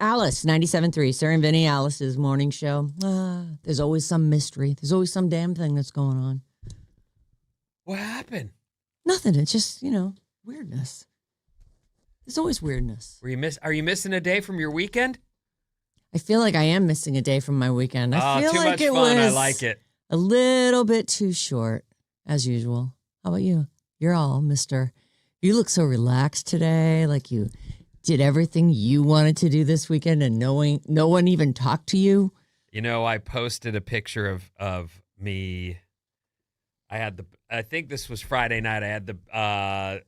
Alice, 97.3, Sarah Vinnie, Alice's morning show. There's always some mystery. There's always some damn thing that's going on. What happened? Nothing. It's just, weirdness. There's always weirdness. Are you missing a day from your weekend? I feel like I am missing a day from my weekend. I feel too like much it fun. was I like it. a little bit too short, as usual. How about you? You're all Mr. You look so relaxed today, like you did everything you wanted to do this weekend and no one even talked to you. I posted a picture of me. I think this was Friday night. I had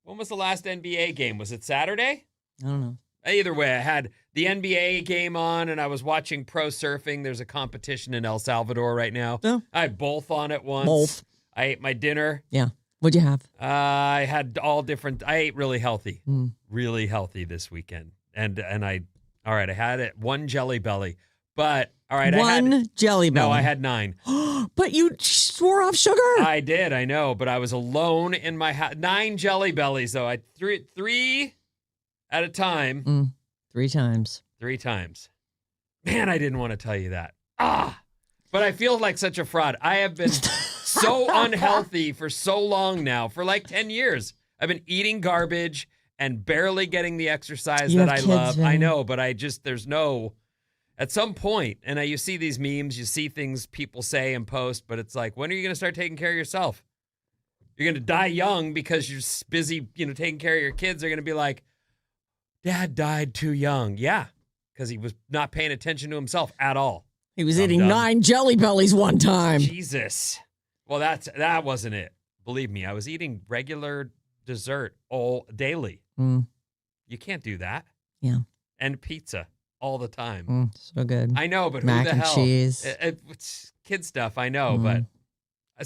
when was the last NBA game? Was it Saturday? I don't know. Either way, I had the NBA game on and I was watching pro surfing. There's a competition in El Salvador right now. Oh. I had both on at once. Both. I ate my dinner. Yeah. What'd you have? I had I ate really healthy. Really healthy this weekend. And I had it one Jelly Belly. But all right, Jelly Belly. No, I had 9. But you swore off sugar. I did, I know, but I was alone in my house. 9 Jelly Bellies though. I three at a time. 3 times. 3 times. Man, I didn't want to tell you that. But I feel like such a fraud. I have been so unhealthy for so long now, for like 10 years. I've been eating garbage and barely getting the exercise that I love. Vinny. I know, but at some point, and you see these memes, you see things people say and post, but it's like, when are you going to start taking care of yourself? You're going to die young because you're busy, taking care of your kids. They're going to be like, Dad died too young. Yeah, because he was not paying attention to himself at all. He was eating 9 Jelly Bellies one time. Jesus. Well, that wasn't it. Believe me, I was eating regular dessert all daily. You can't do that. Yeah. And pizza all the time. So good. I know, but Mac who the and hell? cheese. It's kid stuff, I know, but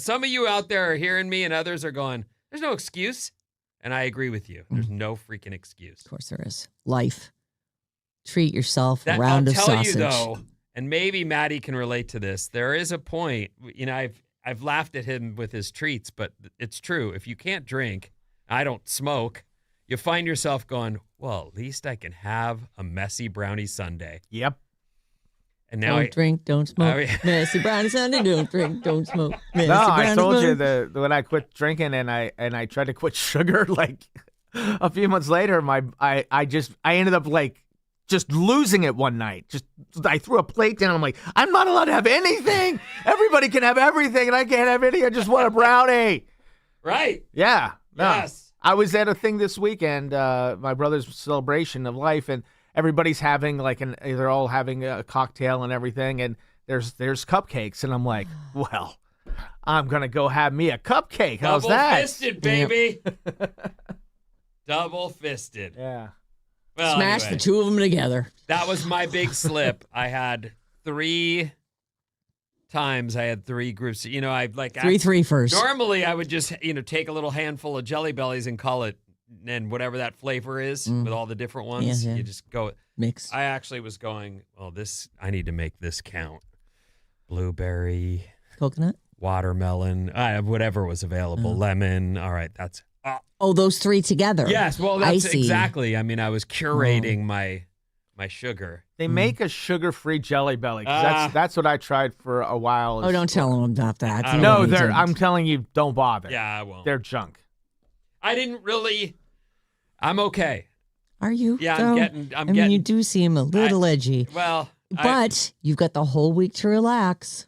some of you out there are hearing me and others are going, there's no excuse. And I agree with you. There's no freaking excuse. Of course there is. Life. Treat yourself a I'll round of tell sausage. you though, and maybe Maddie can relate to this. There is a point, I've laughed at him with his treats, but it's true. If you can't drink, I don't smoke, you find yourself going, well, at least I can have a messy brownie sundae. Yep. And now Don't drink, don't smoke. Messy brownie sundae, don't drink, don't smoke. Messy I told you brownie that when I quit drinking and I tried to quit sugar, like a few months later, I ended up like just losing it one night. I threw a plate down. I'm like, I'm not allowed to have anything. Everybody can have everything, and I can't have anything. I just want a brownie. Right. Yeah. No. Yes. I was at a thing this weekend, my brother's celebration of life, and everybody's having they're all having a cocktail and everything, and there's cupcakes, and I'm like, well, I'm gonna go have me a cupcake. How's that? Double-fisted, baby. Double-fisted. Yeah. Well, Smash anyway, the two of them together. that was my big slip. I had 3 times. I had 3 groups. I like 3 first. Normally, I would just take a little handful of Jelly Bellies and call it, and whatever that flavor is with all the different ones. Yes, yeah. You just go Mix. I actually was going, well, I need to make this count. Blueberry, Coconut. watermelon, whatever was available, lemon. All right, that's. Oh, those 3 together. Yes, well, that's I see. exactly. I mean, I was curating my sugar. They make a sugar-free Jelly Belly. 'Cause that's what I tried for a while. Oh, don't tell them about that. I don't No, know. I'm telling you, don't bother. Yeah, I won't. They're junk. I didn't really. I'm okay. Are you? Yeah, though? I'm I mean, getting. you do seem a little edgy. Well, But you've got the whole week to relax.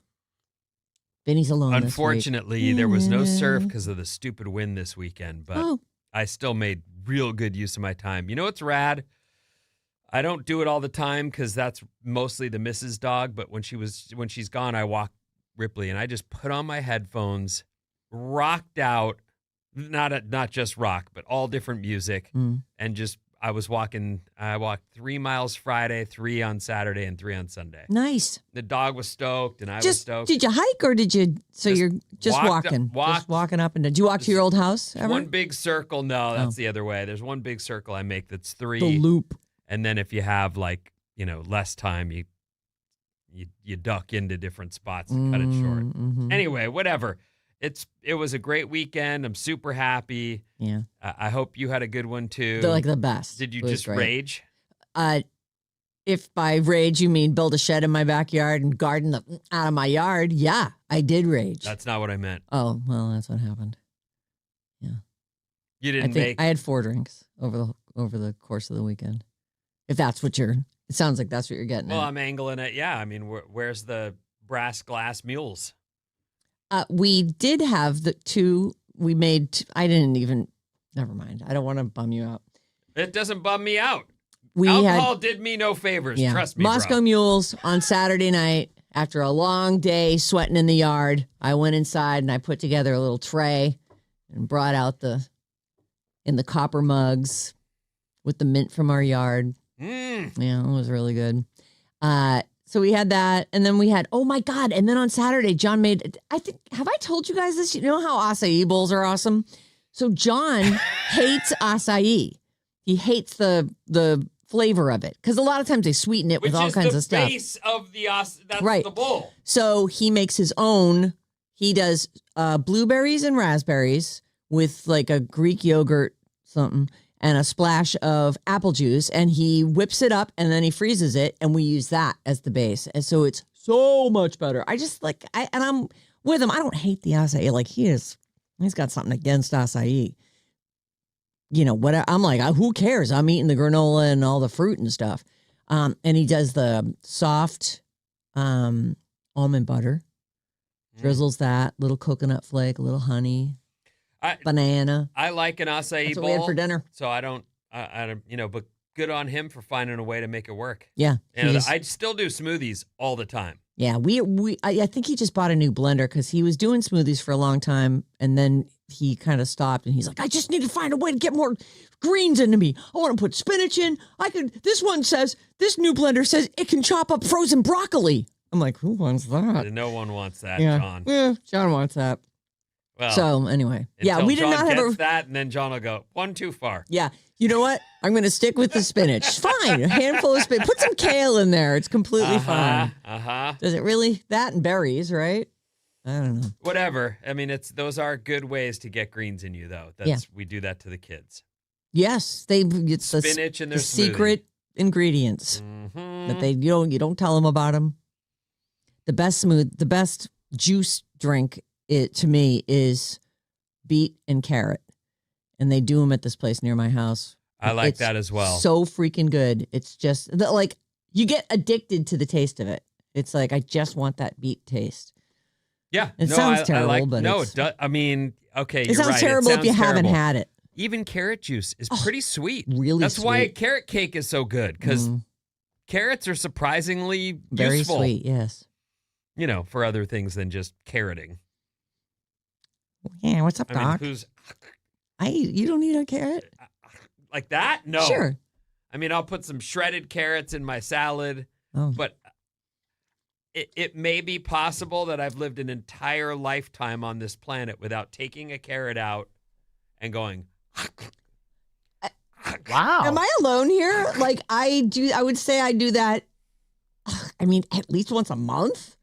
Vinny's alone unfortunately, there was no surf because of the stupid wind this weekend, but Oh. I still made real good use of my time. You know what's rad? I don't do it all the time because that's mostly the missus dog, but when she's gone, I walk Ripley and I just put on my headphones, rocked out, not just rock, but all different music, and just I walked 3 miles Friday, 3 on Saturday, and 3 on Sunday. Nice. The dog was stoked, and I was stoked. Did you hike or did you? So you're just walking, just walking up and down. Did you walk to your old house ever? One big circle. No, that's the other way. There's one big circle I make that's 3. The loop. And then if you have less time, you duck into different spots and cut it short. Mm-hmm. Anyway, whatever. It was a great weekend. I'm super happy. Yeah. I hope you had a good one too. They're like the best. Did you It was just great. rage? If by rage you mean build a shed in my backyard and garden out of my yard, yeah, I did rage. That's not what I meant. Oh, well, that's what happened. Yeah. You I didn't think make. I had 4 drinks over the course of the weekend. If that's what it sounds like that's what you're getting Well, at. I'm angling it. Yeah, I mean, where's the brass glass mules? We did have the 2 we made. I didn't even, never mind. I don't want to bum you out. It doesn't bum me out. We Alcohol had did me no favors. yeah, Trust me, Moscow bro. Mules on Saturday night. After a long day sweating in the yard, I went inside and I put together a little tray and brought out in the copper mugs with the mint from our yard. Yeah, it was really good. So we had that, and then we had, oh my God, and then on Saturday, John made, have I told you guys this? You know how acai bowls are awesome? So John hates acai. He hates the flavor of it, because a lot of times they sweeten it with all kinds of stuff. Which is the base of the that's Right. the bowl. So he makes his own. He does blueberries and raspberries with like a Greek yogurt something and a splash of apple juice, and he whips it up and then he freezes it, and we use that as the base. And so it's so much better. I just like and I'm with him. I don't hate the acai like he is. He's got something against acai. You know what? I'm like, who cares? I'm eating the granola and all the fruit and stuff. And he does the soft almond butter, drizzles that, little coconut flake, a little honey, banana. I like an acai That's bowl. what we had for dinner. So I don't, but good on him for finding a way to make it work. Yeah, And I still do smoothies all the time. yeah. I think he just bought a new blender because he was doing smoothies for a long time, and then he kind of stopped, and he's like, I just need to find a way to get more greens into me. I want to put spinach in. This new blender says it can chop up frozen broccoli. I'm like, who wants that? No one wants that, Yeah. John. Yeah, John wants that. Well, So anyway, yeah, until we did John not have gets that, and then John will go, one too far. Yeah, you know what? I'm going to stick with the spinach. Fine, a handful of spinach. Put some kale in there. It's completely fine. Does it really? That and berries, right? I don't know. Whatever. I mean, those are good ways to get greens in you, though. We do that to the kids. Yes, it's Spinach in their the smoothie. secret ingredients that you don't tell them about them. The best juice drink to me is beet and carrot, and they do them at this place near my house. I like that as well. So freaking good. It's just like you get addicted to the taste of it. It's like I just want that beet taste. Yeah, It sounds terrible, but no, it's- it does. I mean, okay, It you're sounds right. terrible if you haven't terrible. had it. Even carrot juice is pretty sweet. really That's why sweet. carrot cake is so good, because carrots are surprisingly Very useful. sweet. Yes. For other things than just carroting. Yeah. What's up, I mean, Doc? You don't need a carrot. like that? No. Sure. I mean, I'll put some shredded carrots in my salad, Oh. but it may be possible that I've lived an entire lifetime on this planet without taking a carrot out and going, Wow. Am I alone here? Like I would say I do that. I mean, at least once a month.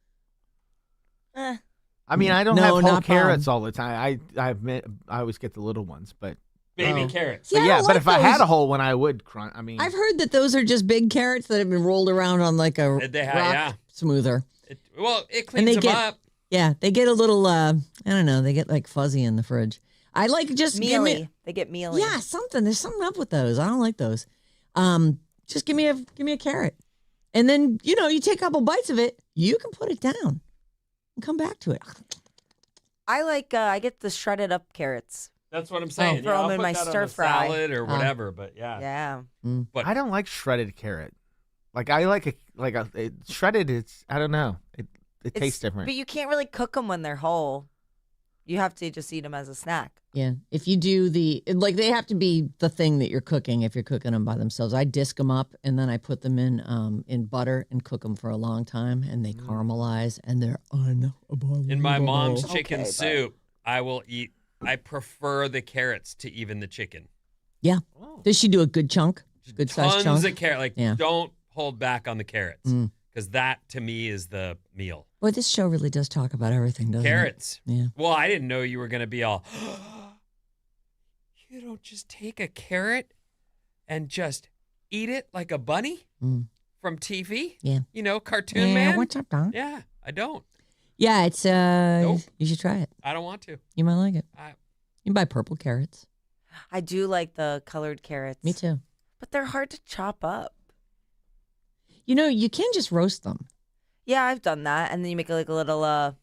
I mean, I don't No, have whole not carrots all the time. I always get the little ones, but baby Oh. carrots. Yeah, I yeah. don't But like if I had those. a whole one, I would crunch. I mean, I've heard that those are just big carrots that have been rolled around on like a rock yeah. smoother. It And cleans they them get- up. Yeah, they get a little. I don't know. They get like fuzzy in the fridge. I like just give Mealy. me. They get mealy. Yeah, something. There's something up with those. I don't like those. Just give me a carrot, and then you take a couple bites of it. You can put it down and come back to it. I like. I get the shredded up carrots. That's what I'm saying. Throw 'em I'll in put my that on stir a fry. salad or whatever, but Yeah. But I don't like shredded carrot. Like I like shredded. It's I don't know. It tastes different. But you can't really cook them when they're whole. You have to just eat them as a snack. Yeah, if you do they have to be the thing that you're cooking. If you're cooking them by themselves, I disc them up and then I put them in butter and cook them for a long time, and they caramelize and they're unbelievable. in my mom's chicken Okay, but- soup, I prefer the carrots to even the chicken. Yeah, does she do a good chunk? Good sized Tons chunk. of carrot. Like, Yeah. don't hold back on the carrots, Mm. because that to me is the meal. Boy, this show really does talk about everything, doesn't Carrots. it? Yeah. Well, I didn't know you were going to be all, you don't just take a carrot and just eat it like a bunny? Mm. from TV. Yeah. You know, Cartoon Man. What's up, Don? Yeah, I don't. Yeah, it's Nope. you should try it. I don't want to. You might like it. I- You can buy purple carrots. I do like the colored carrots. Me too. But they're hard to chop up. You know, you can just roast them. Yeah, I've done that. And then you make like a little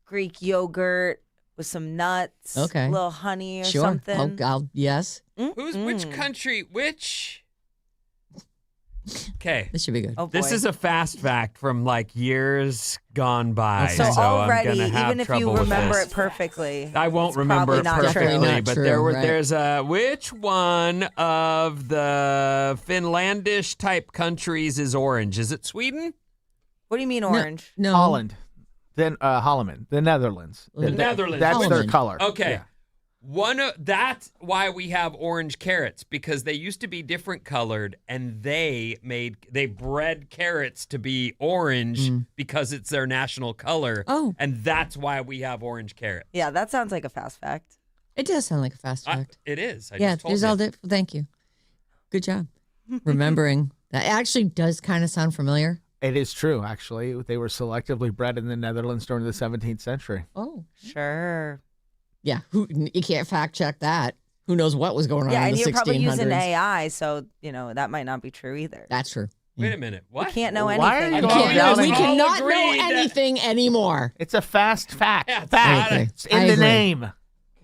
Greek yogurt with some nuts. Okay. A little honey or Sure. something. Yes. Which country? Which? Okay. This should be good. Oh, boy. This is a fast fact from like years gone by. Okay. So I'm already, gonna have even if you trouble with remember this. it perfectly, I won't it's remember it probably not perfectly, true. Not but true, there's right. which one of the Finlandish type countries is orange? Is it Sweden? What do you mean orange? No. Holland. Then Holloman. The Netherlands. The Netherlands. That's their Holland. color. Okay. Yeah. That's why we have orange carrots, because they used to be different colored, and they bred carrots to be orange because it's their national color. Oh. And that's why we have orange carrots. Yeah, that sounds like a fast fact. It does sound like a fast fact. It is. I Yeah, just told there's you. all thank you. Good job. Remembering. That actually does kind of sound familiar. It is true, actually. They were selectively bred in the Netherlands during the 17th century. Oh. Sure. Yeah, you can't fact check that. Who knows what was going on Yeah, in and the you're 1600s. probably using AI, so that might not be true either. That's true. Wait a minute. What? We can't know Why are anything. you We all can't- doubting we it? cannot All know agreed that- anything anymore. It's a fast fact. Yeah, it's fact. not a- It's in I the agree. name.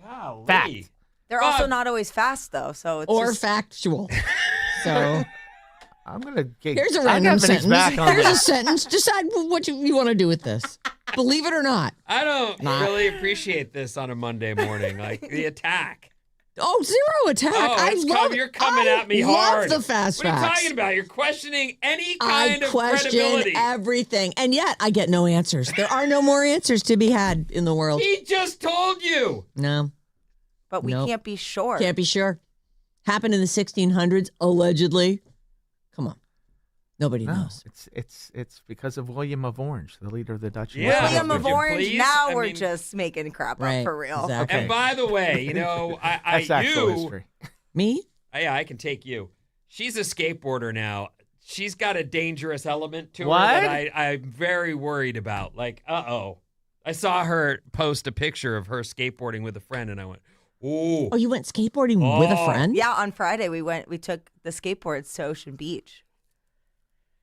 Golly. Fact. They're also not always fast, though, so it's Or just, factual. So I'm gonna get. here's a I'm random having his sentence. back on Here's a this. sentence. Decide what you want to do with this. Believe it or not. I don't Not. really appreciate this on a Monday morning. Like the attack. Oh, zero attack. You're coming at me love hard. the fast What are you facts. talking about? You're questioning any I kind of question credibility. everything, and yet I get no answers. There are no more answers to be had in the world. He just told you. No, but we Nope. can't be sure. can't be sure. Happened in the 1600s, allegedly. Come on, nobody No, knows. it's because of William of Orange, the leader of the Dutch. Yeah. William Would of you Orange, please? now I we're mean- just making crap Right, up for real. exactly. And by the way, That's actual history. Me? Yeah, I can take you. She's a skateboarder now. She's got a dangerous element to What? her that I'm very worried about. Like, I saw her post a picture of her skateboarding with a friend, and I went, ooh. Oh, you went skateboarding with a Oh. friend? Yeah, on Friday we took the skateboards to Ocean Beach.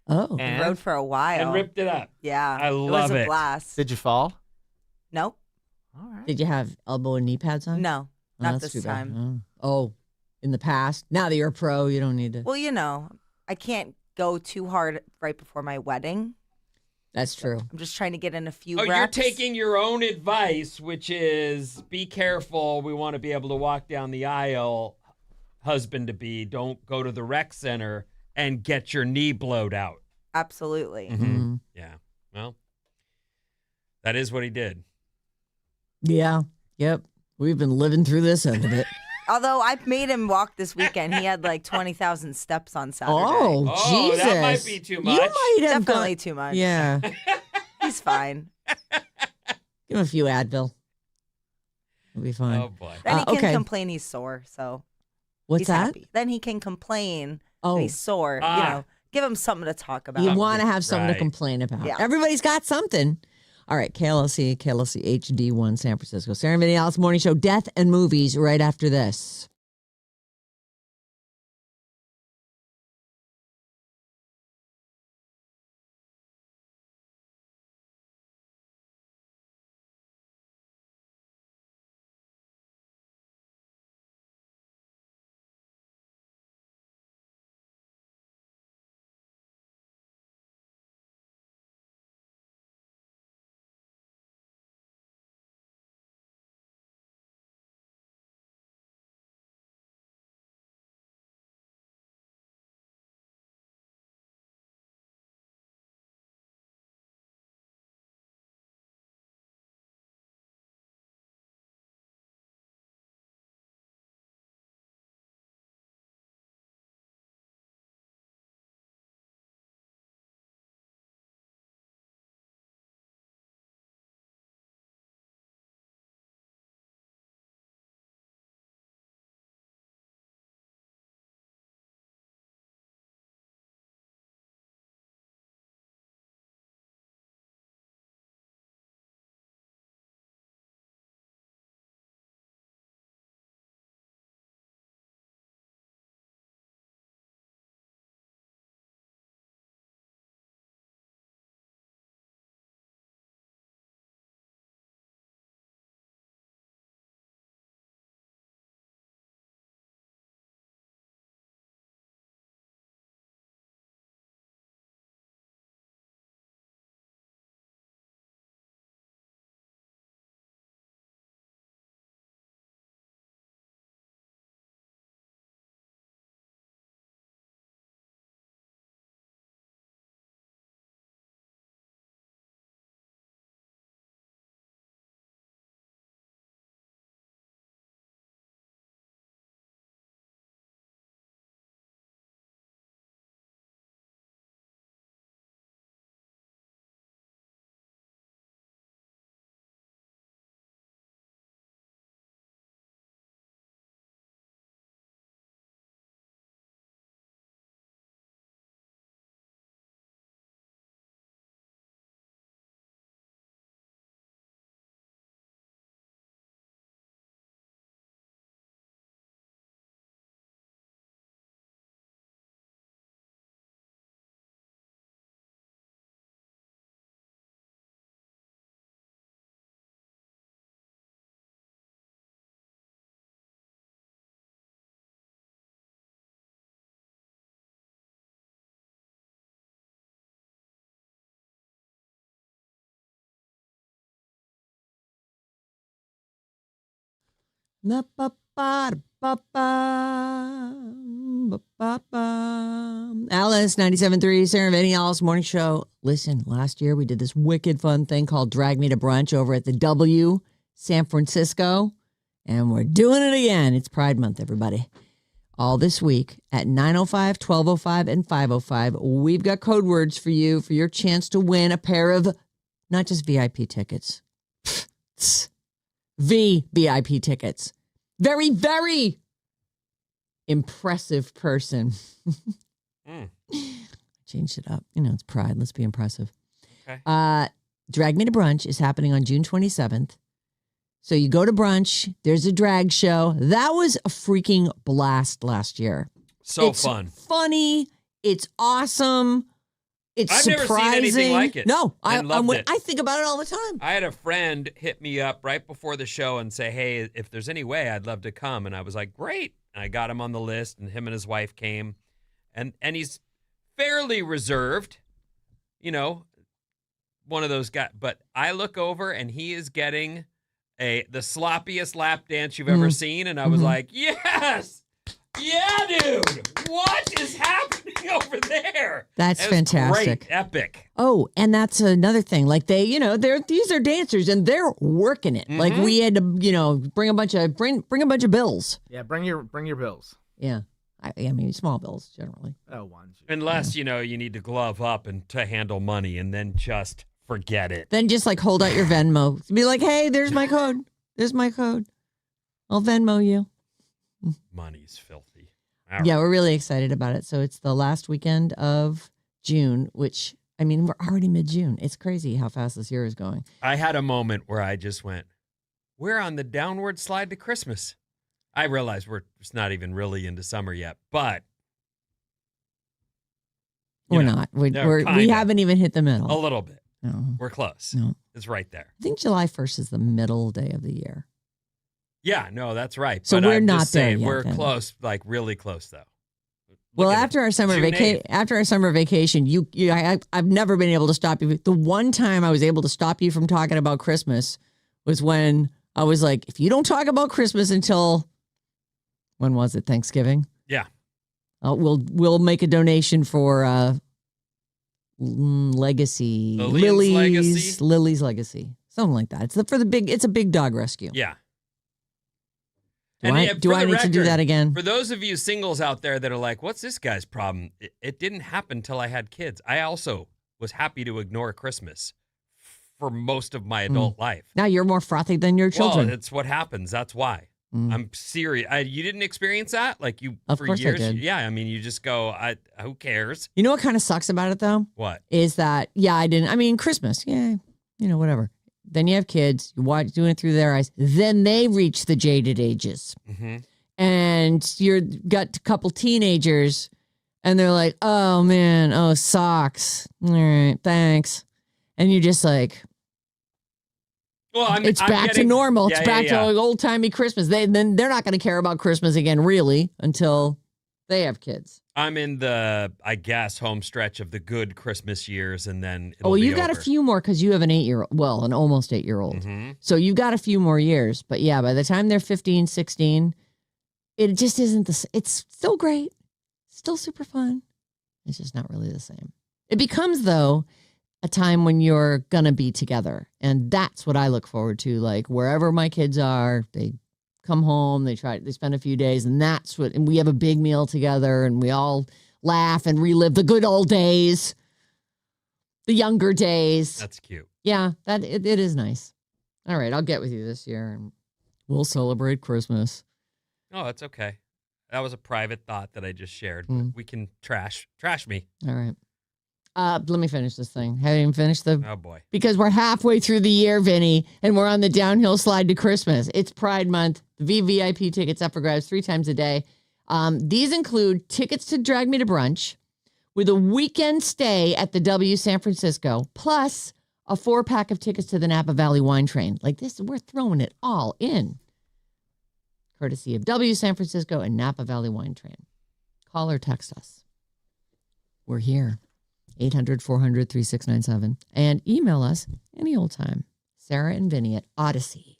Oh, And Rode for a while. And ripped it up. Yeah. I love It was a it. blast. did you fall? Nope. All right. did you have elbow and knee pads on? No, Oh, not that's this too bad. time. Oh, in the past. Now that you're a pro, you don't need to. Well, I can't go too hard right before my wedding. That's true. I'm just trying to get in a few Oh, reps. you're taking your own advice, which is be careful. We want to be able to walk down the aisle. Husband to be, don't go to the rec center and get your knee blowed out. Absolutely. Mhm. Yeah. Well, that is what he did. Yeah. Yep. We've been living through this end of it. Although I made him walk this weekend. He had like 20 ,000 steps on Saturday. Oh, Oh, Jesus. that might be too much. You might have Definitely gone. too much. Yeah. He's fine. Give him a few Advil. It'll be fine. Oh boy. Then he can okay. complain he's sore. So What's he's that? happy. Then he can complain Oh, that he's sore. Give him something to talk about. you want to have something to Right. complain about. Yeah. Everybody's got something. All right, KLC HD1 San Francisco. Sarah Vinnie, Alice Morning Show, Death and Movies right after this. Alice, 97.3, Sarah Vinnie, Alice Morning Show. Listen, last year we did this wicked fun thing called Drag Me to Brunch over at the W, San Francisco. And we're doing it again. It's Pride Month, everybody. All this week at 9:05, 12:05, and 5:05. We've got code words for you for your chance to win a pair of not just VIP tickets. VIP tickets. Very, very impressive person. Changed it up. You know, it's Pride. Let's be impressive. Okay. Drag Me to Brunch is happening on June 27th. So you go to brunch. There's a drag show. That was a freaking blast last year. It's fun. Funny. It's awesome. It's I've surprising. never seen anything like it. No, I loved it. I think about it all the time. I had a friend hit me up right before the show and say, hey, if there's any way, I'd love to come. And I was like, great. And I got him on the list, and him and his wife came. And he's fairly reserved, you know, one of those guys. But I look over, and he is getting the sloppiest lap dance you've ever seen. And I was like, yes. Yeah, dude. What is happening over there? That's fantastic. Great. Epic. Oh, and that's another thing. Like these are dancers and they're working it. Like we had to, bring a bunch of bills. Yeah, bring your bills. Yeah. I mean, small bills generally. Oh, ones. Unless, you need to glove up and to handle money, and then just forget it. Then just like hold out your Venmo. Be like, hey, there's my code. There's my code. I'll Venmo you. Money's filthy. Yeah, we're really excited about it. So it's the last weekend of June, which, I mean, we're already mid-June. It's crazy how fast this year is going. I had a moment where I just went, we're on the downward slide to Christmas. I realize we're just not even really into summer yet, but we're not. We haven't even hit the middle. A little bit. No. We're close. No. It's right there. I think July 1st is the middle day of the year. Yeah, no, that's right. So but we're I'm not just there saying, yet, we're then. close, like really close, though. Well, after our summer vacation, I've never been able to stop you. The one time I was able to stop you from talking about Christmas was when I was like, if you don't talk about Christmas until, when was it? Thanksgiving? Yeah. We'll make a donation for Legacy. Lily's Legacy. Something like that. It's a big dog rescue. Yeah. Do I need to do that again? For those of you singles out there that are like, what's this guy's problem? It didn't happen till I had kids. I also was happy to ignore Christmas for most of my adult life. Now you're more frothy than your children. Well, it's what happens. That's why. I'm serious. You didn't experience that? Like Of for course years? I did. Yeah, I mean, you just go, who cares? You know what kind of sucks about it, though? What? Is that, I didn't. I mean, Christmas, yeah, whatever. Then you have kids, you watch doing it through their eyes. Then they reach the jaded ages. Mm-hmm. And you've got a couple teenagers, and they're like, oh, man, socks. All right, thanks. And you're just like, well, it's back to normal. Yeah, it's back yeah. to old-timey Christmas. Then they're not going to care about Christmas again, really, until they have kids. I'm in the, I guess, home stretch of the good Christmas years, and then it'll Oh, be you got over. a few more because you have an 8-year-old. Well, an almost 8-year-old. Mm-hmm. So you've got a few more years. But yeah, by the time they're 15, 16, it just isn't it's still great. Still super fun. It's just not really the same. It becomes, though, a time when you're going to be together. And that's what I look forward to. Like, wherever my kids are, they come home, they spend a few days, and and we have a big meal together, and we all laugh and relive the good old days, the younger days. That's cute. Yeah, it is nice. All right, I'll get with you this year, and we'll celebrate Christmas. Oh, that's okay. That was a private thought that I just shared. But we can trash me. All right. Let me finish this thing. Haven't even finished Oh boy. because we're halfway through the year, Vinny, and we're on the downhill slide to Christmas. It's Pride Month. The VVIP tickets up for grabs 3 times a day. These include tickets to Drag Me to Brunch with a weekend stay at the W San Francisco, plus a 4-pack of tickets to the Napa Valley Wine Train. Like this, we're throwing it all in. Courtesy of W San Francisco and Napa Valley Wine Train. Call or text us. We're here. 800-400-3697. And email us any old time. Sarah and Vinnie at odyssey.com.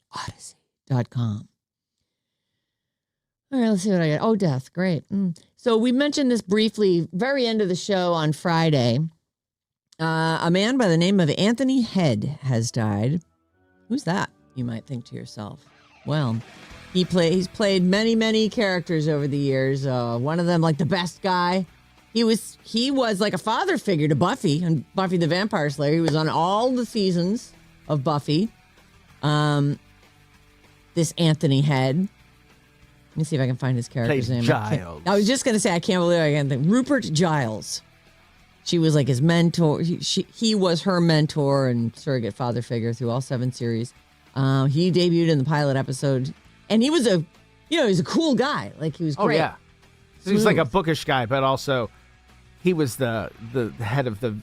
All right, let's see what I got. Oh, death. Great. So we mentioned this briefly, very end of the show on Friday. A man by the name of Anthony Head has died. Who's that? You might think to yourself. Well, he's played many, many characters over the years. One of them, like the best guy. He was like a father figure to Buffy and Buffy the Vampire Slayer. He was on all the seasons of Buffy. This Anthony Head. Let me see if I can find his character's name. Giles. I was just going to say, I can't believe I can't think. Rupert Giles. She was like his mentor. He was her mentor and surrogate father figure through all 7 series. He debuted in the pilot episode, and he was he's a cool guy. Like, he was great. Oh, yeah. So he's like a bookish guy, but also he was the head of the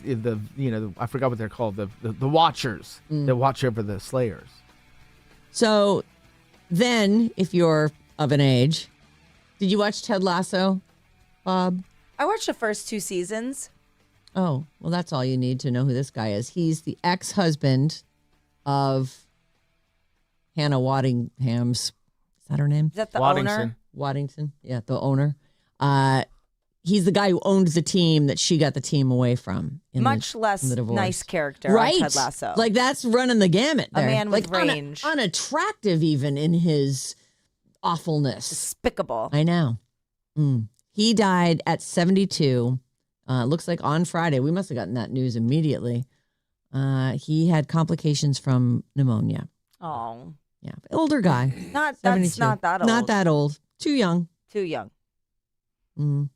I forgot what they're called, the Watchers that watch over the Slayers. So then, if you're of an age, did you watch Ted Lasso, Bob? I watched the first 2 seasons. Oh, well, that's all you need to know who this guy is. He's the ex-husband of Hannah Waddingham's. Is that her name? Is that the Waddington. owner? Waddington. Yeah, the owner. He's the guy who owned the team that she got the team away from. Much less the divorce. nice character Right. on Ted Lasso. Like, that's running the gamut there. man with like, range. Unattractive even in his awfulness. Despicable. I know. He died at 72. Looks like on Friday. We must have gotten that news immediately. He had complications from pneumonia. Oh. Yeah. Older guy. That's 72. not that old. Not that old. Too young. Too young. Mm.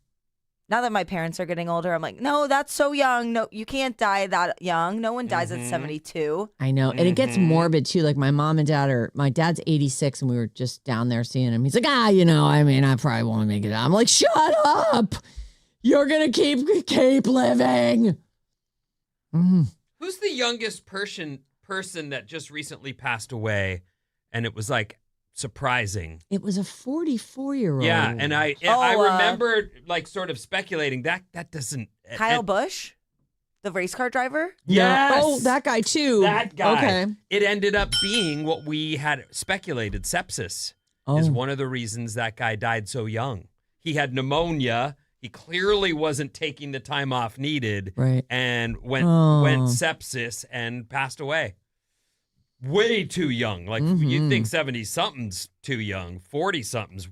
Now that my parents are getting older, I'm like, no, that's so young. No, you can't die that young. No one dies at 72. I know. And it gets morbid too. Like, my dad's 86 and we were just down there seeing him. He's like, I probably won't make it out. I'm like, shut up. You're going to keep living. Who's the youngest person that just recently passed away and it was like surprising? It was a 44-year-old. Yeah, and I remember like sort of speculating that doesn't. Kyle Busch, the race car driver? Yes. Oh, that guy too. That guy. Okay. It ended up being what we had speculated. Sepsis is one of the reasons that guy died so young. He had pneumonia. He clearly wasn't taking the time off needed, Right. and went sepsis and passed away. Way too young. Like, you'd think 70-something's too young. 40-something's.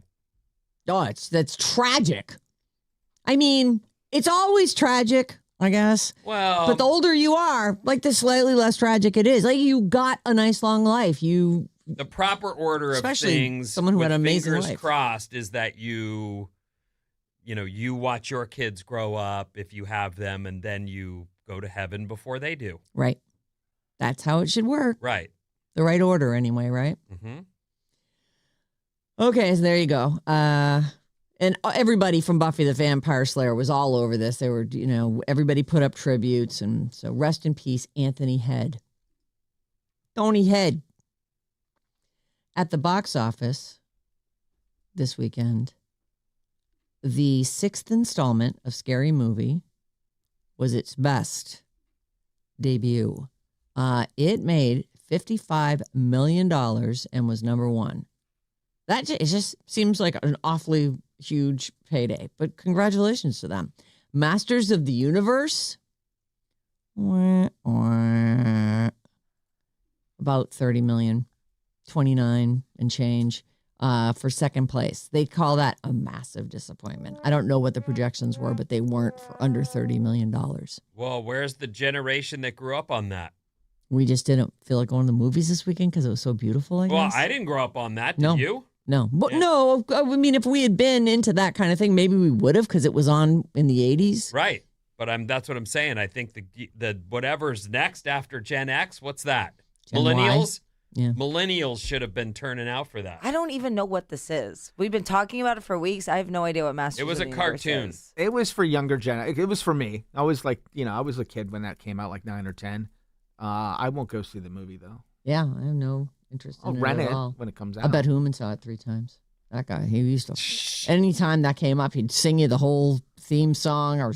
Oh, that's tragic. I mean, it's always tragic, I guess. Well, But the older you are, like, the slightly less tragic it is. Like, you got a nice long life. The proper order of Especially things, someone who with had an amazing fingers life. crossed, is that you watch your kids grow up if you have them, and then you go to heaven before they do. Right. That's how it should work. Right. The right order, anyway, right? Mm-hmm. Okay, so there you go. And everybody from Buffy the Vampire Slayer was all over this. They were, everybody put up tributes. And so rest in peace, Anthony Head. Tony Head. At the box office this weekend, the 6th installment of Scary Movie was its best debut. It made $55 million and was number 1. It just seems like an awfully huge payday, but congratulations to them. Masters of the Universe, about 30 million, 29 and change for second place. They call that a massive disappointment. I don't know what the projections were, but they weren't for under $30 million. Well, where's the generation that grew up on that? We just didn't feel like going to the movies this weekend because it was so beautiful, I guess. Well, I didn't grow up on that. Did No. you? No, but Yeah. no, I mean, if we had been into that kind of thing, maybe we would have because it was on in the 80s. Right. But that's what I'm saying. I think the whatever's next after Gen X, what's that? Gen Y? Millennials? Yeah. Millennials should have been turning out for that. I don't even know what this is. We've been talking about it for weeks. I have no idea what Masters It was of a the Universe cartoon. is. It was for younger gen. It was for me. I was like, I was a kid when that came out, like 9 or 10. I won't go see the movie though. Yeah, I have no interest in I'll it rent at it all. when it comes out. I bet Hooman saw it 3 times. That guy, he used to. Anytime that came up, he'd sing you the whole theme song or,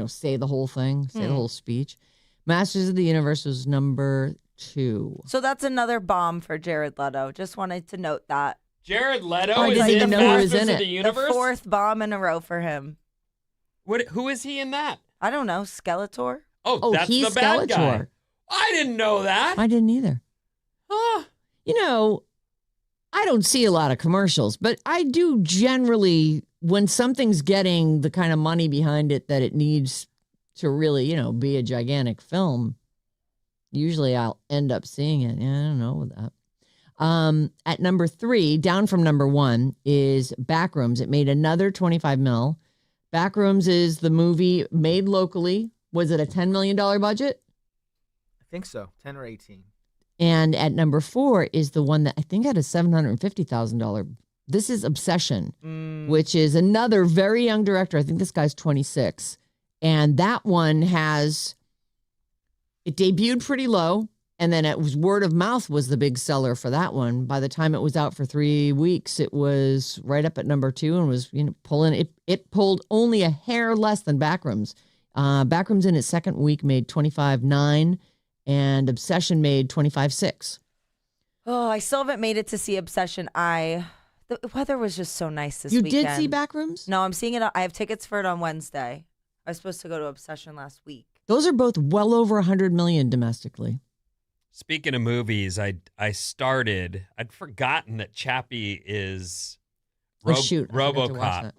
say the whole thing, say the whole speech. Masters of the Universe was number 2. So that's another bomb for Jared Leto. Just wanted to note that. Jared Leto I is didn't in even know he was Masters in of it. the Universe? The 4th bomb in a row for him. Who is he in that? I don't know. Skeletor? Oh, that's he's the bad guy. Skeletor. I didn't know that. I didn't either. Huh. You know, I don't see a lot of commercials, but I do generally, when something's getting the kind of money behind it that it needs to really, be a gigantic film, usually I'll end up seeing it. Yeah, I don't know with that. At number 3, down from number 1, is Backrooms. It made another 25 mil. Backrooms is the movie made locally. Was it a $10 million budget? I think so, 10 or 18. And at number 4 is the one that I think had a $750,000. This is Obsession, which is another very young director. I think this guy's 26. And that one it debuted pretty low. And then it was word of mouth was the big seller for that one. By the time it was out for 3 weeks, it was right up at number 2 and was pulling. It pulled only a hair less than Backrooms. Backrooms in its second week made 25.9, and Obsession made 25.6. Oh, I still haven't made it to see Obsession. The weather was just so nice this You weekend. did see Backrooms? No, I'm seeing it. I have tickets for it on Wednesday. I was supposed to go to Obsession last week. Those are both well over 100 million domestically. Speaking of movies, I'd forgotten that Chappie is I forgot to watch RoboCop. that.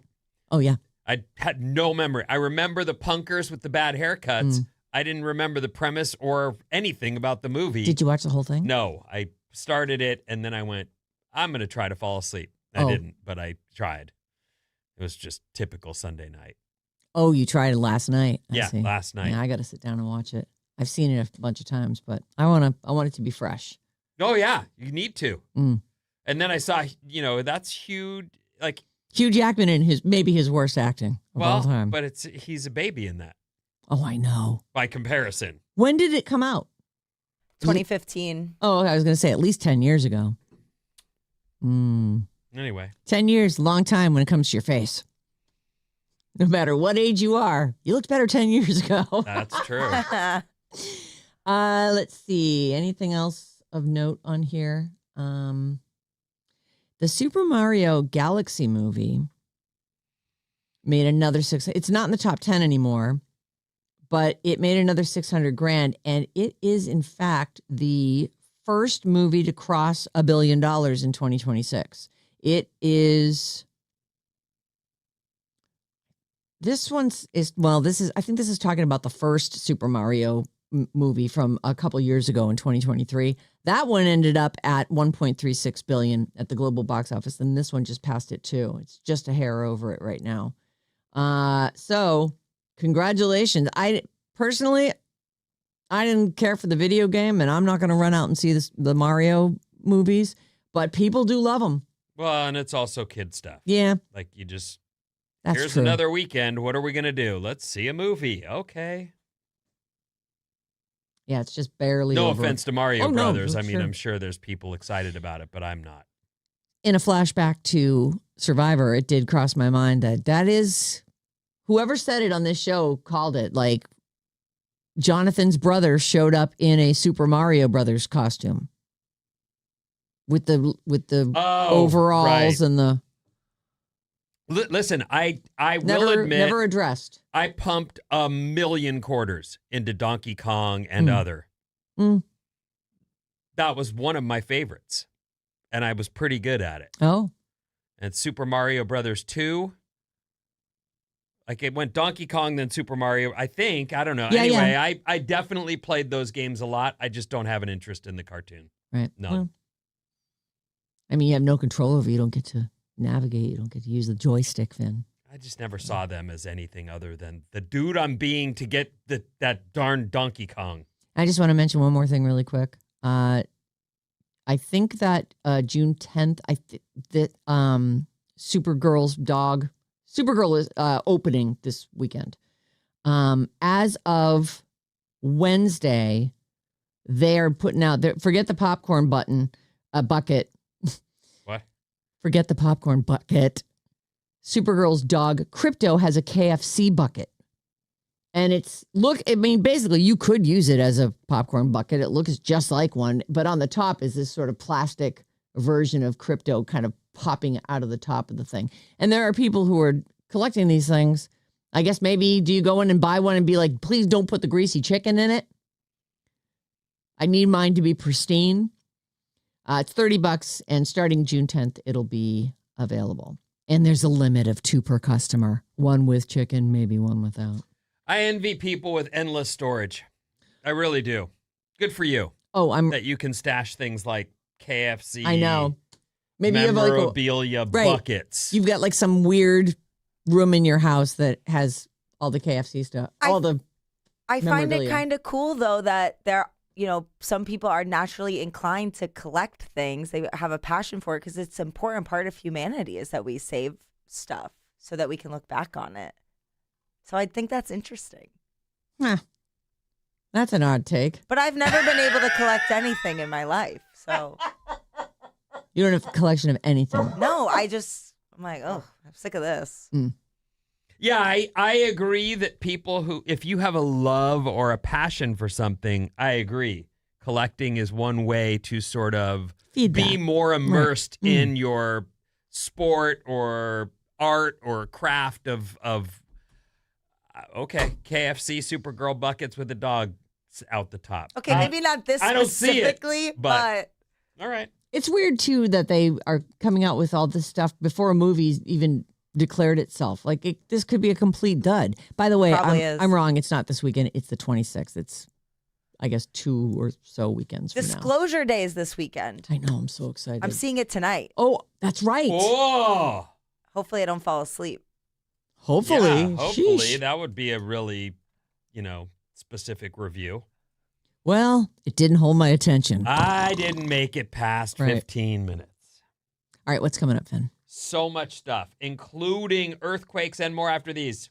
Oh, yeah. I had no memory. I remember the punkers with the bad haircuts. Mm. I didn't remember the premise or anything about the movie. Did you watch the whole thing? No, I started it and then I went, I'm going to try to fall asleep. I didn't, but I tried. It was just typical Sunday night. Oh, you tried it last night. I see. Last night. Yeah, I got to sit down and watch it. I've seen it a bunch of times, but I want it to be fresh. Oh, yeah. You need to. Mm. And then I saw, that's huge. Like, Hugh Jackman in maybe his worst acting of all time. But he's a baby in that Oh, I know. by comparison. When did it come out? 2015. Oh, I was going to say at least 10 years ago. Anyway. 10 years, long time when it comes to your face. No matter what age you are, you looked better 10 years ago. That's true. Let's see. Anything else of note on here? The Super Mario Galaxy movie made another it's not in the top 10 anymore, but it made another $600,000, and it is in fact the first movie to cross $1 billion in 2026. It is. I think this is talking about the first Super Mario movie from a couple years ago in 2023. That one ended up at 1.36 billion at the global box office, and this one just passed it too. It's just a hair over it right now. So congratulations. I didn't care for the video game, and I'm not going to run out and see the Mario movies, but people do love them. Well, and it's also kid stuff. Yeah. Like you just, That's here's true. another weekend. What are we going to do? Let's see a movie. Okay. Yeah, it's just barely No over. offense to Mario Oh, no, Brothers. I mean, sure. I'm sure there's people excited about it, but I'm not. In a flashback to Survivor, it did cross my mind that is, whoever said it on this show called it, like Jonathan's brother showed up in a Super Mario Brothers costume with the overalls right. and the Listen, I will admit, never addressed. I pumped 1,000,000 quarters into Donkey Kong and other. Mm. That was one of my favorites, and I was pretty good at it. Oh, And Super Mario Brothers 2, like it went Donkey Kong, then Super Mario, I think. I don't know. Yeah, anyway, yeah. I definitely played those games a lot. I just don't have an interest in the cartoon. right. None. Well, I mean, you have no control over it. You don't get to navigate. You don't get to use the joystick, Finn. I just never saw them as anything other than the dude I'm being to get that darn Donkey Kong. I just want to mention one more thing really quick. I think that June 10th, Supergirl is opening this weekend. As of Wednesday, they're putting out, forget the popcorn bucket. What? Forget the popcorn bucket. Supergirl's dog, Crypto, has a KFC bucket. And basically you could use it as a popcorn bucket. It looks just like one, but on the top is this sort of plastic version of Crypto kind of popping out of the top of the thing. And there are people who are collecting these things. I guess maybe do you go in and buy one and be like, please don't put the greasy chicken in it? I need mine to be pristine. It's $30, and starting June 10th, it'll be available. And there's a limit of 2 per customer. 1 with chicken, maybe 1 without. I envy people with endless storage. I really do. Good for you. Oh, that you can stash things like KFC. I know. Maybe you have like memorabilia buckets. You've got like some weird room in your house that has all the KFC stuff. I find it kind of cool though that some people are naturally inclined to collect things. They have a passion for it because it's an important part of humanity is that we save stuff so that we can look back on it. So I think that's interesting. Huh. That's an odd take. But I've never been able to collect anything in my life. So you don't have a collection of anything. No, I'm like, oh, I'm sick of this. Mm. Yeah, I agree that people if you have a love or a passion for something, I agree. Collecting is one way to sort of be more immersed in your sport or art or craft of okay, KFC Supergirl buckets with a dog out the top. Okay, maybe not this I don't specifically, see it, but all right. It's weird too that they are coming out with all this stuff before a movie's even declared itself. Like this could be a complete dud. By the way, I'm wrong. It's not this weekend. It's the 26th. It's, I guess, 2 or so weekends from now. Disclosure Day is this weekend. I know. I'm so excited. I'm seeing it tonight. Oh, that's right. Oh. Hopefully I don't fall asleep. Hopefully. Yeah, hopefully. Sheesh. That would be a really, specific review. Well, it didn't hold my attention. I didn't make it past 15 minutes. All right, what's coming up, Finn? So much stuff, including earthquakes and more after these.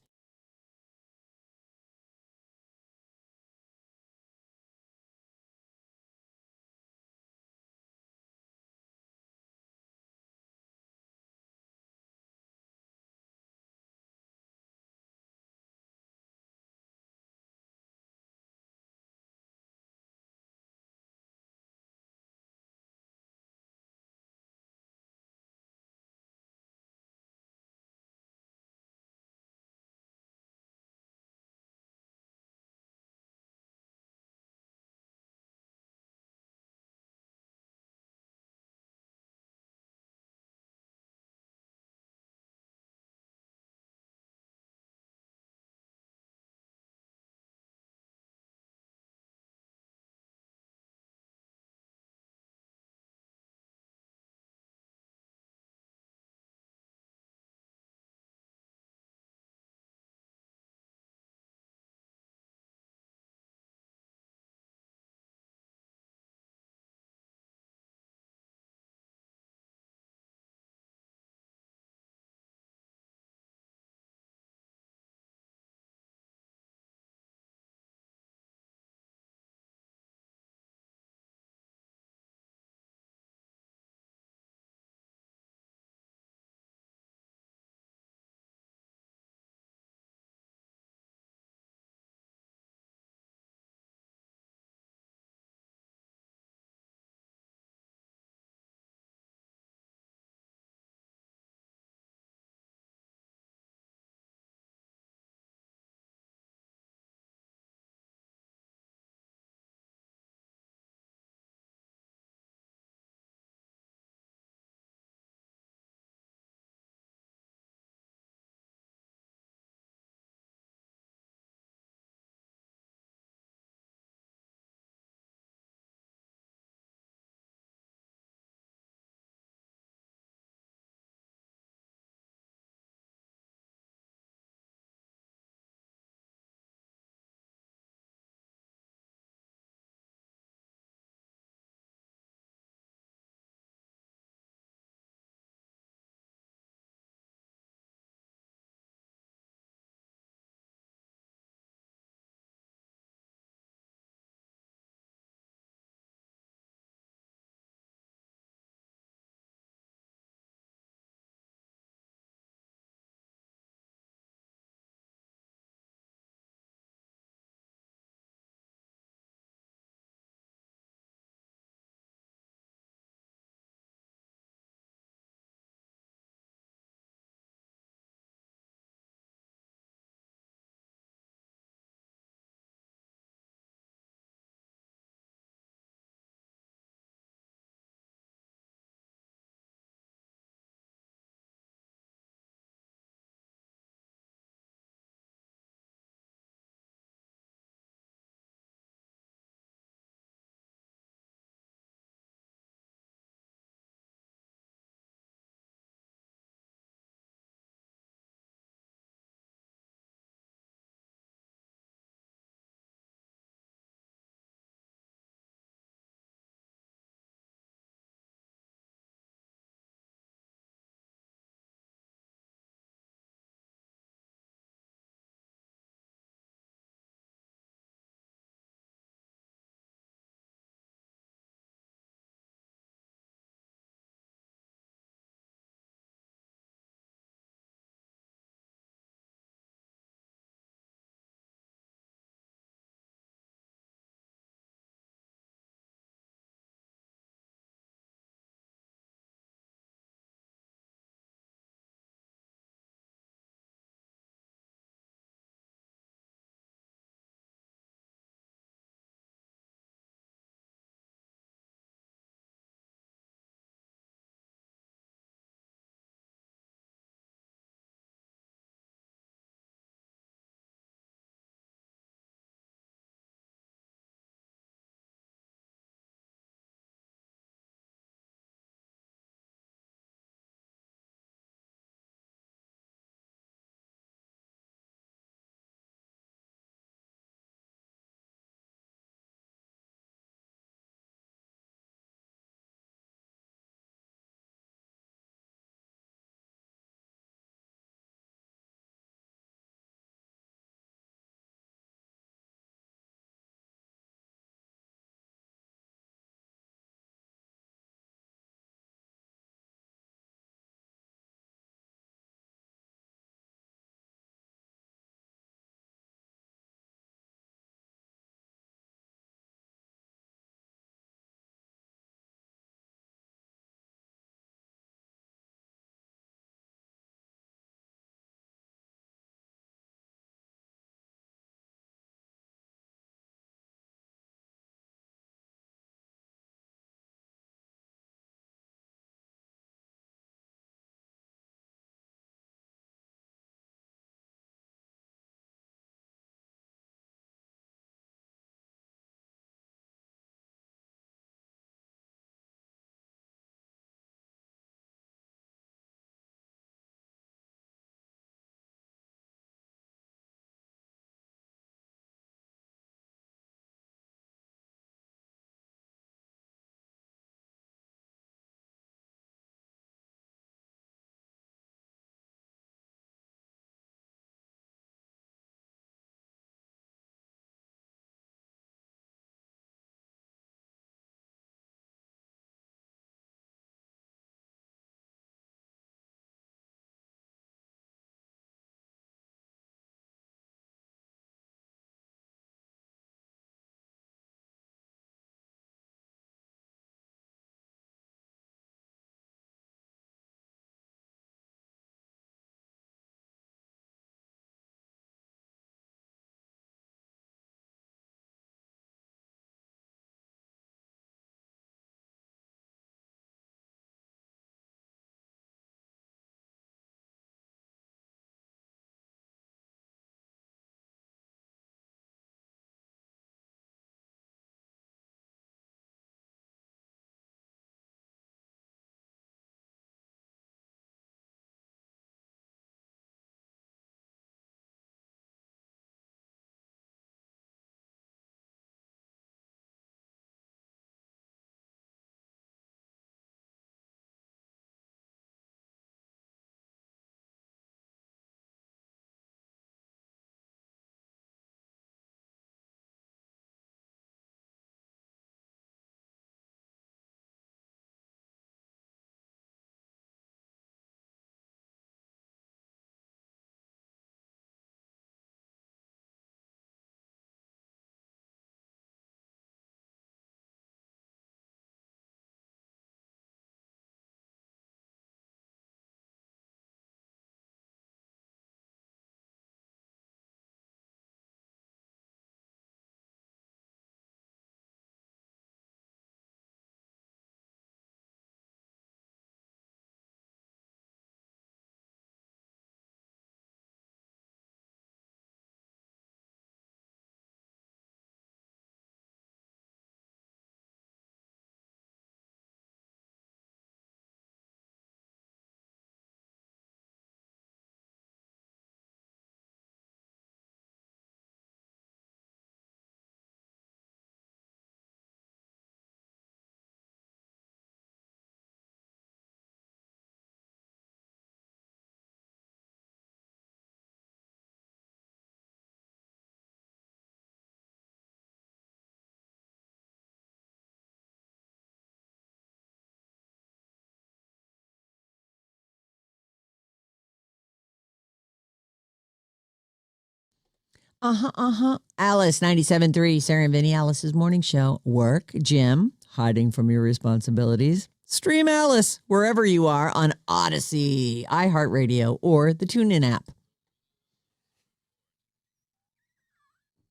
Alice, 97.3, Sarah and Vinnie, Alice's morning show. Work, gym, hiding from your responsibilities. Stream Alice wherever you are on Odyssey, iHeartRadio, or the TuneIn app.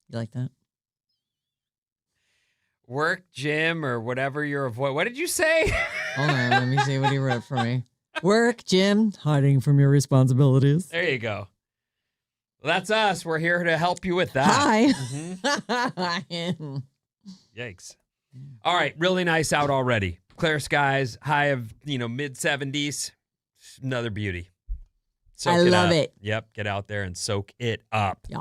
You like that? Work, gym, or whatever you're avoiding. What did you say? Hold on, let me see what he wrote for me. Work, gym, hiding from your responsibilities. There you go. Well, that's us. We're here to help you with that. Hi. Mm-hmm. Yikes. All right. Really nice out already. Clear skies, high of, mid 70s. Another beauty. Soak I love up. it. Yep. Get out there and soak it up. Yeah.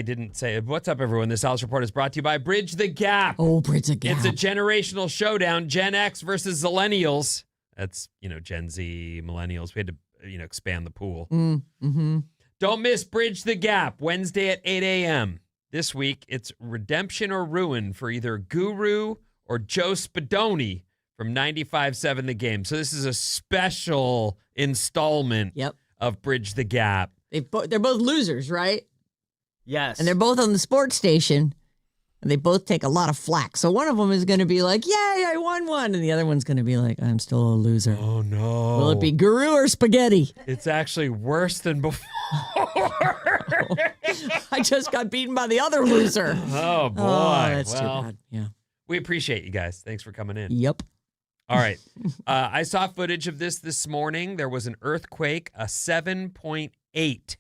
Didn't say. What's up, everyone? This Alice Report is brought to you by Bridge the Gap. Oh, Bridge the Gap. It's a generational showdown. Gen X versus Zillennials. That's, Gen Z, millennials. We had to, expand the pool. Mm-hmm. Don't miss Bridge the Gap, Wednesday at 8 a.m. This week, it's redemption or ruin for either Guru or Joe Spadoni from 95.7 The Game. So this is a special installment of Bridge the Gap. They're both losers, right? Yes. And they're both on the sports station, and they both take a lot of flack. So one of them is going to be like, yay, I won one. And the other one's going to be like, I'm still a loser. Oh, no. Will it be Guru or Spaghetti? It's actually worse than before. I just got beaten by the other loser. Oh, boy. Oh, that's too bad. Yeah. We appreciate you guys. Thanks for coming in. Yep. All right. I saw footage of this morning. There was an earthquake, a 7.8.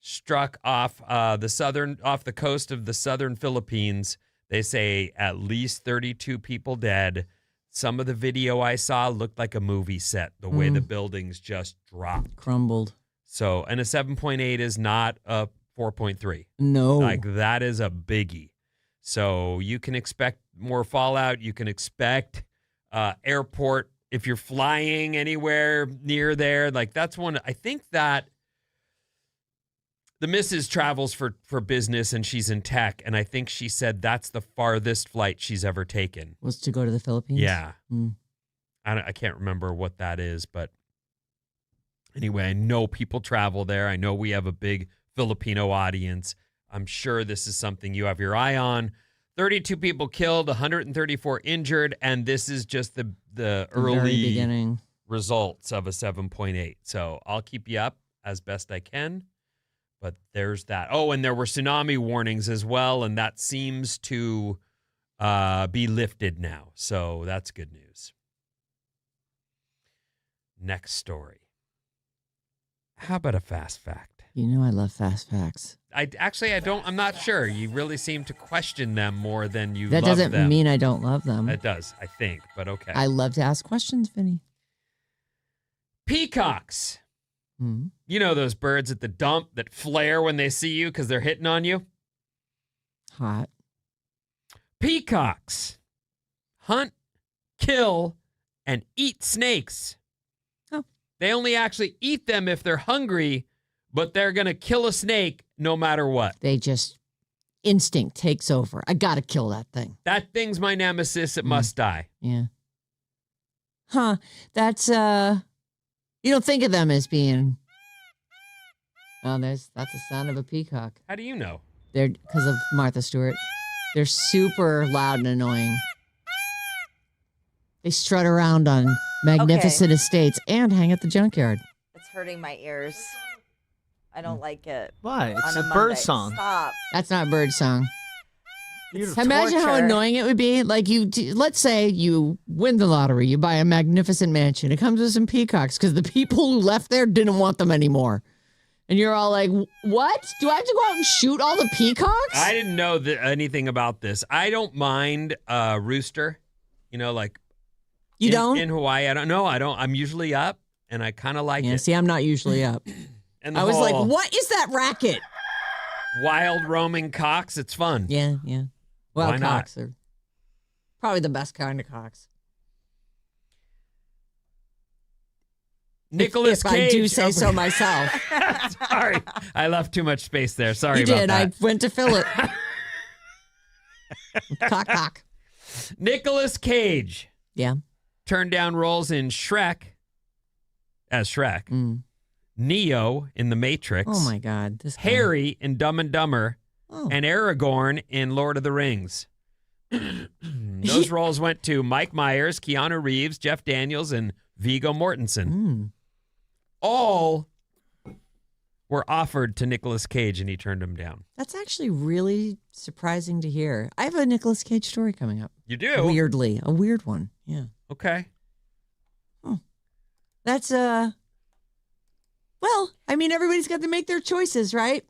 Struck off the coast of the southern Philippines. They say at least 32 people dead. Some of the video I saw looked like a movie set, the way the buildings just dropped. Crumbled. So, and a 7.8 is not a 4.3. No. Like, that is a biggie. So you can expect more fallout. You can expect airport, if you're flying anywhere near there. Like, that's one, I think that the missus travels for business, and she's in tech, and I think she said that's the farthest flight she's ever taken. Was to go to the Philippines? Yeah. I can't remember what that is, but anyway, I know people travel there. I know we have a big Filipino audience. I'm sure this is something you have your eye on. 32 people killed, 134 injured, and this is just the early very beginning results of a 7.8. So I'll keep you up as best I can. But there's that. Oh, and there were tsunami warnings as well, and that seems to be lifted now. So that's good news. Next story. How about a fast fact? You know I love fast facts. I'm not sure. You really seem to question them more than you That love them. doesn't mean I don't love them. It does, I think, but okay. I love to ask questions, Vinny. Peacocks. You know those birds at the dump that flare when they see you because they're hitting on you? Hot. Peacocks hunt, kill, and eat snakes. Oh. They only actually eat them if they're hungry, but they're going to kill a snake no matter what. They just, instinct takes over. I got to kill that thing. That thing's my nemesis. It must die. Yeah. Huh. That's, you don't think of them as being, that's the sound of a peacock. How do you know? They're, because of Martha Stewart. They're super loud and annoying. They strut around on magnificent estates and hang at the junkyard. It's hurting my ears. I don't like it. Why? It's on a Monday. bird song. Stop. That's not bird song. It's Imagine how torture. annoying it would be. Like let's say you win the lottery, you buy a magnificent mansion. It comes with some peacocks because the people who left there didn't want them anymore. And you're all like, what? Do I have to go out and shoot all the peacocks? I didn't know anything about this. I don't mind rooster. Like you don't? In Hawaii, I don't know. I don't. I'm usually up, and I kind of like it. See, I'm not usually up. And I was like, what is that racket? Wild roaming cocks. It's fun. Yeah. Well, Why not? cocks are probably the best kind of cocks. Nicolas if Cage. I do say so myself. Sorry. I left too much space there. Sorry You about did. that. I went to fill it. Cock. Nicolas Cage. Yeah. Turned down roles in Shrek as Shrek. Neo in The Matrix. Oh, my God. This guy. Harry in Dumb and Dumber. Oh. And Aragorn in Lord of the Rings. Those roles went to Mike Myers, Keanu Reeves, Jeff Daniels, and Viggo Mortensen. All were offered to Nicolas Cage, and he turned them down. That's actually really surprising to hear. I have a Nicolas Cage story coming up. You do? Weirdly. A weird one. Yeah. Okay. Oh. That's, well, I mean, everybody's got to make their choices, right?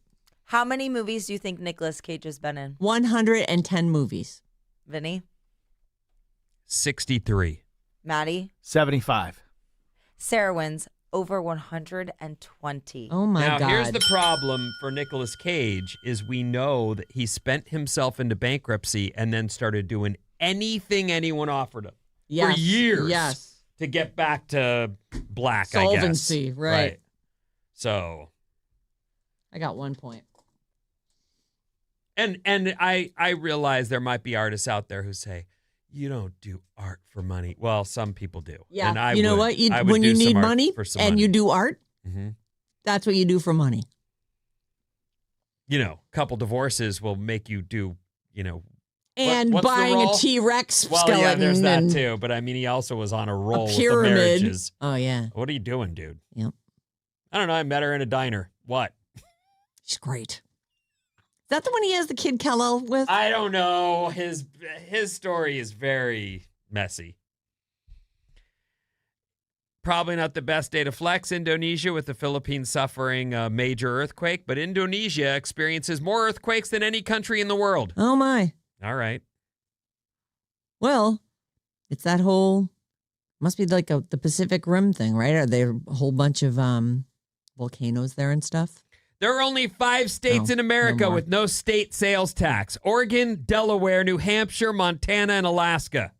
How many movies do you think Nicolas Cage has been in? 110 movies. Vinny? 63. Maddie? 75. Sarah wins over 120. Oh, my God. Now, here's the problem for Nicolas Cage is we know that he spent himself into bankruptcy and then started doing anything anyone offered him for years Yes. to get back to black, Solvency, I guess. right. So. I got 1 point. And I realize there might be artists out there who say, you don't do art for money. Well, some people do. Yeah. And I you know would, what? I would When do you some need art money for some and money. you do art, Mm-hmm. that's what you do for money. You know, a couple divorces will make you do, you know. And what's the buying a role? T-Rex Well, skeleton. yeah, there's that and too. But I mean, he also was on a roll a with the pyramid. marriages. Oh, yeah. What are you doing, dude? Yep. I don't know. I met her in a diner. What? She's great. Is that the one he has the kid Kal-El with? I don't know. His story is very messy. Probably not the best day to flex. Indonesia, with the Philippines suffering a major earthquake, but Indonesia experiences more earthquakes than any country in the world. Oh, my. All right. Well, it's that whole, must be like the Pacific Rim thing, right? Are there a whole bunch of volcanoes there and stuff? There are only 5 states in America more. with no state sales tax: Oregon, Delaware, New Hampshire, Montana, and Alaska.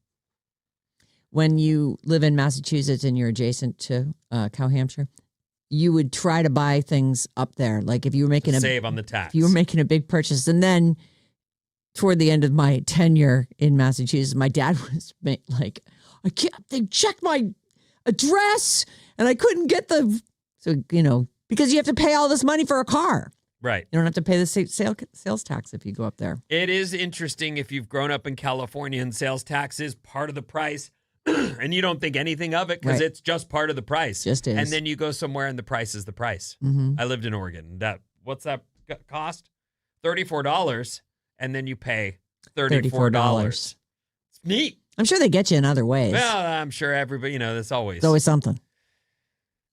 When you live in Massachusetts and you're adjacent to Cow Hampshire, you would try to buy things up there. Like if you were making Save on the tax. if you were making a big purchase, and then toward the end of my tenure in Massachusetts, my dad was like, "I can't. They checked my address, and I couldn't get the because you have to pay all this money for a car. Right. You don't have to pay the sales tax if you go up there." It is interesting if you've grown up in California and sales tax is part of the price and you don't think anything of it because Right. it's just part of the price. Just is. And then you go somewhere and the price is the price. Mm-hmm. I lived in Oregon. What's that cost? $34. And then you pay $34. It's neat. I'm sure they get you in other ways. Well, I'm sure everybody, there's always It's always something.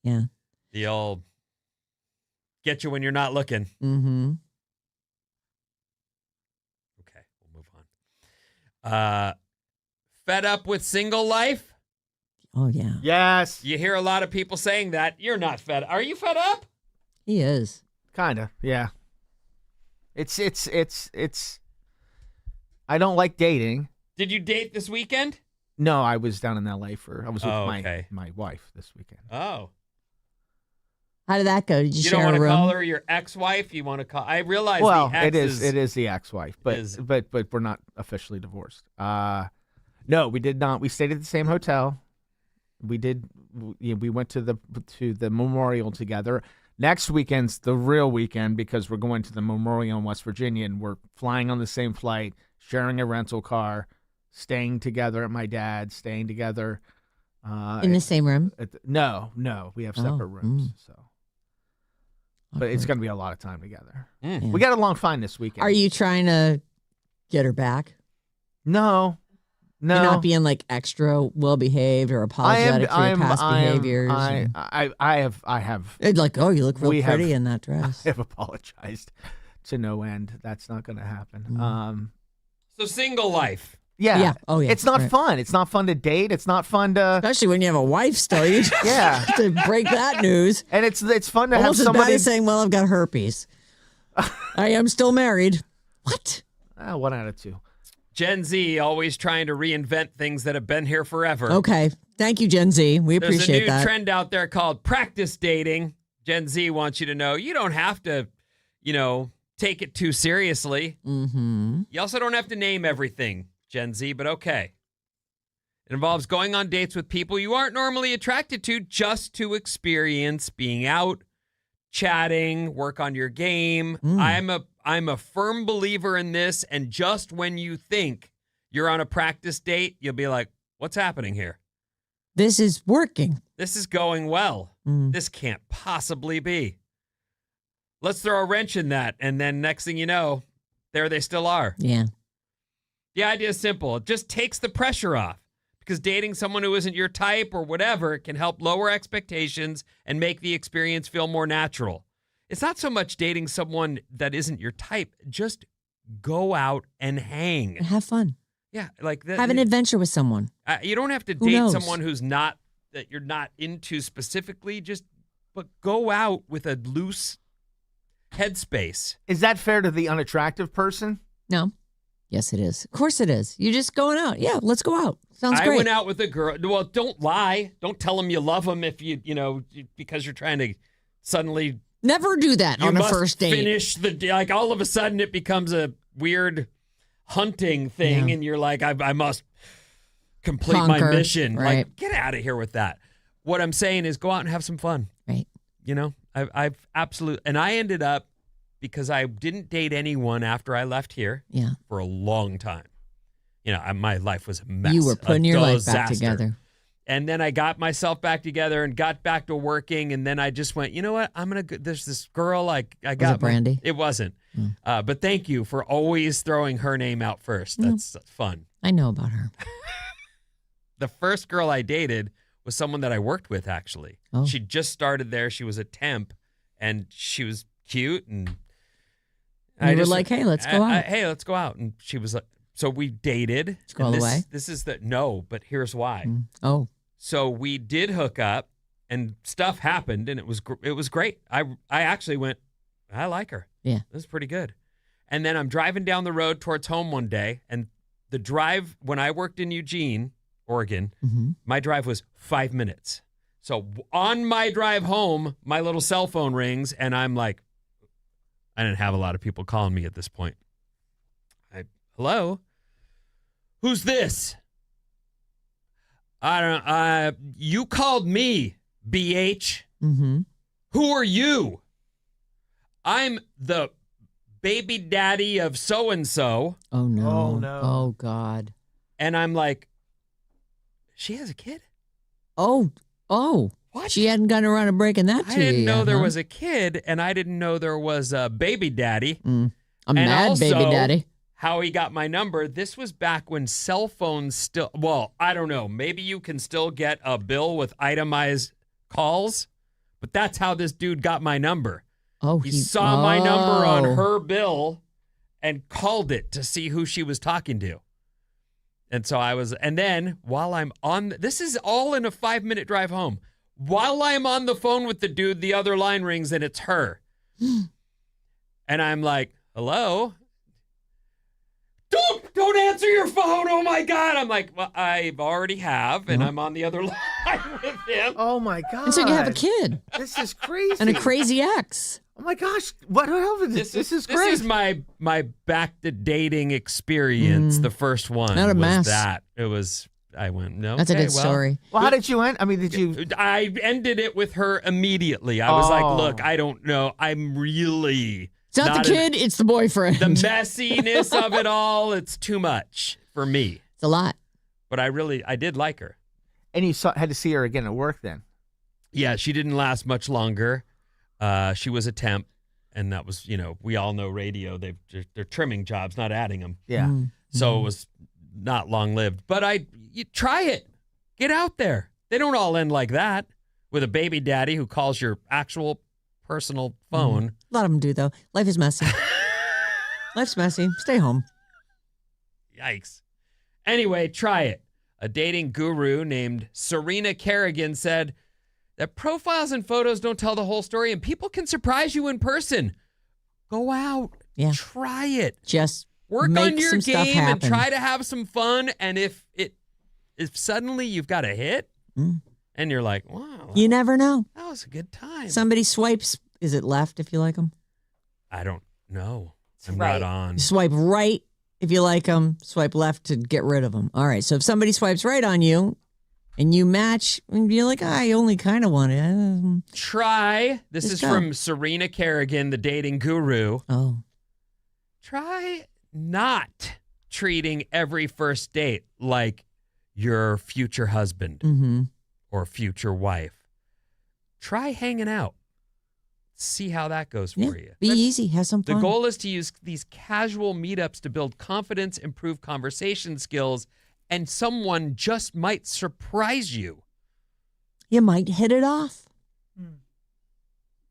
Yeah. the old get you when you're not looking. Mm-hmm. Okay, we'll move on. Fed up with single life? Oh, yeah. Yes. You hear a lot of people saying that. You're not fed. Are you fed up? He is. Kind of. Yeah. It's. I don't like dating. Did you date this weekend? No, I was down in L.A. I was with okay. my wife this weekend. Oh. How did that go? Did you, You share don't want a to room? call her your ex-wife? You want to call... I realize Well, the ex it is the ex-wife, but we're not officially divorced. No, we did not. We stayed at the same hotel. We went to the memorial together. Next weekend's the real weekend because we're going to the memorial in West Virginia and we're flying on the same flight, sharing a rental car, staying together at my dad's, staying together. In the same room? No, we have separate rooms. So, but it's Awkward. going to be a lot of time together. Yeah. We got along fine this weekend. Are you trying to get her back? No. You're not being like extra well behaved or apologetic for your past behaviors. I have. It's like, oh, you look real We have- pretty in that dress. I have apologized to no end. That's not going to happen. So single life. Yeah. Yeah. Oh, yeah. It's not Right. fun. It's not fun to date. It's not fun to. Especially when you have a wife still. You Yeah. to break that news. And it's fun to Almost have as bad somebody. as saying, well, I've got herpes. I am still married. What? 1 out of 2. Gen Z always trying to reinvent things that have been here forever. Okay. Thank you, Gen Z. We There's appreciate a new that. trend out there called practice dating. Gen Z wants you to know you don't have to, take it too seriously. Mm-hmm. You also don't have to name everything, Gen Z, but okay. It involves going on dates with people you aren't normally attracted to just to experience being out, chatting, work on your game. I'm a firm believer in this, and just when you think you're on a practice date, you'll be like, what's happening here? This is working. This is going well. This can't possibly be. Let's throw a wrench in that, and then next thing you know, there they still are. Yeah. The idea is simple. It just takes the pressure off, because dating someone who isn't your type or whatever can help lower expectations and make the experience feel more natural. It's not so much dating someone that isn't your type. Just go out and hang. Have fun. Yeah, like that. Have an adventure with someone. You don't have to date someone who's not, that you're not into specifically. But go out with a loose headspace. Is that fair to the unattractive person? No. Yes, it is. Of course it is. You're just going out. Yeah, let's go out. Sounds great. I went out with a girl. Well, don't lie. Don't tell them you love them if because you're trying to suddenly. Never do that on a first date. Finish like all of a sudden it becomes a weird hunting thing, and you're like, I must complete my mission. Right. Like, get out of here with that. What I'm saying is go out and have some fun. Right. I've absolutely, and I ended up, because I didn't date anyone after I left here for a long time. My life was a mess. You were putting your life back together. And then I got myself back together and got back to working. And then I just went, you know what? There's this girl I got. Was it Brandy? It wasn't. But thank you for always throwing her name out first. That's fun. I know about her. The first girl I dated was someone that I worked with, actually. Oh. She just started there. She was a temp, and she was cute. And you were like, hey, let's go out. Hey, let's go out. And she was like, so we dated. Did you go all the way? This is but here's why. Oh. So we did hook up, and stuff happened, and it was great. I actually went, I like her. Yeah. This is pretty good. And then I'm driving down the road towards home one day, and the drive, when I worked in Eugene, Oregon, my drive was 5 minutes. So on my drive home, my little cell phone rings, and I'm like, I didn't have a lot of people calling me at this point. Hello? Who's this? I don't know. You called me, BH. Who are you? I'm the baby daddy of so-and-so. Oh, no. Oh, no. Oh, God. And I'm like, she has a kid? Oh. What? She hadn't gotten around to breaking that to you. I didn't know yet, there huh? was a kid, and I didn't know there was a baby daddy. A mad also, baby daddy. How he got my number, this was back when cell phones still, well, I don't know. Maybe you can still get a bill with itemized calls, but that's how this dude got my number. Oh, he saw my number on her bill and called it to see who she was talking to. And so and then while I'm on, this is all in a 5-minute drive home. While I'm on the phone with the dude, the other line rings and it's her. And I'm like, hello? Don't answer your phone. Oh my God. I'm like, well, I already have, and I'm on the other line with him. Oh my God. And so you have a kid. This is crazy. And a crazy ex. Oh my gosh. What the hell is this? This is great. This is my back to dating experience. The first one Not a was mess. that. It was, I went, no. That's a good story. Well, how did you end? I mean, did you? I ended it with her immediately. I was like, look, I don't know. I'm really. It's not the kid, it's the boyfriend. The messiness of it all, it's too much for me. It's a lot. But I did like her. And you had to see her again at work then? Yeah, she didn't last much longer. She was a temp, and that was, we all know radio. They're trimming jobs, not adding them. Yeah. So it was not long-lived. But you try it. Get out there. They don't all end like that with a baby daddy who calls your actual personal phone. A lot of them do, though. Life is messy. Life's messy. Stay home. Yikes. Anyway, try it. A dating guru named Serena Kerrigan said that profiles and photos don't tell the whole story, and people can surprise you in person. Go out. Yeah. Try it. Just work make on your some stuff game and happen. try to have some fun. And if suddenly you've got a hit and you're like, wow, you never know. that was a good time. Somebody swipes. Is it left if you like them? I don't know. I'm right. not on. Swipe right if you like them. Swipe left to get rid of them. All right. So if somebody swipes right on you, and you match, and you're like, I only kind of want it. Try. This Just is go. from Serena Kerrigan, the dating guru. Oh. Try not treating every first date like your future husband Mm-hmm. or future wife. Try hanging out. See how that goes for you. Be easy. Have some fun. The goal is to use these casual meetups to build confidence, improve conversation skills, and someone just might surprise you. You might hit it off.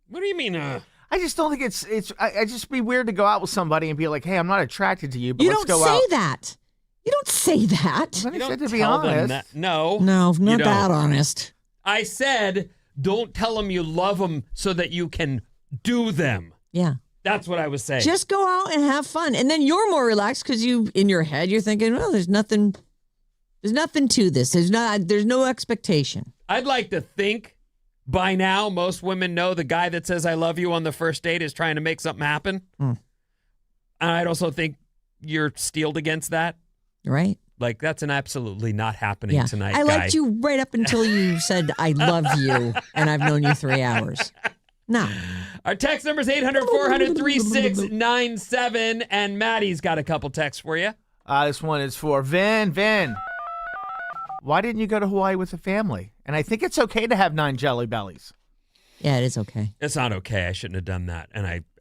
What do you mean? I just don't think I just be weird to go out with somebody and be like, hey, I'm not attracted to you, but You let's don't go say out. that. You don't say that. Then You I said don't to be tell them honest. that. No. No, you not don't. that honest. I said, don't tell them you love them so that you can do them. Yeah. That's what I was saying. Just go out and have fun. And then you're more relaxed because in your head, you're thinking, well, there's nothing to this. There's no expectation. I'd like to think by now most women know the guy that says I love you on the first date is trying to make something happen. And I'd also think you're steeled against that. Right? Like, that's an absolutely not happening tonight, I guy. liked you right up until you said, I love you, and I've known you 3 hours. No. Our text number is 800-400-3697, and Maddie's got a couple texts for you. This one is for Vin. Vin, why didn't you go to Hawaii with the family? And I think it's okay to have 9 jelly bellies. Yeah, it is okay. It's not okay. I shouldn't have done that.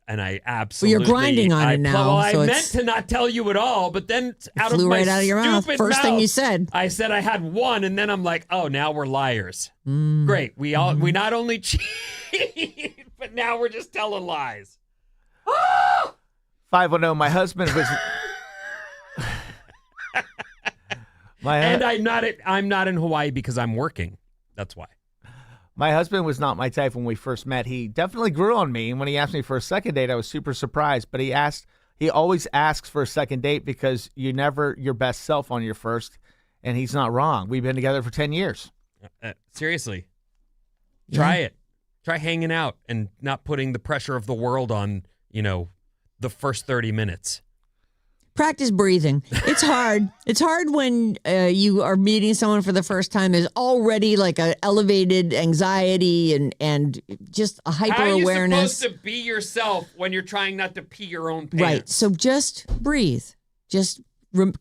And I absolutely. Well, you're grinding on it now. Well, I so meant to not tell you at all, but then out of flew my right out of your mouth. stupid First thing mouth, you said. I said I had one, and then I'm like, oh, now we're liars. Great. We not only cheat, but now we're just telling lies. 510, my husband was... And I'm not in Hawaii because I'm working. That's why. My husband was not my type when we first met. He definitely grew on me, and when he asked me for a second date, I was super surprised. But he always asks for a second date because you're never your best self on your first, and he's not wrong. We've been together for 10 years. Seriously. Try it. Try hanging out and not putting the pressure of the world on, the first 30 minutes. Practice breathing. It's hard. It's hard when you are meeting someone for the first time. There's already like a elevated anxiety and just a hyper awareness. How are you supposed to be yourself when you're trying not to pee your own pants? Right. So just breathe. Just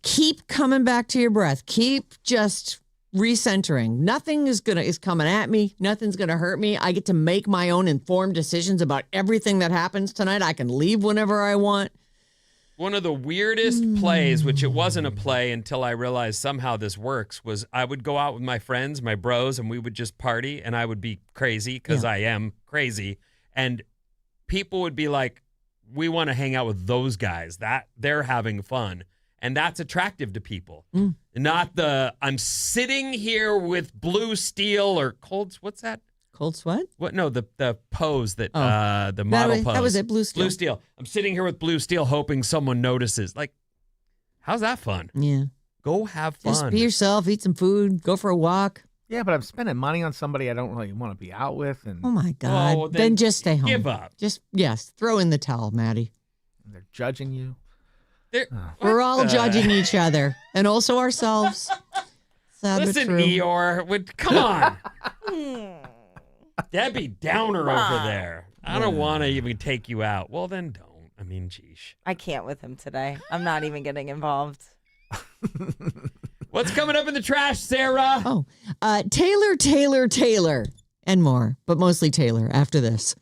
keep coming back to your breath. Keep just recentering. Nothing is coming at me. Nothing's gonna hurt me. I get to make my own informed decisions about everything that happens tonight. I can leave whenever I want. One of the weirdest plays, which it wasn't a play until I realized somehow this works, was I would go out with my friends, my bros, and we would just party, and I would be crazy because I am crazy. And people would be like, we want to hang out with those guys. That they're having fun. And that's attractive to people. Not I'm sitting here with blue steel or cold, what's that? Cold sweat? What? No, the pose the model pose. That was it, blue steel. Blue steel. I'm sitting here with blue steel hoping someone notices. Like, how's that fun? Yeah. Go have fun. Just be yourself, eat some food, go for a walk. Yeah, but I'm spending money on somebody I don't really want to be out with. And Oh, my God. Oh, then just stay home. give up. Just, throw in the towel, Maddie. they're judging you. We're all judging each other and also ourselves. Sad but Listen, true. Eeyore, come on. Debbie Downer over there. I don't want to even take you out. Well, then don't. I mean, geesh. I can't with him today. I'm not even getting involved. What's coming up in the trash, Sarah? Oh, Taylor, and more, but mostly Taylor after this.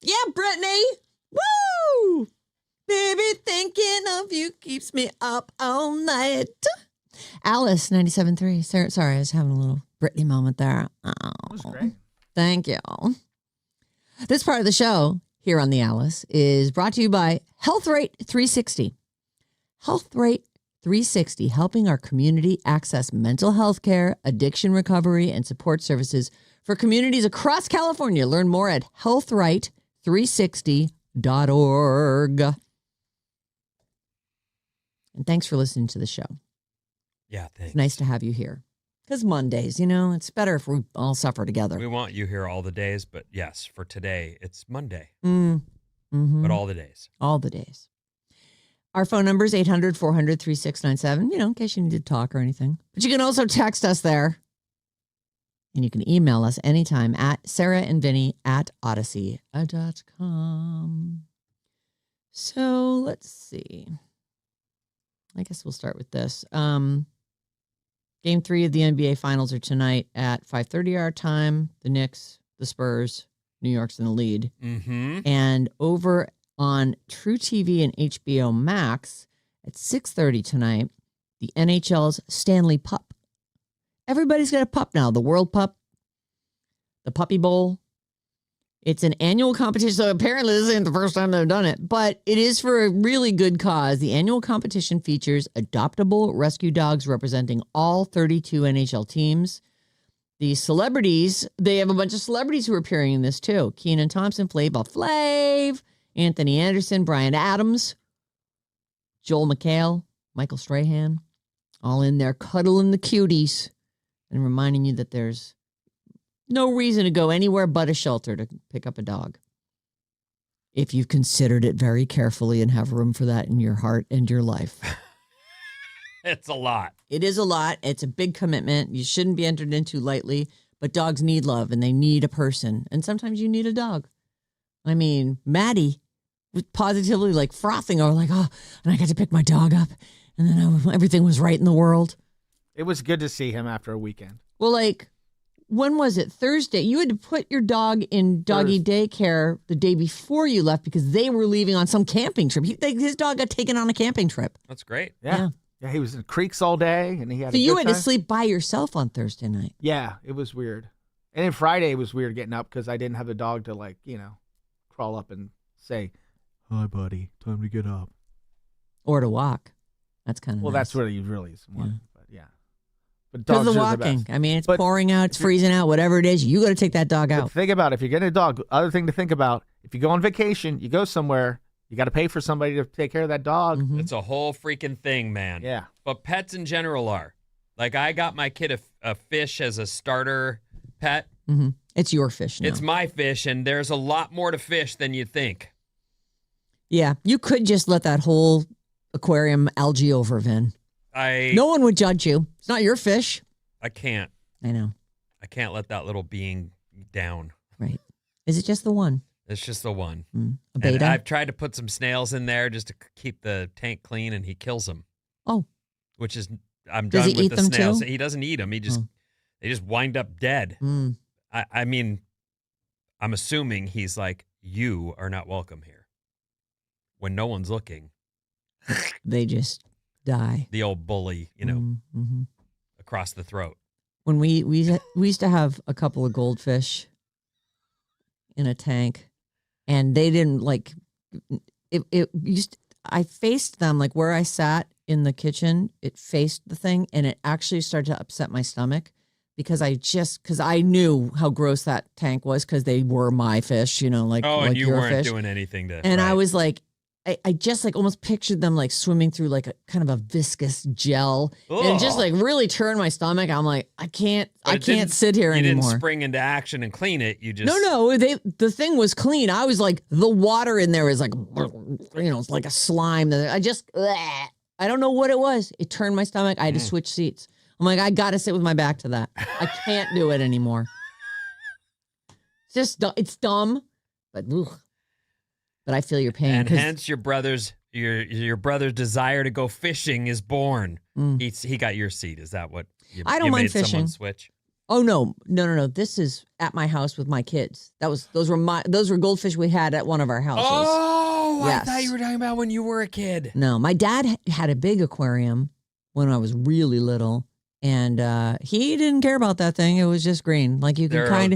Yeah, Brittany. Woo! Baby, thinking of you keeps me up all night. Alice, 97.3. Sarah, sorry, I was having a little Brittany moment there. Oh, That was great. thank you. This part of the show here on the Alice is brought to you by Health Rate 360. Health Rate 360, helping our community access mental health care, addiction recovery, and support services for communities across California. Learn more at healthright360.org. And thanks for listening to the show. Yeah, thanks. It's nice to have you here. Because Mondays, it's better if we all suffer together. We want you here all the days, but yes, for today, it's Monday. Mm-hmm. But all the days. All the days. Our phone number is 800-400-3697, in case you need to talk or anything. But you can also text us there. And you can email us anytime at sarahandvinny@odyssey.com. So let's see. I guess we'll start with this. Game 3 of the NBA Finals are tonight at 5:30 our time. The Knicks, the Spurs, New York's in the lead. Mm-hmm. And over on True TV and HBO Max at 6:30 tonight, the NHL's Stanley Pup. Everybody's got a pup now. The World Pup, the Puppy Bowl. It's an annual competition. So apparently this isn't the first time they've done it, but it is for a really good cause. The annual competition features adoptable rescue dogs representing all 32 NHL teams. The celebrities, they have a bunch of celebrities who are appearing in this too. Kenan Thompson, Flava Flav, Anthony Anderson, Bryan Adams, Joel McHale, Michael Strahan, all in there cuddling the cuties and reminding you that there's no reason to go anywhere but a shelter to pick up a dog. If you've considered it very carefully and have room for that in your heart and your life. It's a lot. It is a lot. It's a big commitment. You shouldn't be entered into lightly, but dogs need love and they need a person. And sometimes you need a dog. I mean, Maddie was positively like frothing over like, oh, and I got to pick my dog up. And then everything was right in the world. It was good to see him after a weekend. Well, like, when was it? Thursday. You had to put your dog in doggy daycare the day before you left because they were leaving on some camping trip. His dog got taken on a camping trip. That's great. Yeah, he was in creeks all day, and he had. So a you good had to time. sleep by yourself on Thursday night. Yeah, it was weird. And then Friday was weird getting up because I didn't have a dog to crawl up and say, "Hi, buddy, time to get up." Or to walk. That's kind of Well, nice. that's what you really want. Yeah. But yeah. But Because dogs of the are the walking. best. I mean, it's But pouring out, it's freezing out, whatever it is. You got to take that dog But out. think about it. If you're getting a dog, other thing to think about, if you go on vacation, you go somewhere, you got to pay for somebody to take care of that dog. Mhm. It's a whole freaking thing, man. Yeah. But pets in general are. Like, I got my kid a fish as a starter pet. Mhm. It's your fish now. It's my fish, and there's a lot more to fish than you think. Yeah, you could just let that whole aquarium algae over, Vin. No one would judge you. It's not your fish. I can't. I know. I can't let that little being down. Right. Is it just the one? It's just the one. A And beta? I've tried to put some snails in there just to keep the tank clean, and he kills them. Oh. Which is, I'm Does done he with eat the them snails. too? He doesn't eat them. They just wind up dead. Mm. I mean, I'm assuming he's like, you are not welcome here. When no one's looking. They just die. The old bully, Mm-hmm. across the throat. When we used to have a couple of goldfish in a tank, and they didn't like it. I faced them like where I sat in the kitchen. It faced the thing, and it actually started to upset my stomach because I knew how gross that tank was because they were my fish, like and you your weren't fish. doing anything to. And I right. was like, I just like almost pictured them like swimming through like a kind of a viscous gel, and it just Ugh. like really turned my stomach. I'm like, I can't didn't- sit here You anymore. didn't spring into action and clean it. You just No, the thing was clean. I was like, the water in there is like, it's like a slime. I don't know what it was. It turned my stomach. I had to switch seats. I'm like, I got to sit with my back to that. I can't do it anymore. It's dumb, but I feel your pain. And 'cause- hence your brother's desire to go fishing is born. Mm. He got your seat. Is that what? I don't you mind made someone fishing. switch. Oh no. This is at my house with my kids. Those were goldfish we had at one of our houses. Oh, Yes. I thought you were talking about when you were a kid. No, my dad had a big aquarium when I was really little, and he didn't care about that thing. It was just green. Like you could kind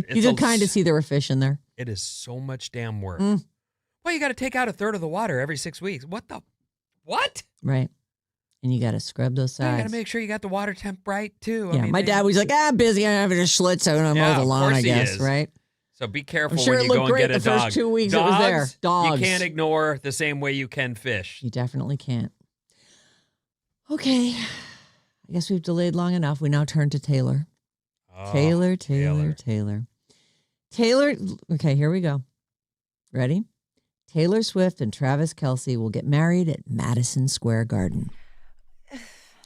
of see there were fish in there. It is so much damn work. Well, you got to take out a third of the water every 6 weeks. What? Right. And you got to scrub those sides. You got to make sure you got the water temp right, too. Yeah, my dad was like, busy. I'm having a schlitz. I'm going to mow the lawn, I guess, right? So be careful I'm sure when it you go looked and great get a the dog. first 2 weeks Dogs, it was there. Dogs. You can't ignore the same way you can fish. You definitely can't. Okay. I guess we've delayed long enough. We now turn to Taylor. Oh, Taylor. Okay, here we go. Ready? Taylor Swift and Travis Kelce will get married at Madison Square Garden.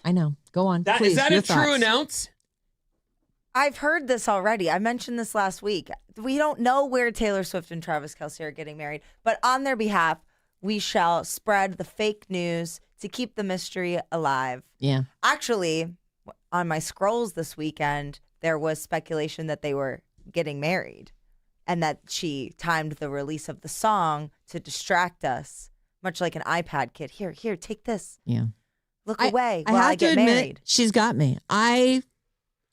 I know. Go on. Please, is that your a true thoughts. announce? I've heard this already. I mentioned this last week. We don't know where Taylor Swift and Travis Kelce are getting married, but on their behalf, we shall spread the fake news to keep the mystery alive. Yeah. Actually, on my scrolls this weekend, there was speculation that they were getting married and that she timed the release of the song to distract us, much like an iPad kid. Here, take this. Yeah. Look away I while have I get to admit, married. she's got me. I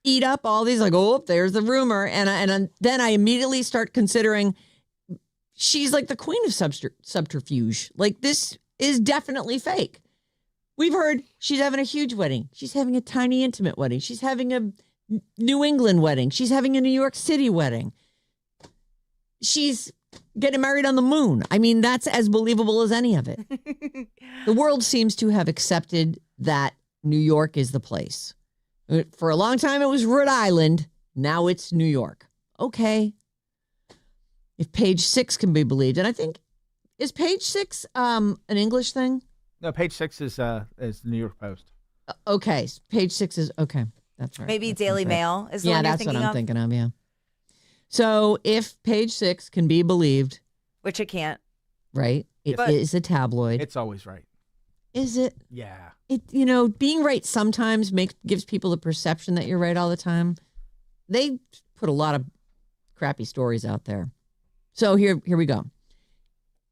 eat up all these, like, oh, there's the rumor. And then I immediately start considering she's like the queen of subterfuge. Like, this is definitely fake. We've heard she's having a huge wedding. She's having a tiny, intimate wedding. She's having a New England wedding. She's having a New York City wedding. She's getting married on the moon. I mean, that's as believable as any of it. The world seems to have accepted that New York is the place. For a long time, it was Rhode Island. Now it's New York. Okay. If Page 6 can be believed. And I think, is Page 6 an English thing? No, Page 6 is the New York Post. Okay. Page 6 is, okay. That's right. Maybe That Daily sounds right. Mail is the one you're that's thinking what I'm of? thinking of, yeah. So if Page 6 can be believed, Which it can't. right, it is a tabloid. It's always right. Is it? Yeah. Being right sometimes gives people the perception that you're right all the time. They put a lot of crappy stories out there. So here we go.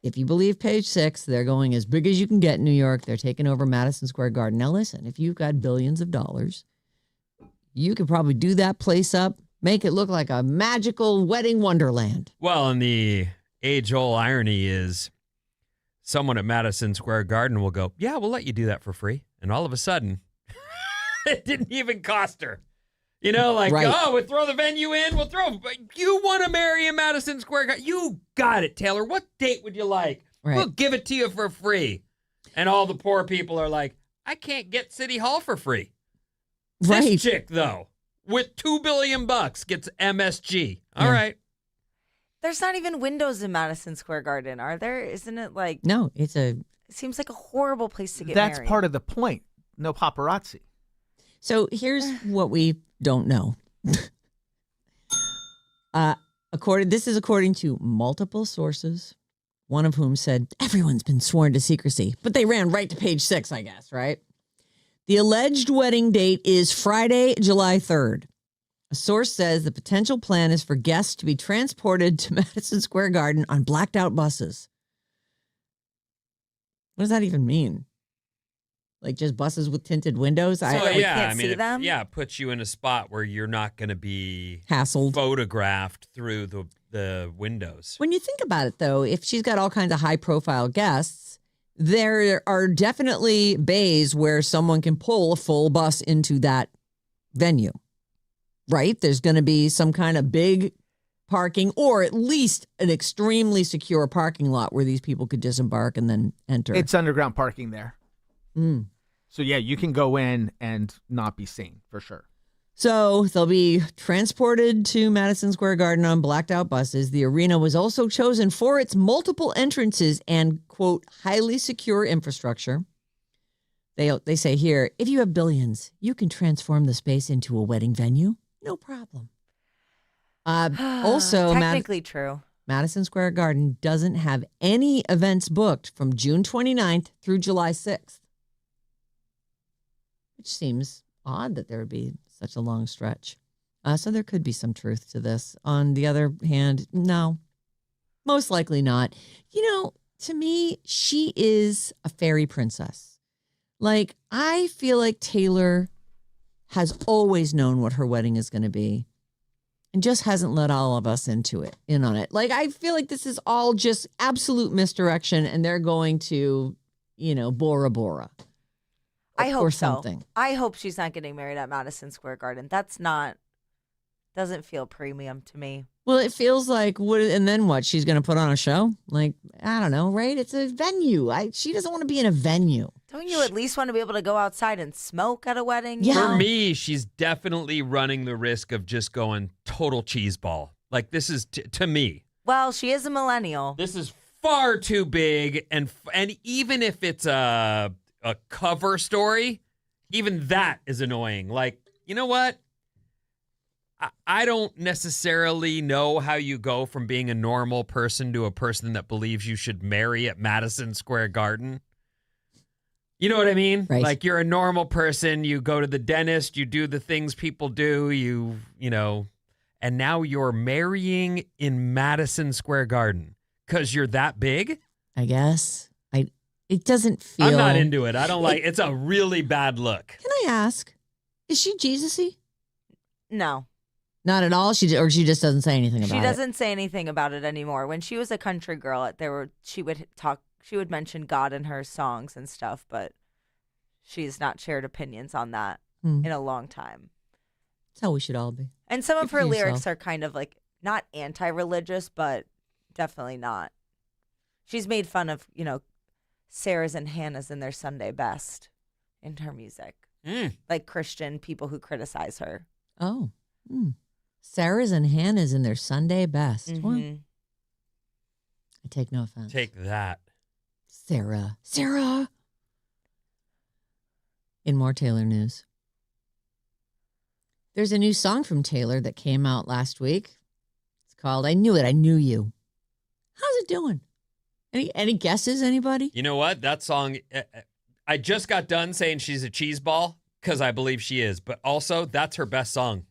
If you believe Page 6, they're going as big as you can get in New York. They're taking over Madison Square Garden. Now listen, if you've got billions of dollars, you could probably do that place up, make it look like a magical wedding wonderland. Well, and the age-old irony is someone at Madison Square Garden will go, yeah, we'll let you do that for free. And all of a sudden, it didn't even cost her. Right. We'll throw the venue in. You want to marry in Madison Square Garden? You got it, Taylor. What date would you like? Right. We'll give it to you for free. And all the poor people are like, I can't get City Hall for free. Right. This chick, though, with $2 billion gets MSG. All right. There's not even windows in Madison Square Garden, are there? Isn't it like... No, it seems like a horrible place to get That's married. part of the point. No paparazzi. So here's what we don't know. This is according to multiple sources, one of whom said everyone's been sworn to secrecy, but they ran right to Page 6, I guess, right? The alleged wedding date is Friday, July 3rd. A source says the potential plan is for guests to be transported to Madison Square Garden on blacked out buses. What does that even mean? Like just buses with tinted windows? can't see them? It puts you in a spot where you're not going to be Hassled. photographed through the windows. When you think about it, though, if she's got all kinds of high-profile guests, there are definitely bays where someone can pull a full bus into that venue, right? There's going to be some kind of big parking or at least an extremely secure parking lot where these people could disembark and then enter. It's underground parking there. Mm. So, yeah, you can go in and not be seen, for sure. So they'll be transported to Madison Square Garden on blacked out buses. The arena was also chosen for its multiple entrances and, quote, highly secure infrastructure. They say here, if you have billions, you can transform the space into a wedding venue. No problem. Also, technically true. Madison Square Garden doesn't have any events booked from June 29th through July 6th. Which seems odd that there would be such a long stretch. So there could be some truth to this. On the other hand, no, most likely not. To me, she is a fairy princess. Like, I feel like Taylor has always known what her wedding is going to be and just hasn't let all of us in on it. Like, I feel like this is all just absolute misdirection and they're going to, Bora Bora. I hope or so. Something. I hope she's not getting married at Madison Square Garden. Doesn't feel premium to me. Well, it feels like, and then what? She's going to put on a show? Like, I don't know, right? It's a venue. She doesn't want to be in a venue. Don't you at least want to be able to go outside and smoke at a wedding? Yeah. For me, she's definitely running the risk of just going total cheeseball. Like, this is, to me. Well, she is a millennial. This is far too big. And even if it's a cover story, even that is annoying. Like, you know what? I don't necessarily know how you go from being a normal person to a person that believes you should marry at Madison Square Garden. You know what I mean? Right. Like, you're a normal person. You go to the dentist. You do the things people do. And now you're marrying in Madison Square Garden because you're that big? I guess. It doesn't feel... I'm not into it. I don't like... It's a really bad look. Can I ask, is she Jesus-y? No. Not at all? She just doesn't say anything about it? She doesn't say anything about it anymore. When she was a country girl, she would mention God in her songs and stuff, but she's not shared opinions on that in a long time. That's how we should all be. And some of Good her for lyrics yourself. are kind of like not anti-religious, but definitely not. She's made fun of, Sarah's and Hannah's in their Sunday best in her music. Like Christian people who criticize her. Oh. Sarah's and Hannah's in their Sunday best. Mm-hmm. Well, I take no offense. Take that. Sarah. In more Taylor news. There's a new song from Taylor that came out last week. It's called I Knew It, I Knew You. How's it doing? Any guesses, anybody? You know what? That song, I just got done saying she's a cheese ball because I believe she is. But also, that's her best song.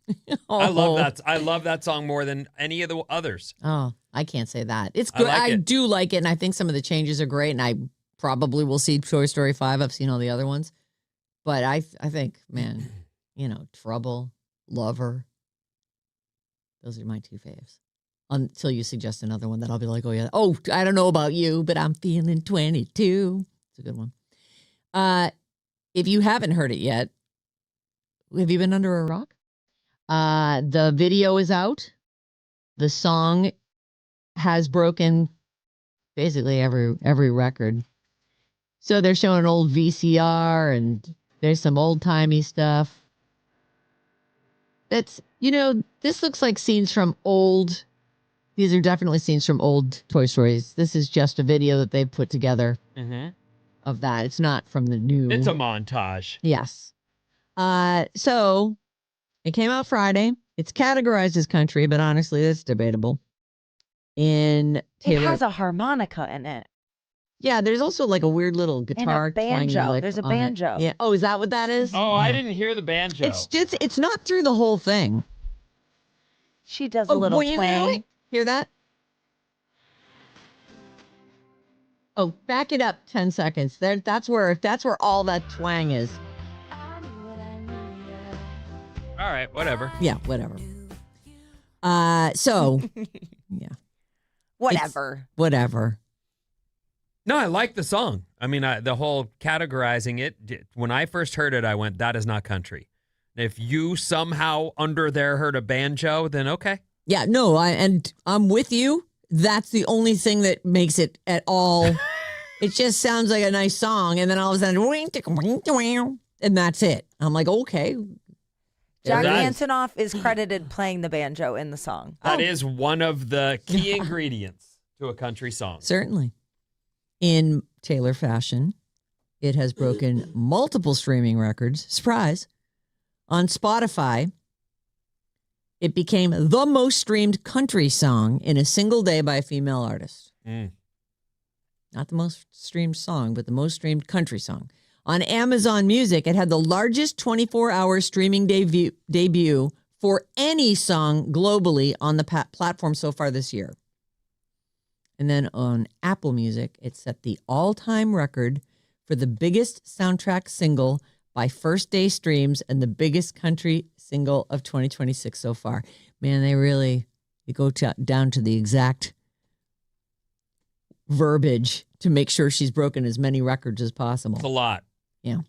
I love that. I love that song more than any of the others. Oh, I can't say that. It's good. I do like it, and I think some of the changes are great, and I probably will see Toy Story 5. I've seen all the other ones. But I think, man, Trouble, Lover, those are my two faves. Until you suggest another one that I'll be like, oh, yeah. Oh, I don't know about you, but I'm feeling 22. It's a good one. If you haven't heard it yet, have you been under a rock? The video is out. The song has broken basically every record. So they're showing old VCR and there's some old-timey stuff. This looks like scenes from old... These are definitely scenes from old Toy Stories. This is just a video that they've put together of that. It's not from the new... It's a montage. Yes. So it came out Friday. It's categorized as country, but honestly, it's debatable. It has a harmonica in it. Yeah, there's also like a weird little guitar. And a banjo. Twanging, There's a banjo. Yeah. Oh, is that what that is? Oh, I didn't hear the banjo. It's not through the whole thing. She does a little twang. Hear that? Oh, back it up 10 seconds. That's where all that twang is. All right, whatever. Yeah, whatever. So, yeah. Whatever. No, I like the song. I mean, the whole categorizing it, when I first heard it, I went, that is not country. If you somehow under there heard a banjo, then okay. Yeah, no, I'm with you. That's the only thing that makes it at all. It just sounds like a nice song, and then all of a sudden, and that's it. I'm like, okay. Jack Antonoff is credited playing the banjo in the song. That is one of the key ingredients to a country song. Certainly. In Taylor fashion, it has broken multiple streaming records. Surprise. On Spotify, it became the most streamed country song in a single day by a female artist. Not the most streamed song, but the most streamed country song. On Amazon Music, it had the largest 24-hour streaming debut for any song globally on the platform so far this year. And then on Apple Music, it set the all-time record for the biggest soundtrack single by first day streams and the biggest country single of 2026 so far. Man, they go down to the exact verbiage to make sure she's broken as many records as possible. It's a lot. Yeah.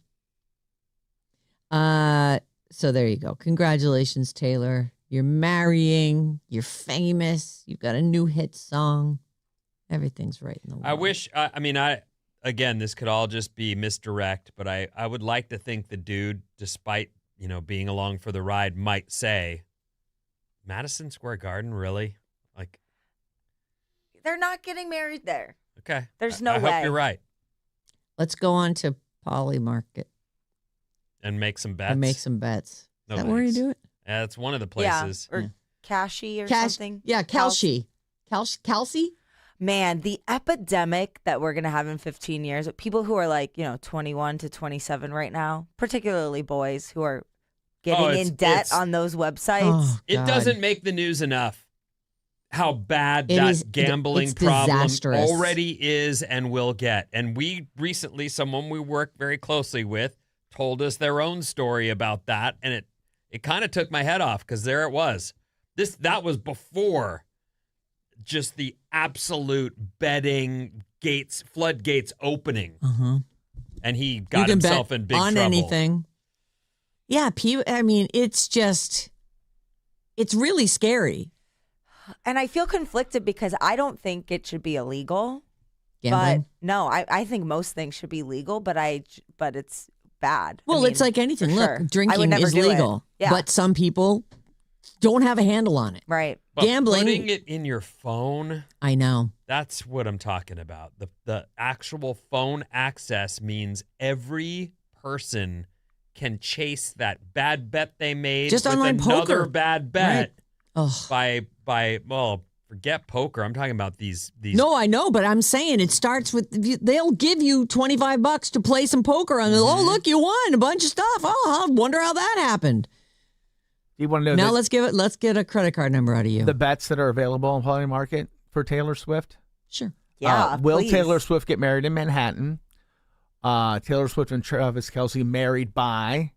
So there you go. Congratulations, Taylor. You're marrying. You're famous. You've got a new hit song. Everything's right in the world. I wish, again, this could all just be misdirect, but I would like to think the dude, despite, being along for the ride, might say, Madison Square Garden, really? Like, they're not getting married there. Okay. There's no I way. hope you're right. Let's go on to Poly Market And make some bets. and make some bets. No Is that where you thanks. do it? Yeah, it's one of the places. Yeah, or Yeah. Cashy or Cash, something. yeah, Kelsey. Kelsey? Man, the epidemic that we're going to have in 15 years, people who are like, 21 to 27 right now, particularly boys who are getting in debt on those websites. Oh, It God. doesn't make the news enough how bad It that is- gambling it's problem disastrous. already is and will get. And we recently, someone we work very closely with told us their own story about that. And it kind of took my head off because there it was. That was before just the absolute betting floodgates opening. Uh-huh. And he You got can himself bet in big on trouble. anything. Yeah, it's really scary. And I feel conflicted because I don't think it should be illegal. Gambling. But no, I think most things should be legal, but it's bad. Well, it's like anything. for Look, sure. I would drinking never is do it. legal, Yeah. but some people don't have a handle on it. Right. But Gambling- putting it in your phone, I know. that's what I'm talking about. The actual phone access means every person can chase that bad bet they made Just with online another poker. bad bet Ugh. by forget poker. I'm talking about these No, I know, but I'm saying it starts with they'll give you $25 to play some poker on. Mm-hmm. Oh, look, you won a bunch of stuff. Oh, I wonder how that happened. Do you want to know Now let's get a credit card number out of you. the bets that are available on Poly Market for Taylor Swift? Sure. Yeah. Will please. Taylor Swift get married in Manhattan? Taylor Swift and Travis Kelce married by?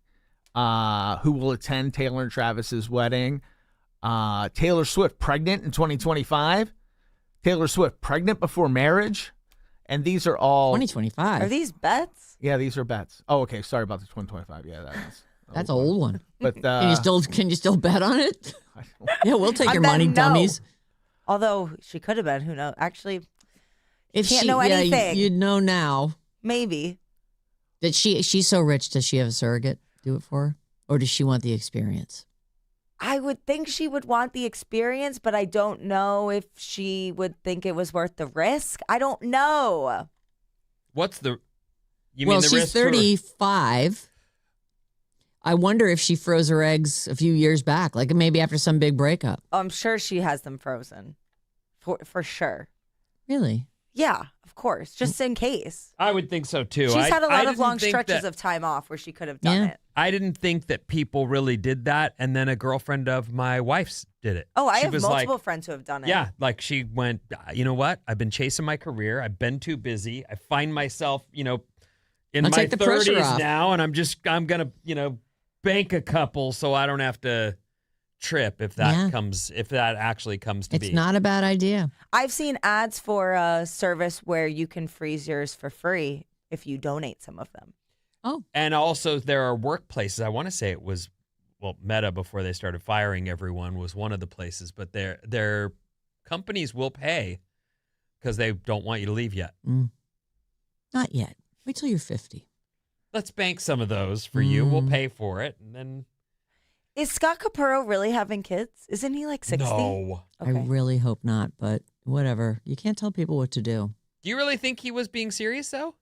Who will attend Taylor and Travis's wedding? Taylor Swift pregnant in 2025? Taylor Swift pregnant before marriage? And these are all 2025. Are these bets? Yeah, these are bets. Oh, okay. Sorry about the 2025. Yeah, That's an old one. But Can you still bet on it? Yeah, we'll take I your bet money, no. dummies. Although she could have been. Who knows? Actually, If Can't she, know yeah, anything. you'd know now. maybe. That she's so rich, does she have a surrogate do it for her? Or does she want the experience? I would think she would want the experience, but I don't know if she would think it was worth the risk. I don't know. what's the you Well, mean the she's risk for- 35. I wonder if she froze her eggs a few years back, like maybe after some big breakup. Oh, I'm sure she has them frozen. For sure. Really? Yeah, of course. Just in case. I would think so too. She's had a I lot of didn't long think stretches that- of time off where she could have done Yeah. it. I didn't think that people really did that, and then a girlfriend of my wife's did it. Oh, I She have was multiple like, friends who have done it. yeah, like she went, you know what? I've been chasing my career. I've been too busy. I find myself, in I'll my take the pressure 30s off. now, and I'm going to, bank a couple so I don't have to trip if that actually comes to be. It's not a bad idea. I've seen ads for a service where you can freeze yours for free if you donate some of them. Oh, And also, there are workplaces. I want to say it was, Meta before they started firing everyone was one of the places, but their companies will pay because they don't want you to leave yet. not yet. Wait till you're 50. Let's bank some of those for you. We'll pay for it, and then Is Scott Capurro really having kids? Isn't he like 60? no. I really hope not, but whatever. You can't tell people what to do. Do you really think he was being serious though?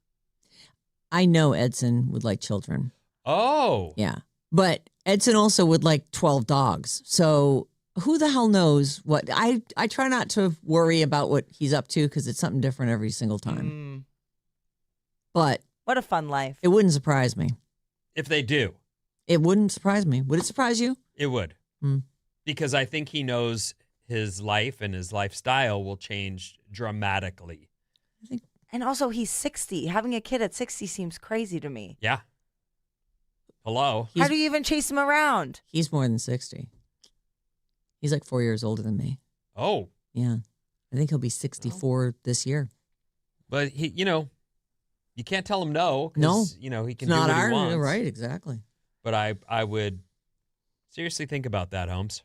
I know Edson would like children. Oh, Yeah. But Edson also would like 12 dogs. So who the hell knows what? I try not to worry about what he's up to because it's something different every single time. But What a fun life. it wouldn't surprise me. if they do, It wouldn't surprise me. Would it surprise you? it would. Because I think he knows his life and his lifestyle will change dramatically. And also, he's 60. Having a kid at 60 seems crazy to me. Yeah. Hello. How do you even chase him around? He's more than 60. He's like 4 years older than me. Oh. Yeah. I think he'll be 64 this year. But he, you can't tell him no. No. He can It's not do what our, he wants. right, exactly. But I would seriously think about that, Holmes.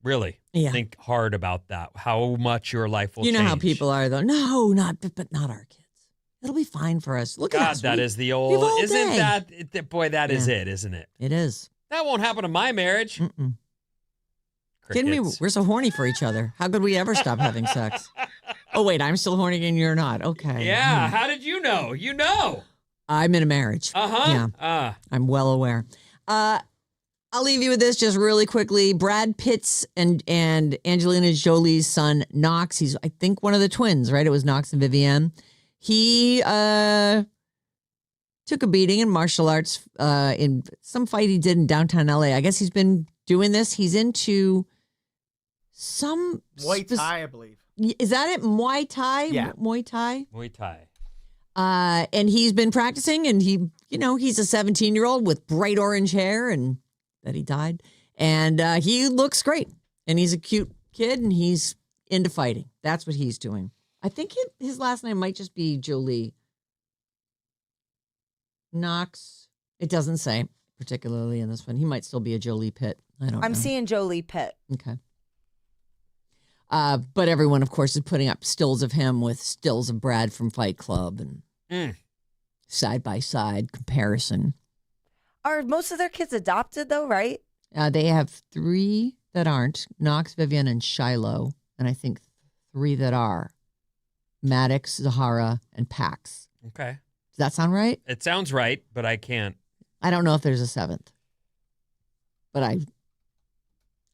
Really. Yeah. Think hard about that. How much your life will change. You know how people are, though. No, but not our kids. It'll be fine for us. Look at us. God, that is the old, all isn't day. that, boy, that is it, isn't it? It is. That won't happen to my marriage. Mm-mm. Kidding me? We're so horny for each other. How could we ever stop having sex? Oh, wait, I'm still horny and you're not. Okay. Yeah. How did you know? You know. I'm in a marriage. Uh-huh. Yeah. I'm well aware. I'll leave you with this just really quickly. Brad Pitt's and Angelina Jolie's son, Knox. He's, I think, one of the twins, right? It was Knox and Vivienne. He took a beating in martial arts in some fight he did in downtown LA. I guess he's been doing this. He's into some Muay Thai, I believe. Is that it? Muay Thai? Yeah. Muay Thai? Muay Thai. And he's been practicing, and he's a 17-year-old with bright orange hair, and that he died. And he looks great, and he's a cute kid, and he's into fighting. That's what he's doing. I think his last name might just be Jolie. Knox. It doesn't say particularly in this one. He might still be a Jolie Pitt. I don't know. I'm seeing Jolie Pitt. Okay. But everyone, of course, is putting up stills of him with stills of Brad from Fight Club and side-by-side comparison. Are most of their kids adopted, though, right? They have 3 that aren't, Knox, Vivian, and Shiloh, and I think 3 that are, Maddox, Zahara, and Pax. Okay. Does that sound right? It sounds right, but I can't. I don't know if there's a 7th, but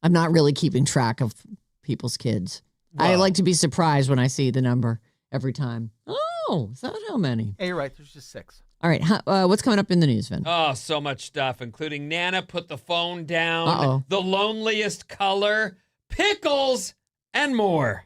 I'm not really keeping track of people's kids. I like to be surprised when I see the number every time. Oh, is that how many? Hey, you're right. There's just 6. All right. What's coming up in the news, Vin? Oh, so much stuff, including Nana put the phone down, Uh-oh. the loneliest color, pickles, and more.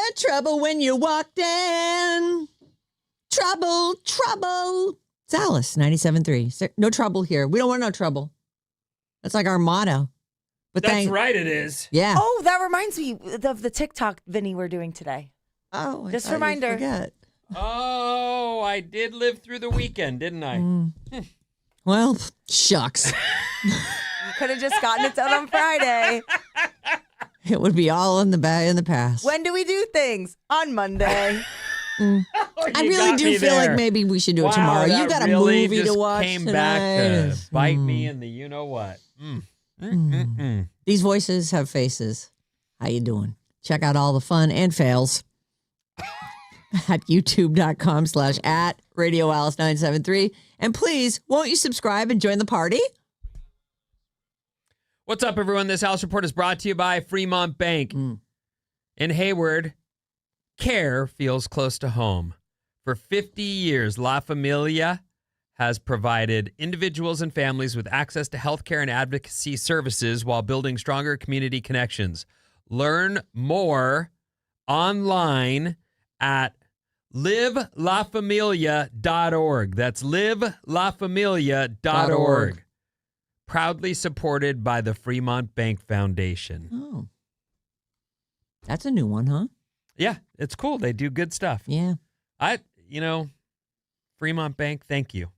had trouble when you walked in. Trouble, trouble. It's Alice, 97.3. No trouble here. We don't want no trouble. That's like our motto. But That's right, it is. Yeah. Oh, that reminds me of the TikTok Vinnie we're doing today. Oh, just a reminder. Forget. Oh, I did live through the weekend, didn't I? Well, shucks. You could have just gotten it done on Friday. It would be all in the past. When do we do things? On Monday. Oh, I really do feel like maybe we should do it tomorrow. You got a really movie to watch came tonight. back to bite me in the you-know-what. These voices have faces. How you doing? Check out all the fun and fails at youtube.com/@RadioAlice973. And please, won't you subscribe and join the party? What's up, everyone? This House Report is brought to you by Fremont Bank. In Hayward, care feels close to home. For 50 years, La Familia has provided individuals and families with access to healthcare and advocacy services while building stronger community connections. Learn more online at livelafamilia.org. That's livelafamilia.org. Proudly supported by the Fremont Bank Foundation. Oh. That's a new one, huh? Yeah, it's cool. They do good stuff. Yeah. Fremont Bank, thank you.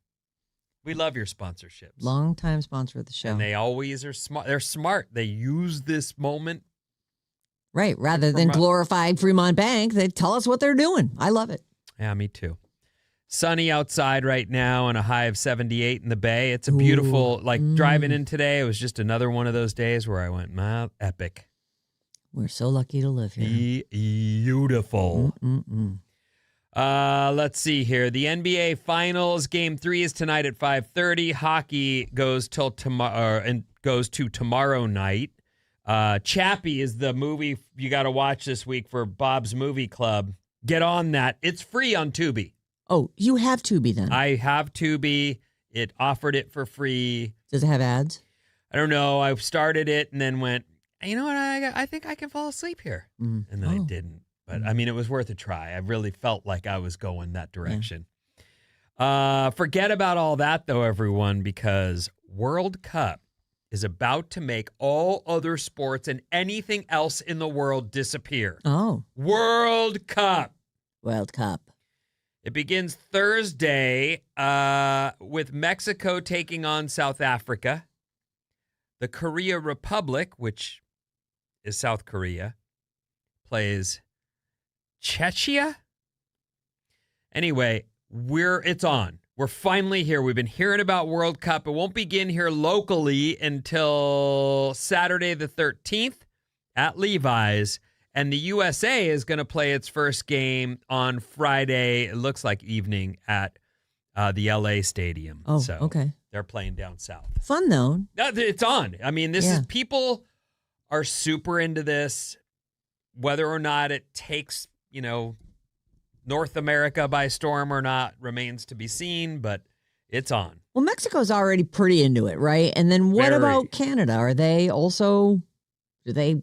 We love your sponsorships. Long-time sponsor of the show. And they always are smart. They're smart. They use this moment. Right. Rather than glorify Fremont Bank, they tell us what they're doing. I love it. Yeah, me too. Sunny outside right now and a high of 78 in the Bay. It's a beautiful, driving in today, it was just another one of those days where I went, epic. We're so lucky to live here. Beautiful. Let's see here. The NBA Finals Game 3 is tonight at 5:30. Hockey goes till tomorrow and goes to tomorrow night. Chappie is the movie you got to watch this week for Bob's Movie Club. Get on that. It's free on Tubi. Oh, you have Tubi then? I have Tubi. It offered it for free. Does it have ads? I don't know. I started it and then went, you know what? I think I can fall asleep here. And then I didn't. But, I mean, it was worth a try. I really felt like I was going that direction. Yeah. Forget about all that, though, everyone, because World Cup is about to make all other sports and anything else in the world disappear. Oh. World Cup. World Cup. It begins Thursday with Mexico taking on South Africa. The Korea Republic, which is South Korea, plays Czechia. Anyway, it's on. We're finally here. We've been hearing about World Cup. It won't begin here locally until Saturday the 13th at Levi's. And the USA is going to play its first game on Friday, it looks like evening, at the LA Stadium. Oh, so okay. They're playing down south. Fun, though. It's on. I mean, people are super into this. Whether or not it takes, North America by storm or not remains to be seen, but it's on. Well, Mexico's already pretty into it, right? And then what about Canada? Are they also, do they,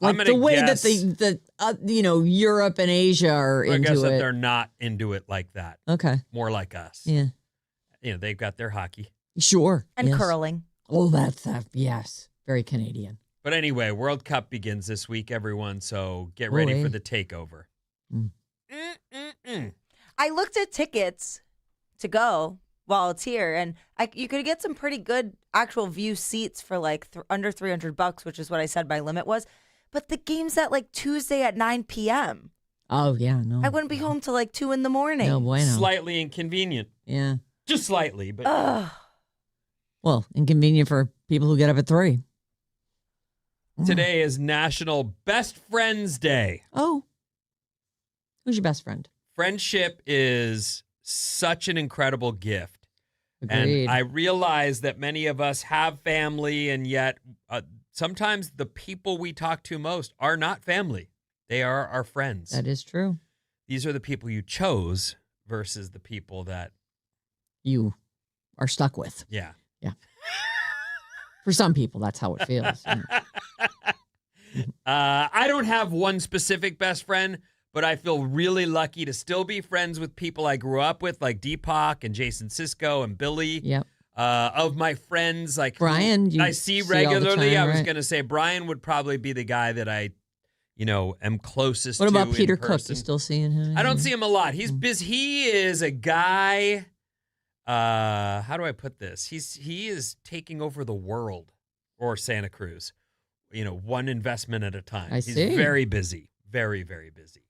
like the way that Europe and Asia are into it? I guess that they're not into it like that. Okay. More like us. Yeah. They've got their hockey. Sure. And curling. Oh, that's, yes. Very Canadian. But anyway, World Cup begins this week, everyone, so get ready for the takeover. I looked at tickets to go while it's here, and you could get some pretty good actual view seats for like under $300, which is what I said my limit was. But the game's at like Tuesday at 9 p.m. Oh, yeah, no. I wouldn't be home till like 2 in the morning. No bueno. Slightly inconvenient. Yeah. Just slightly, but. Well, inconvenient for people who get up at 3. Today is National Best Friends Day. Oh. Who's your best friend? Friendship is such an incredible gift. Agreed. And I realize that many of us have family, and yet sometimes the people we talk to most are not family. They are our friends. That is true. These are the people you chose versus the people that you are stuck with. Yeah. Yeah. For some people, that's how it feels. I don't have one specific best friend, but I feel really lucky to still be friends with people I grew up with, like Deepak and Jason Sisko and Billy. Yep. Of my friends, like Brian, I see regularly. all the time, I was right? going to say Brian would probably be the guy that I, am closest to. What about Peter in Cook? person. You still seeing him? I don't see him a lot. He's busy. He is a guy. How do I put this? He is taking over the world, or Santa Cruz. One investment at a time. I He's see. very busy. Very, very busy.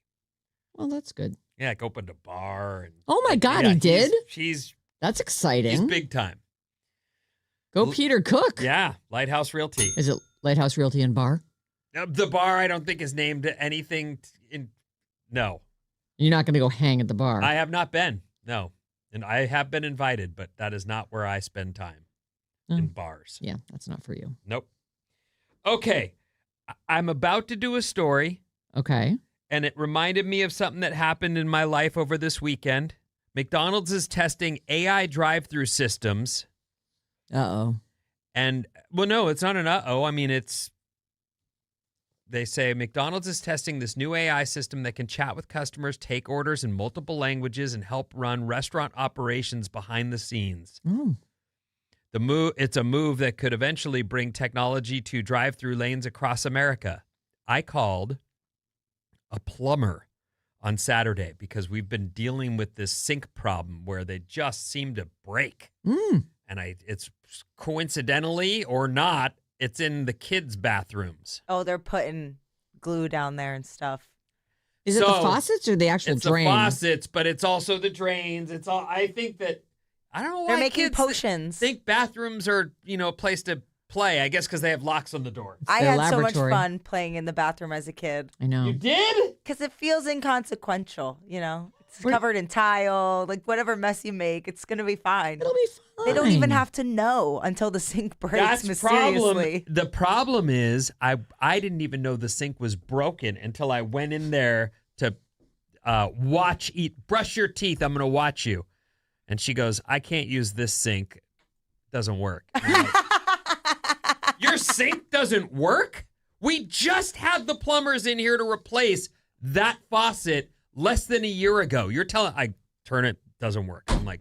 Well, that's good. Yeah, like opened a bar. And, Oh my God, yeah, he did? He's That's exciting. big time. Go Peter Cook. Yeah, Lighthouse Realty. Is it Lighthouse Realty and Bar? The bar, I don't think is named anything. No, You're not going to go hang at the bar. I have not been. No, and I have been invited, but that is not where I spend time in bars. Yeah, that's not for you. Nope. Okay, I'm about to do a story, Okay. and it reminded me of something that happened in my life over this weekend. McDonald's is testing AI drive-through systems. Uh-oh. And, well, no, it's not an uh-oh. I mean, they say McDonald's is testing this new AI system that can chat with customers, take orders in multiple languages, and help run restaurant operations behind the scenes. Oh. It's a move that could eventually bring technology to drive-through lanes across America. I called a plumber on Saturday because we've been dealing with this sink problem where they just seem to break. And it's coincidentally or not, it's in the kids' bathrooms. Oh, they're putting glue down there and stuff. Is it the faucets or the actual drain? It's the faucets, but it's also the drains. It's all. I think that I don't know why They're making kids potions. think bathrooms are a place to play. I guess because they have locks on the door. I their had so laboratory. much fun playing in the bathroom as a kid I know. You did? because it feels inconsequential. It's covered in tile. Like whatever mess you make, it's gonna be fine. It'll be fine. They don't even have to know until the sink breaks That's mysteriously. problem. The problem is I didn't even know the sink was broken until I went in there to brush your teeth. I'm going to watch you. And she goes, I can't use this sink. Doesn't work. I'm like, your sink doesn't work? We just had the plumbers in here to replace that faucet less than a year ago. You're telling I turn it, doesn't work. I'm like,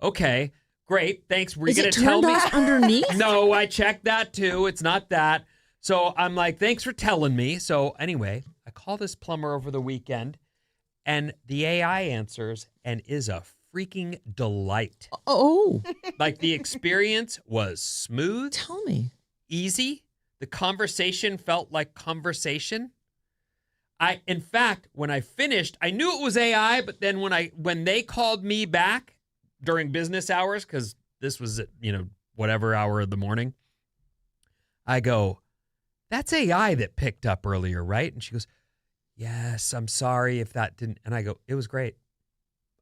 okay, great, thanks. Were you going to tell me? Is it turned off underneath? No, I checked that too. It's not that. So I'm like, thanks for telling me. So anyway, I call this plumber over the weekend, and the AI answers and is a freaking delight. Oh. Like the experience was smooth, Tell me. easy. The conversation felt like conversation. In fact, when I finished, I knew it was AI, but then when they called me back during business hours, because this was at, whatever hour of the morning, I go, that's AI that picked up earlier, right? And she goes, yes, I'm sorry if that didn't. And I go, it was great.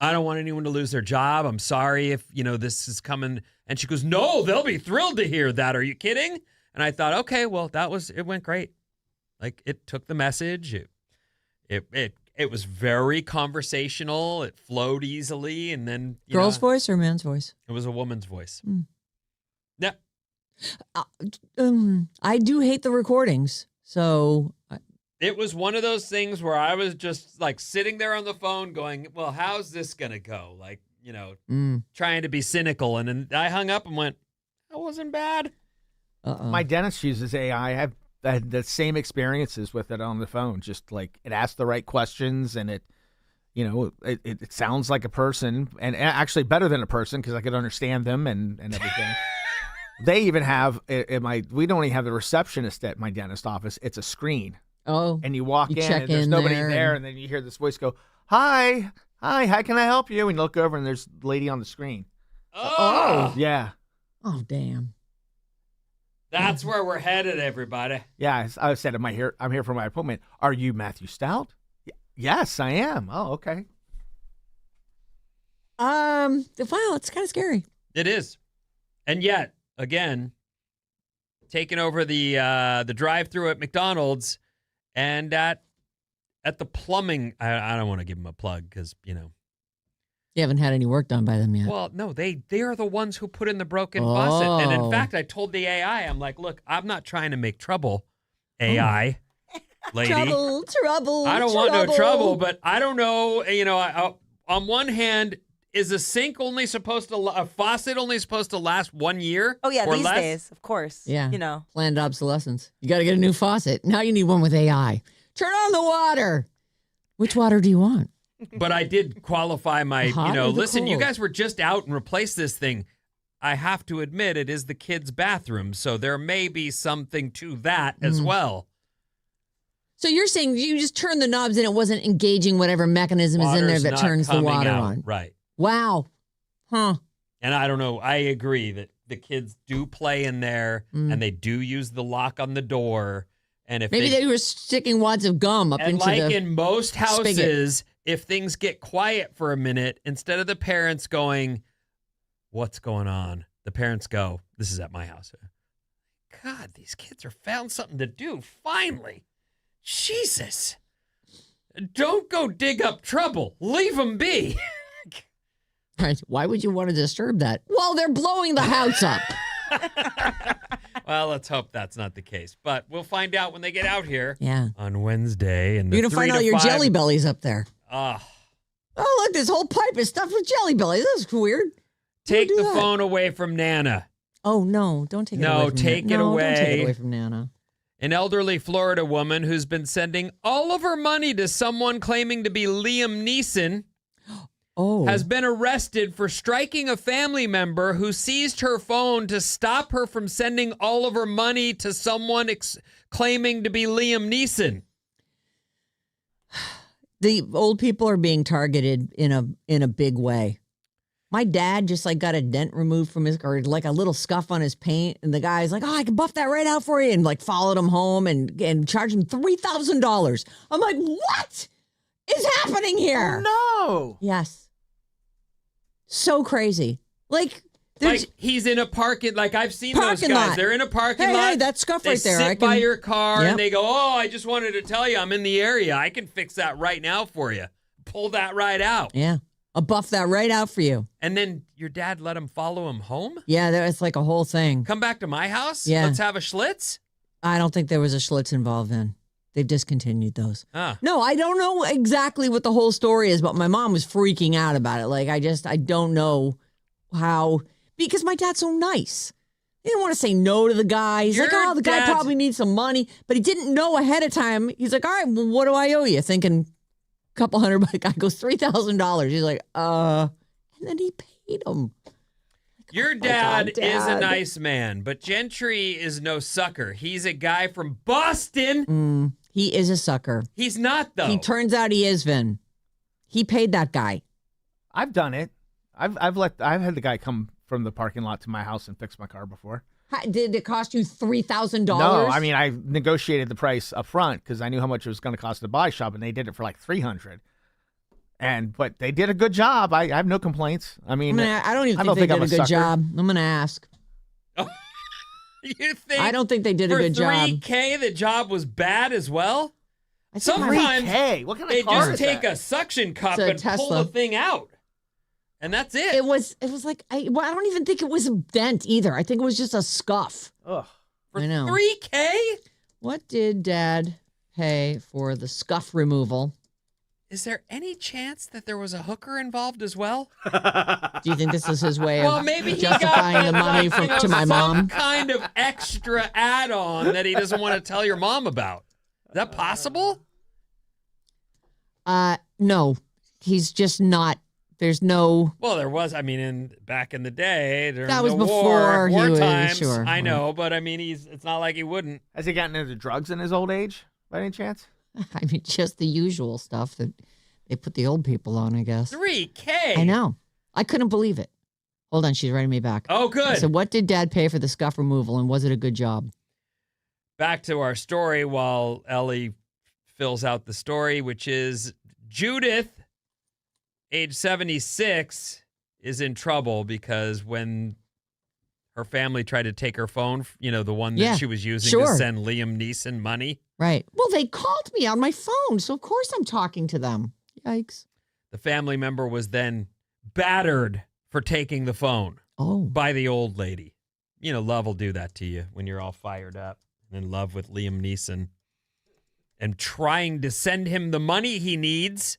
I don't want anyone to lose their job. I'm sorry if, this is coming. And she goes, no, they'll be thrilled to hear that. Are you kidding? And I thought, okay, well, it went great. Like it took the message. It was very conversational. It flowed easily. And then Girl's voice or man's voice? It was a woman's voice. Yeah. I do hate the recordings. So It was one of those things where I was just like sitting there on the phone going, well, how's this going to go? Like, trying to be cynical. And then I hung up and went, that wasn't bad. My dentist uses AI. I've had the same experiences with it on the phone. Just like it asks the right questions, and it sounds like a person, and actually better than a person because I could understand them and everything. They even have we don't even have the receptionist at my dentist office. It's a screen. Oh. And you walk in check and there's in nobody there there, and then you hear this voice go, "Hi, how can I help you?" And you look over and there's the lady on the screen. Oh. Yeah. Oh, damn. That's where we're headed, everybody. Yeah, I said, I'm here for my appointment. Are you Matthew Stout? Yes, I am. Oh, okay. Wow, it's kind of scary. It is. And yet, again, taking over the drive-through at McDonald's and at the plumbing. I don't want to give them a plug because, You haven't had any work done by them yet. Well, no, they are the ones who put in the broken faucet. And in fact, I told the AI, I'm like, look, I'm not trying to make trouble. AI lady. Trouble. I don't want no trouble, but I don't know. On one hand, is a faucet only supposed to last 1 year? Oh, yeah, or these less? days, of course. Yeah. Planned obsolescence. You got to get a new faucet. Now you need one with AI. Turn on the water. Which water do you want? But I did qualify my, listen, you guys were just out and replaced this thing. I have to admit, it is the kids' bathroom, so there may be something to that as well. So you're saying you just turn the knobs and it wasn't engaging whatever mechanism is in there that turns the water on. Right. Wow. Huh. And I don't know. I agree that the kids do play in there and they do use the lock on the door. And if maybe they were sticking wads of gum up into like the in most houses, spigot. If things get quiet for a minute, instead of the parents going, "What's going on?" the parents go, "This is at my house." God, these kids are found something to do. Finally. Jesus. Don't go dig up trouble. Leave them be. Right. Why would you want to disturb that? Well, they're blowing the house up. Well, let's hope that's not the case. But we'll find out when they get out here on Wednesday. And you're going to find all your Jelly Bellies up there. Oh, look, this whole pipe is stuffed with Jelly Bellies. That's weird. Take the phone away from Nana. Oh, no. Don't take it away from Nana. No, take it away. Don't take it away from Nana. An elderly Florida woman who's been sending all of her money to someone claiming to be Liam Neeson has been arrested for striking a family member who seized her phone to stop her from sending all of her money to someone claiming to be Liam Neeson. The old people are being targeted in a big way. My dad just got a dent removed from his car, a little scuff on his paint, and the guy's like, "Oh, I can buff that right out for you," and followed him home and charged him $3,000. I'm like, what is happening here? Oh, no. Yes. So crazy. He's in a parking, I've seen those guys. Lot. They're in a parking lot. Hey, that scuff right there. They sit by your car and they go, "Oh, I just wanted to tell you I'm in the area. I can fix that right now for you. Pull that right out." Yeah. I'll buff that right out for you. And then your dad let him follow him home? Yeah, it's a whole thing. Come back to my house? Yeah. Let's have a Schlitz? I don't think there was a Schlitz involved then. They've discontinued those. No, I don't know exactly what the whole story is, but my mom was freaking out about it. I don't know how, because my dad's so nice. He didn't want to say no to the guy. He's the guy probably needs some money, but he didn't know ahead of time. He's like, "All right, well, what do I owe you?" Thinking couple $100, but the guy goes $3,000. He's like, and then he paid him. Your dad is a nice man, but Gentry is no sucker. He's a guy from Boston. He is a sucker. He's not, though. He turns out he is, Vin. He paid that guy. I've done it. I've had the guy come from the parking lot to my house and fix my car before. Did it cost you $3,000? No, I mean, I negotiated the price up front because I knew how much it was going to cost the body shop, and they did it for $300. But they did a good job. I have no complaints. I mean, I don't even think they did a good job. I'm going to ask. You think? I don't think they did a good job. For $3,000, the job was bad as well? Sometimes what kind of they car just is take that? a suction cup and pull the thing out. And that's it. It was I don't even think it was a dent either. I think it was just a scuff. Ugh. For I know. $3,000? What did Dad pay for the scuff removal? Is there any chance that there was a hooker involved as well? Do you think this is his way of maybe justifying the money to my mom? Some kind of extra add-on that he doesn't want to tell your mom about. Is that possible? No. He's just not. There's no. Well, there was. I mean, back in the day, during that was the before war he was times. sure. I know, but I mean, it's not like he wouldn't. Has he gotten into drugs in his old age, by any chance? I mean, just the usual stuff that they put the old people on, I guess. $3,000. I know. I couldn't believe it. Hold on, she's writing me back. Oh, good. I said, what did Dad pay for the scuff removal, and was it a good job? Back to our story while Ellie fills out the story, which is Judith, age 76, is in trouble because when her family tried to take her phone, the one that she was using to send Liam Neeson money. Right. Well, they called me on my phone, so of course I'm talking to them. Yikes. The family member was then battered for taking the phone by the old lady. Love will do that to you when you're all fired up. and in love with Liam Neeson and trying to send him the money he needs.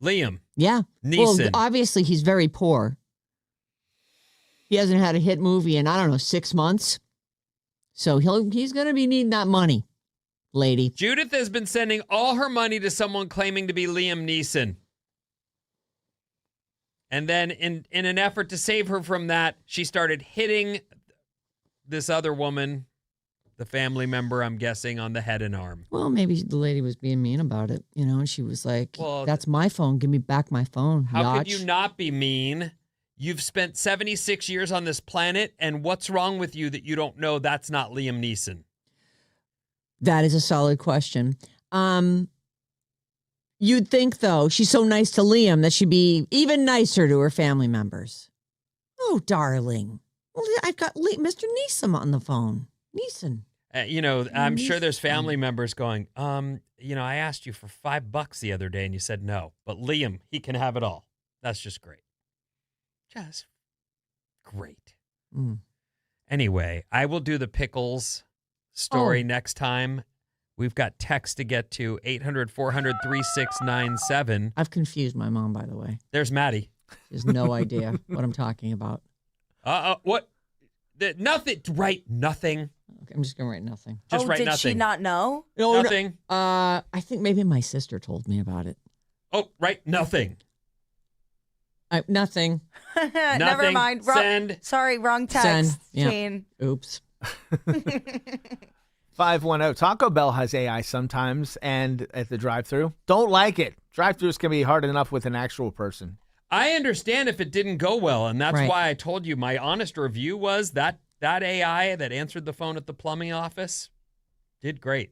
Liam. Yeah. Neeson. Well, obviously he's very poor. He hasn't had a hit movie in, I don't know, 6 months. So he's going to be needing that money, lady. Judith has been sending all her money to someone claiming to be Liam Neeson. And then in an effort to save her from that, she started hitting this other woman, the family member, I'm guessing, on the head and arm. Well, maybe the lady was being mean about it, and she was like, Well, that's my phone. Give me back my phone. How could you not be mean? You've spent 76 years on this planet, and what's wrong with you that you don't know that's not Liam Neeson? That is a solid question. You'd think, though, she's so nice to Liam that she'd be even nicer to her family members. Oh, darling. Well, I've got Mr. Neeson on the phone. Neeson. I'm sure there's family members going, I asked you for $5 the other day and you said no. But Liam, he can have it all. That's just great. Just great. Mm. Anyway, I will do the pickles story next time. We've got text to get to 800-400-3697. I've confused my mom, by the way. There's Maddie. She has no idea what I'm talking about. What? Nothing. Write nothing. Okay, I'm just going to write nothing. Just write did nothing. she not know? No, Nothing. I think maybe my sister told me about it. Oh, write nothing. Nothing. Never mind. Send. Sorry, wrong text. Send. Yeah. Jane. Oops. 510. Taco Bell has AI sometimes and at the drive-thru. Don't like it. Drive-thrus can be hard enough with an actual person. I understand if it didn't go well, and that's Right. why I told you my honest review was that AI that answered the phone at the plumbing office did great.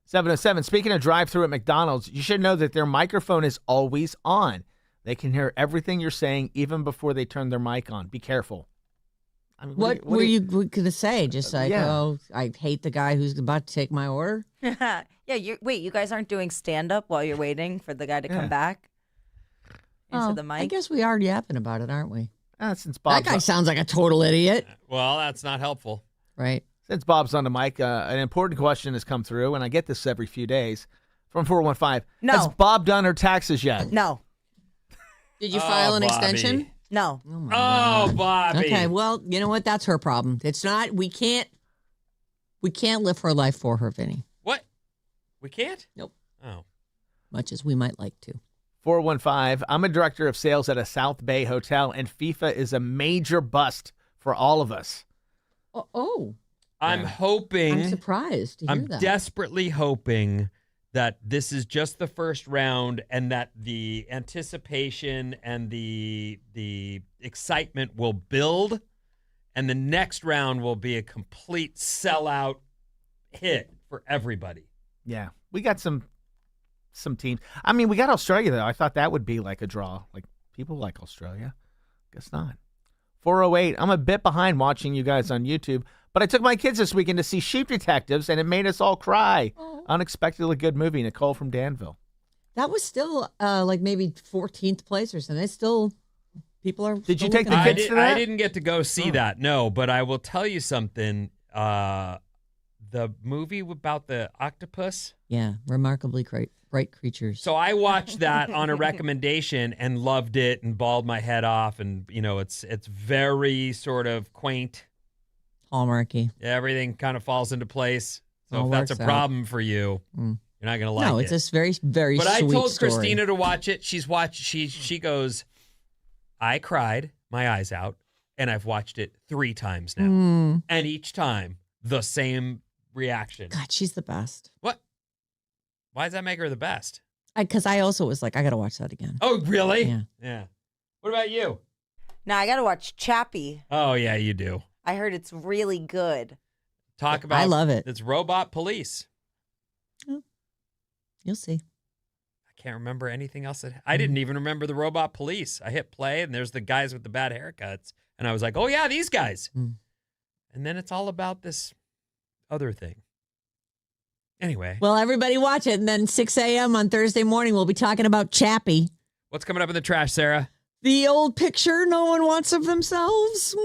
707. Speaking of drive-thru at McDonald's, you should know that their microphone is always on. They can hear everything you're saying even before they turn their mic on. Be careful. I mean, What were you going to say? Just like, yeah. oh, I hate the guy who's about to take my order? Yeah, you guys aren't doing stand-up while you're waiting for the guy to come back into the mic? I guess we are yapping about it, aren't we? Since Bob's That guy sounds like a total idiot. Well, that's not helpful. Right. Since Bob's on the mic, an important question has come through, and I get this every few days from 415. No. Has Bob done her taxes yet? No. Did you file an Bobby. extension? No. Oh, my God. Oh, Bobby. Okay, well, you know what? That's her problem. It's not, we can't live her life for her, Vinny, What? We can't? Nope. Oh. much as we might like to. 415. I'm a director of sales at a South Bay hotel, and FIFA is a major bust for all of us. Oh. I'm hoping. I'm surprised to hear I'm that. desperately hoping that this is just the first round and that the anticipation and the excitement will build and the next round will be a complete sellout hit for everybody. Yeah, we got some teams. I mean, we got Australia, though. I thought that would be like a draw. Like, people like Australia. Guess not. 408. I'm a bit behind watching you guys on YouTube, but I took my kids this weekend to see Sheep Detectives, and it made us all cry. Oh. Unexpectedly good movie. Nicole from Danville. That was still like maybe 14th place or something. It's still, people are. Did you still take looking the at kids it. to that? I didn't get to go see that, no, but I will tell you something. The movie about the octopus. Yeah, remarkably bright creatures. So I watched that on a recommendation and loved it and bawled my head off. And, you know, it's very sort of quaint. Hallmarky. Everything kind of falls into place. So All if that's a works out. problem for you, you're not going to like it. No, it's this very, very But sweet I told story. Christina to watch it. She goes, I cried my eyes out, and I've watched it 3 times now. Mm. And each time, the same reaction. God, she's the best. What? Why does that make her the best? Because I also was like, I got to watch that again. Oh, really? Yeah. What about you? Now I got to watch Chappie. Oh, yeah, you do. I heard it's really good. Talk about I love it. It's robot police. You'll see. I can't remember anything else. I didn't even remember the robot police. I hit play, and there's the guys with the bad haircuts. And I was like, oh, yeah, these guys. Mm. And then it's all about this other thing. Anyway. Well, everybody watch it. And then 6 a.m. on Thursday morning, we'll be talking about Chappie. What's coming up in the trash, Sarah? The old picture no one wants of themselves.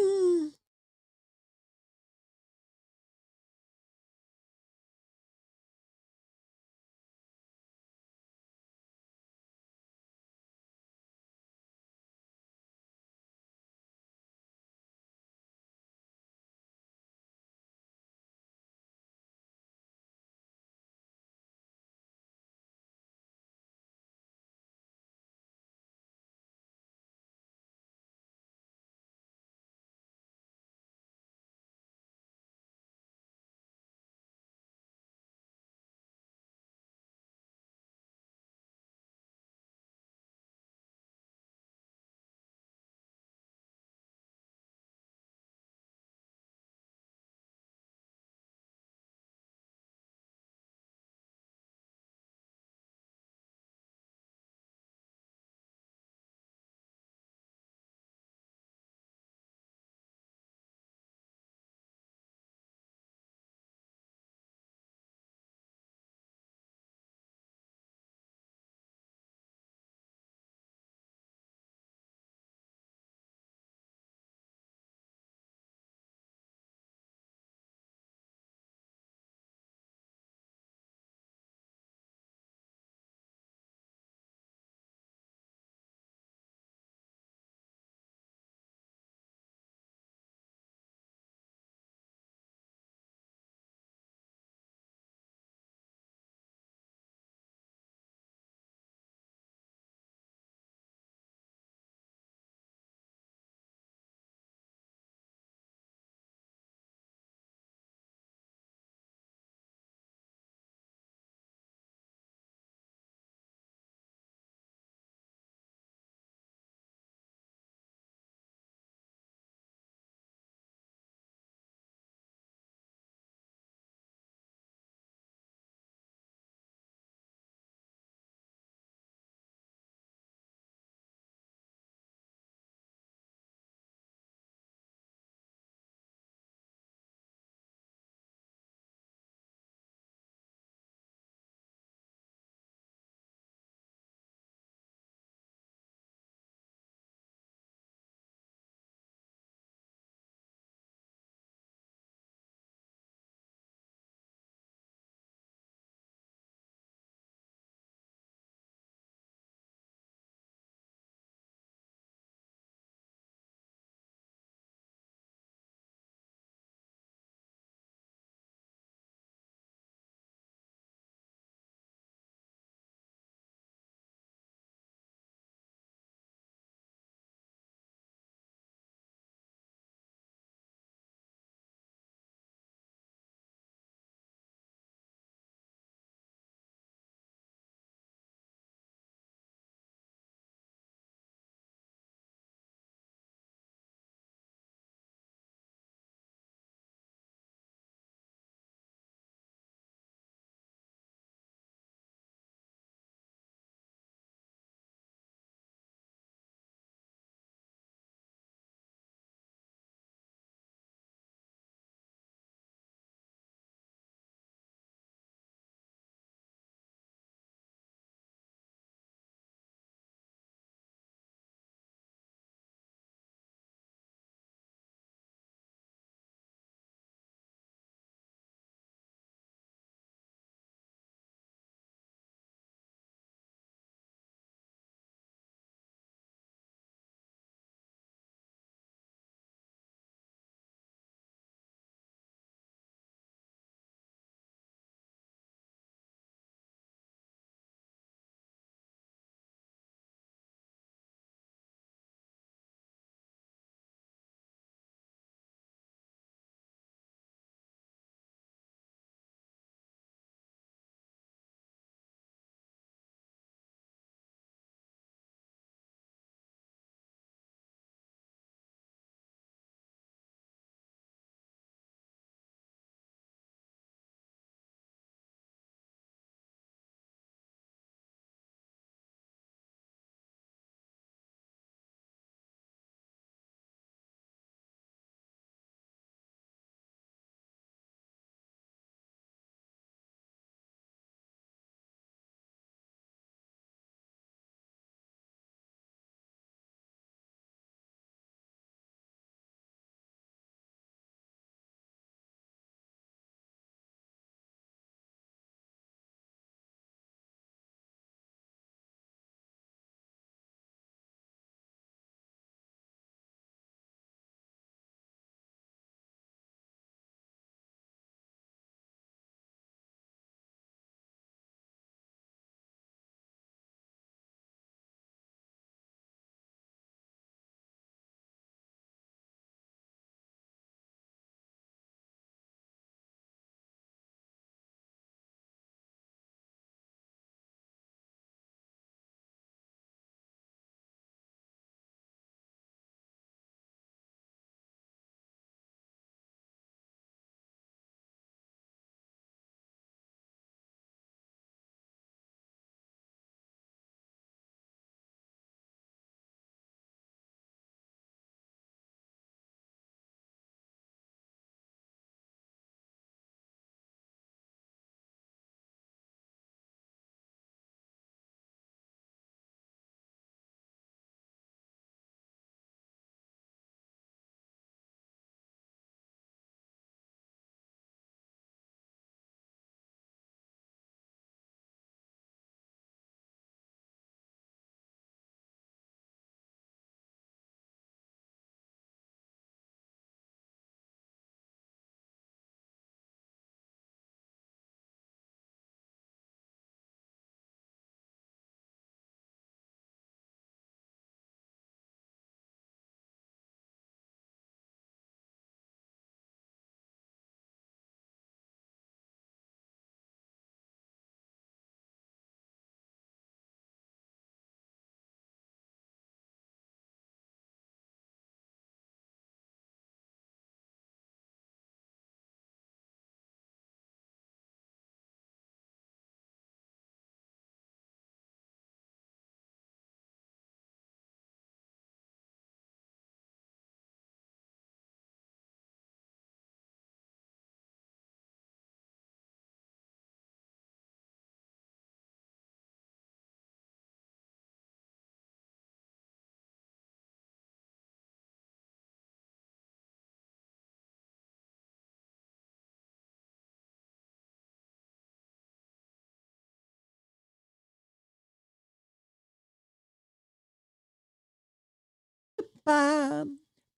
ba,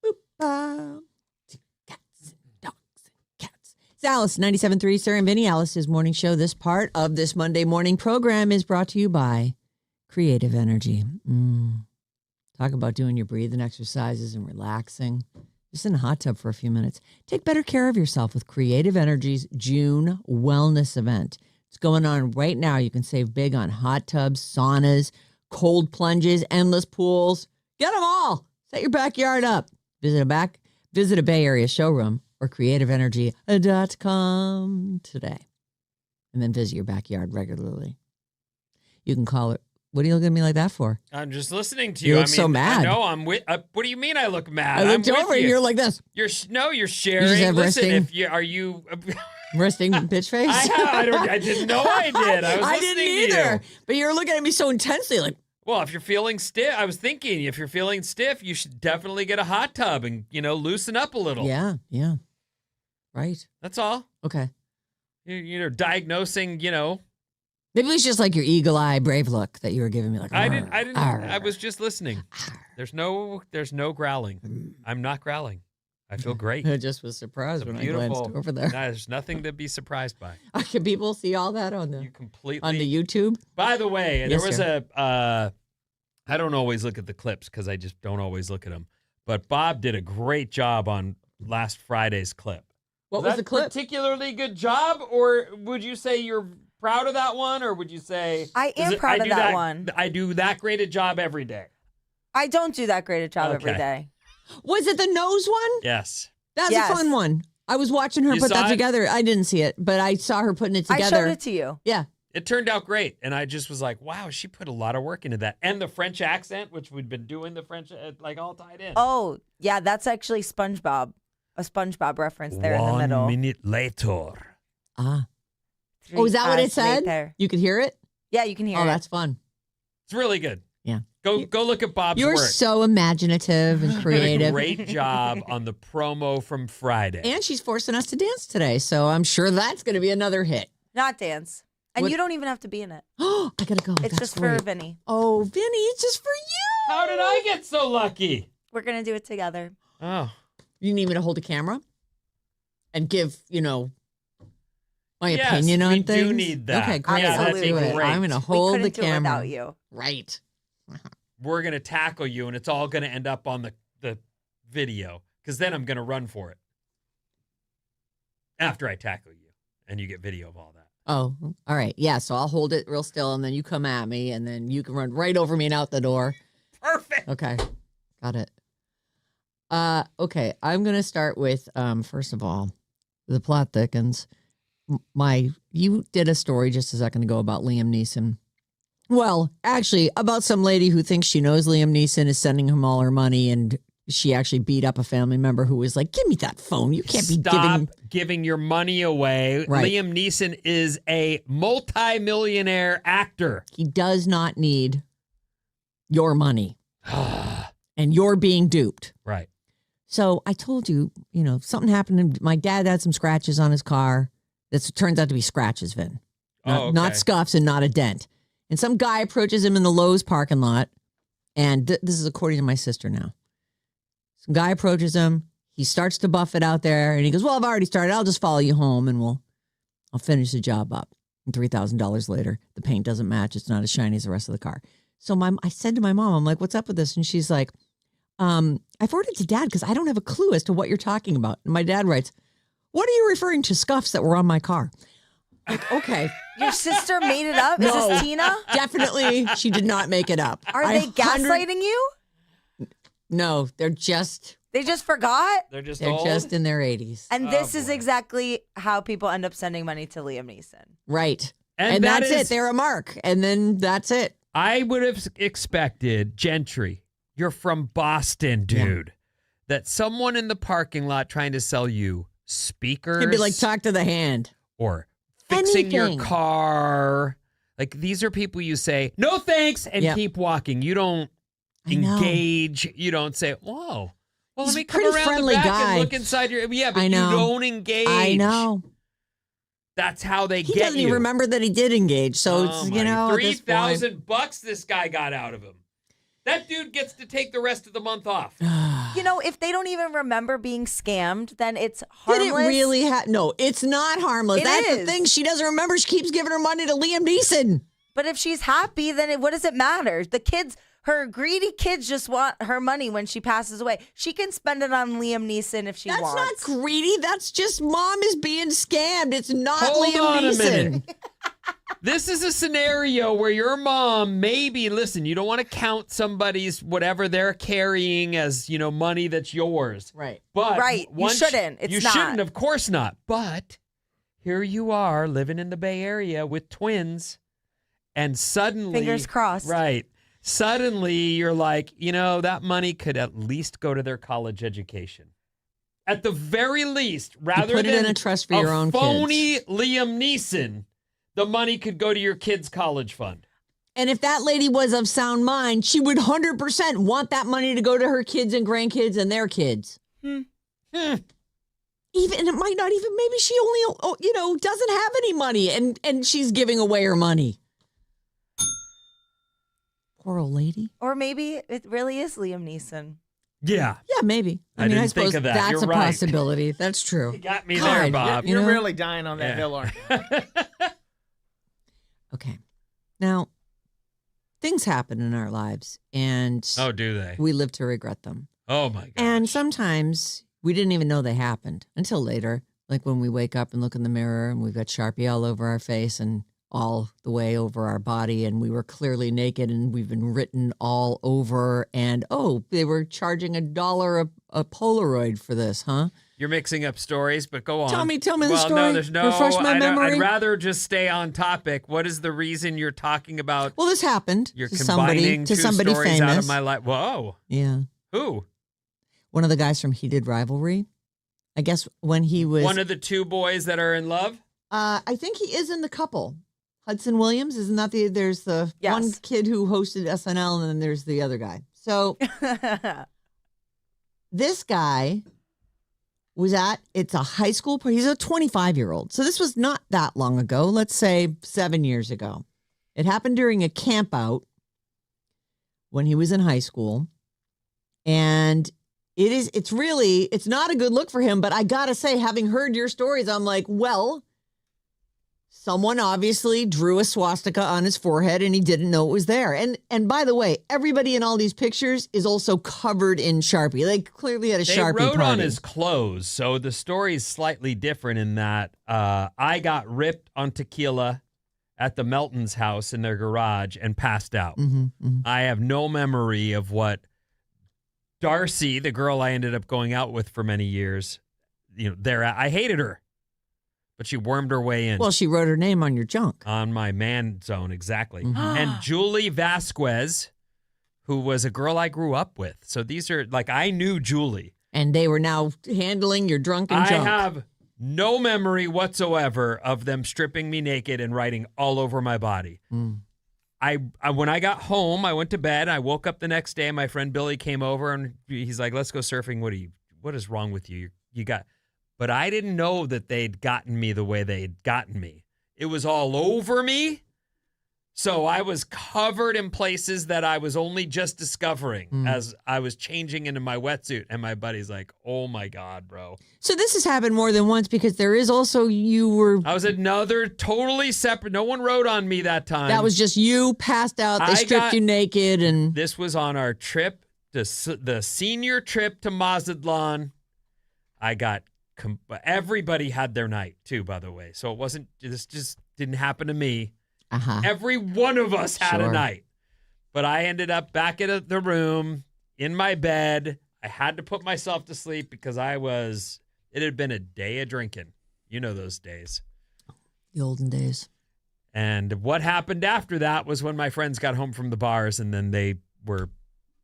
boop, ba. Cats and dogs and cats. It's Alice, 97.3, Sarah Vinnie, Alice's morning show. This part of this Monday morning program is brought to you by Creative Energy. Talk about doing your breathing exercises and relaxing. Just in a hot tub for a few minutes. Take better care of yourself with Creative Energy's June Wellness Event. It's going on right now. You can save big on hot tubs, saunas, cold plunges, endless pools. Get them all. Set your backyard up. Visit a Bay Area showroom or creativeenergy.com today. And then visit your backyard regularly. You can call it. What are you looking at me like that for? I'm just listening to you. You look so mad. No, I'm with. What do you mean I look mad? I looked over and you're like this. You're sharing. You just have Listen, resting- are you? Resting bitch face? I didn't know I did. I was I listening didn't to either. you. But you're looking at me so intensely, like. Well, if you're feeling stiff, I was thinking if you're feeling stiff, you should definitely get a hot tub and loosen up a little. Yeah. Right. That's all. Okay. You're diagnosing. Maybe it was just like your eagle eye brave look that you were giving me. Like I didn't. arr. I was just listening. There's no growling. I'm not growling. I feel great. I just was surprised when I glanced over there. There's nothing to be surprised by. Can people see all that on the You completely on the YouTube? By the way, Yes, there was sir. I don't always look at the clips because I just don't always look at them. But Bob did a great job on last Friday's clip. What was that the clip? Particularly good job, or would you say you're proud of that one, or would you say I am proud of that one. I do that great a job every day. I don't do that great a job every Okay. day. Was it the nose one? Yes. That's Yes. a fun one. I was watching her You put saw that it? together. I didn't see it, but I saw her putting it I together. showed it to you. Yeah. It turned out great, and I just was like, wow, she put a lot of work into that. And the French accent, which we'd been doing the French, all tied in. Oh, yeah, that's actually SpongeBob. A SpongeBob reference there in the middle. 1 minute later. Ah. 3 Oh, is that what it hours said? later. You could hear it? Yeah, you can hear Oh, it. that's fun. It's really good. Yeah. Go look at Bob's You're work. so imaginative and Did a creative. great job on the promo from Friday. And she's forcing us to dance today, so I'm sure that's going to be another hit. Not dance. And What- you don't even have to be in it. Oh, I gotta go. It's That's just great. for Vinny. Oh, Vinny, it's just for you. How did I get so lucky? We're going to do it together. Oh, You need me to hold a camera and give, my Yes, opinion on we things? do need that. Okay, great. Yeah, that'd Let's be do it. great. I'm going to We hold couldn't the do it camera. without you. Right. we're going to tackle you, and it's all going to end up on the video, because then I'm going to run for it after I tackle you, and you get video of all that. Oh, all right. Yeah, so I'll hold it real still, and then you come at me, and then you can run right over me and out the door. Perfect. Okay. Got it. Okay, I'm going to start with, first of all, the plot thickens. You did a story just a second ago about Liam Neeson. Well, actually, about some lady who thinks she knows Liam Neeson is sending him all her money, and she actually beat up a family member who was like, give me that phone. You can't be Stop giving your money away. Right. Liam Neeson is a multi-millionaire actor. He does not need your money. And you're being duped. Right. So I told you, something happened. My dad had some scratches on his car. That turns out to be scratches, Vin. Not scuffs and not a dent. And some guy approaches him in the Lowe's parking lot. And this is according to my sister now. Some guy approaches him. He starts to buff it out there. And he goes, well, I've already started. I'll just follow you home and I'll finish the job up. And $3,000 later, the paint doesn't match. It's not as shiny as the rest of the car. So I said to my mom, I'm like, what's up with this? And she's like, I forwarded it to Dad because I don't have a clue as to what you're talking about. And my dad writes, what are you referring to scuffs that were on my car? Like, okay. Your sister made it up? Is No. this Tina? Definitely, she did not make it up. Are they gaslighting you? No, they're just They just forgot? They're just they're old. just in their 80s. And Oh, this is boy. exactly how people end up sending money to Liam Neeson. Right. And And that's that it. is- They're a mark. And then that's it. I would have expected, Gentry, you're from Boston, dude, that someone in the parking lot trying to sell you speakers He'd be like, talk to the hand. or fixing your Anything. car. Like, these are people you say, no thanks, and Yep. keep walking. You don't I know. engage. You don't say, whoa. Well, He's let me a come pretty around friendly the back guy. and look inside your... Yeah, but I you know. don't engage. I know. That's how they He get doesn't you. even remember that he did engage. So Oh it's, my, at this point- $3,000 this guy got out of him. That dude gets to take the rest of the month off. If they don't even remember being scammed, then it's harmless. Did it really no, it's not harmless. That's the thing. She doesn't remember. She keeps giving her money to Liam Neeson. But if she's happy, then what does it matter? The kids, her greedy kids just want her money when she passes away. She can spend it on Liam Neeson if she wants. That's not greedy. That's just mom is being scammed. It's not Hold Liam on Neeson. A minute. This is a scenario where your mom listen, you don't want to count somebody's whatever they're carrying as, money that's yours. Right. But you shouldn't. You shouldn't, of course not. But here you are living in the Bay Area with twins, and suddenly, fingers crossed. Right. Suddenly you're like, that money could at least go to their college education. At the very least, rather put than it in a trust for your own phony kids. Liam Neeson, the money could go to your kids' college fund. And if that lady was of sound mind, she would 100% want that money to go to her kids and grandkids and their kids. Even it might not even, maybe she only, doesn't have any money and she's giving away her money. Poor old lady. Or maybe it really is Liam Neeson. Yeah. Yeah, maybe. I mean, I didn't suppose think of that. that's You're a right. possibility. That's true. You got me God, there, Bob. You're really dying on that hill, aren't you? Okay. Now, things happen in our lives, and Oh, do they? we live to regret them. Oh, my God. And sometimes we didn't even know they happened until later, like when we wake up and look in the mirror and we've got Sharpie all over our face and all the way over our body, and we were clearly naked and we've been written all over, and they were charging $1 a Polaroid for this, huh? You're mixing up stories, but go on. Tell me the well, story. No, there's no. Refresh my memory. I'd rather just stay on topic. What is the reason you're talking about? Well, this happened You're to combining somebody two stories famous. out of my life. Whoa. Yeah. Who? One of the guys from Heated Rivalry. I guess when he was One of the two boys that are in love? I think he is in the couple. Hudson Williams, isn't that there's the Yes. one kid who hosted SNL and then there's the other guy. So this guy it's a high school party. He's a 25-year-old. So this was not that long ago. Let's say 7 years ago. It happened during a camp out when he was in high school. And it's not a good look for him, but I gotta say, having heard your stories, I'm like, well, someone obviously drew a swastika on his forehead and he didn't know it was there. And by the way, everybody in all these pictures is also covered in Sharpie. They clearly had a Sharpie They wrote party. on his clothes, so the story is slightly different in that I got ripped on tequila at the Melton's house in their garage and passed out. I have no memory of what Darcy, the girl I ended up going out with for many years, I hated her. But she wormed her way in. Well, she wrote her name on your junk. On my man zone, exactly. And Julie Vasquez, who was a girl I grew up with. So these are, I knew Julie. And they were now handling your drunken junk. I have no memory whatsoever of them stripping me naked and writing all over my body. When I got home, I went to bed. I woke up the next day. My friend Billy came over and he's like, let's go surfing. What is wrong with you? But I didn't know that they'd gotten me the way they'd gotten me. It was all over me. So I was covered in places that I was only just discovering as I was changing into my wetsuit. And my buddy's like, oh my God, bro. So this has happened more than once because there is also I was another totally separate. No one wrote on me that time. That was just you passed out. They stripped you naked. And this was on our trip, the senior trip to Mazatlan. Everybody had their night too, by the way. So this just didn't happen to me. Every one of us had a night. But I ended up back in the room, in my bed. I had to put myself to sleep because it had been a day of drinking. You know those days. The olden days. And what happened after that was when my friends got home from the bars and then they were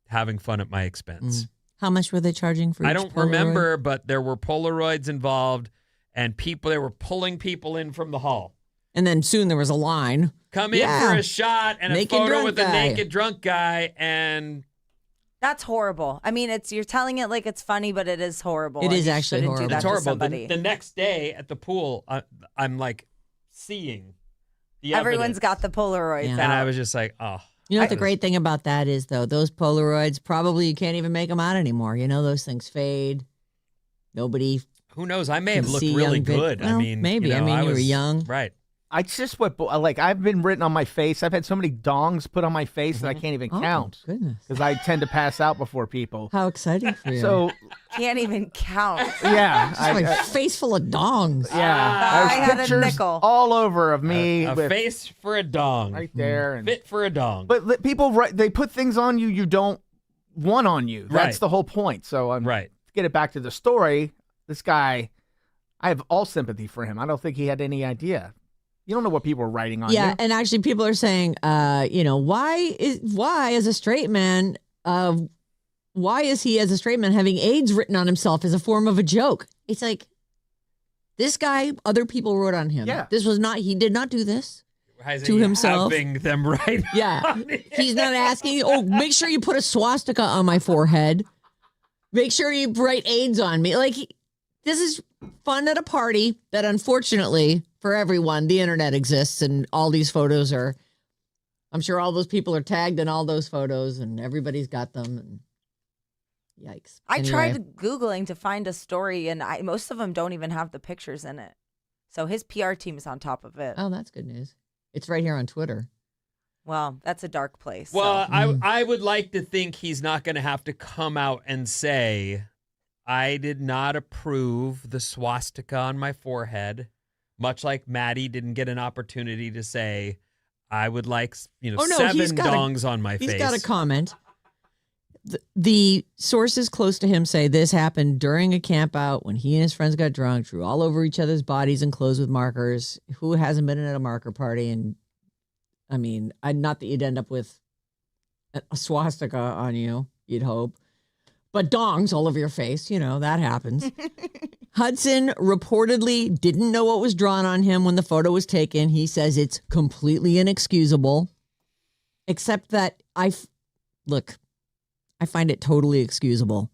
having fun at my expense. How much were they charging for each I don't Polaroid? remember, but there were Polaroids involved and they were pulling people in from the hall. And then soon there was a line. Come in for a shot and Naked a photo drunk with guy. a naked drunk guy. And That's horrible. I mean, you're telling it like it's funny, but it is horrible. It and is you actually shouldn't horrible. Do that it's to horrible. somebody. The next day at the pool, I'm like seeing the Everyone's evidence. got the Polaroids Yeah. out. And I was just like, oh. You know what the great thing about that is, though? Those Polaroids, probably you can't even make them out anymore. You know, those things fade. Nobody. Who knows? I may have can looked see really young vid- good. Well, I mean, maybe. you know, I mean, you were was young. Right. I just like I've been written on my face. I've had so many dongs put on my face that I can't even Oh, count goodness. because I tend to pass out before people. How exciting for you. So Can't even count. yeah, my face full of dongs. yeah. I There's had a pictures nickel. all over of me A with, face for a dong. right there. And, Fit for a dong. but people they put things on you you don't want on you. That's Right. the whole point. So Right. to get it back to the story, this guy, I have all sympathy for him. I don't think he had any idea. You don't know what people are writing on Yeah, you. and actually, people are saying, why as a straight man, why is he as a straight man having AIDS written on himself as a form of a joke? It's like this guy, other people wrote on him. Yeah. This was not. He did not do this. Has to he himself. having them right. Yeah, he's not asking. Oh, make sure you put a swastika on my forehead. Make sure you write AIDS on me. Like this is fun at a party that, unfortunately, for everyone, the internet exists, and all these photos are. I'm sure all those people are tagged in all those photos, and everybody's got them. And yikes! I Anyway. tried Googling to find a story, and most of them don't even have the pictures in it. So his PR team is on top of it. Oh, that's good news. It's right here on Twitter. Well, that's a dark place. Well, so. I would like to think he's not going to have to come out and say, I did not approve the swastika on my forehead, much like Maddie didn't get an opportunity to say, I would like, 7 dongs on my face. He's got a comment. The sources close to him say this happened during a camp out when he and his friends got drunk, drew all over each other's bodies and clothes with markers. Who hasn't been at a marker party? And I mean, not that you'd end up with a swastika on you, you'd hope. But dongs all over your face, that happens. Hudson reportedly didn't know what was drawn on him when the photo was taken. He says it's completely inexcusable, except that I find it totally excusable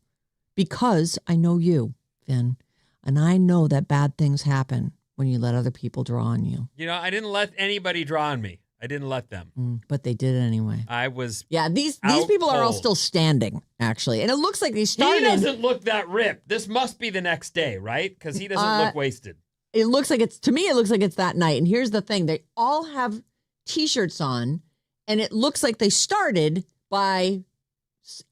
because I know you, Finn, and I know that bad things happen when you let other people draw on you. I didn't let anybody draw on me. I didn't let them. But they did it anyway. I was. Yeah, these out people are all cold. still standing, actually. And it looks like they started. He doesn't look that ripped. This must be the next day, right? Because he doesn't look wasted. It looks like it looks like it's that night. And here's the thing. They all have T-shirts on, and it looks like they started by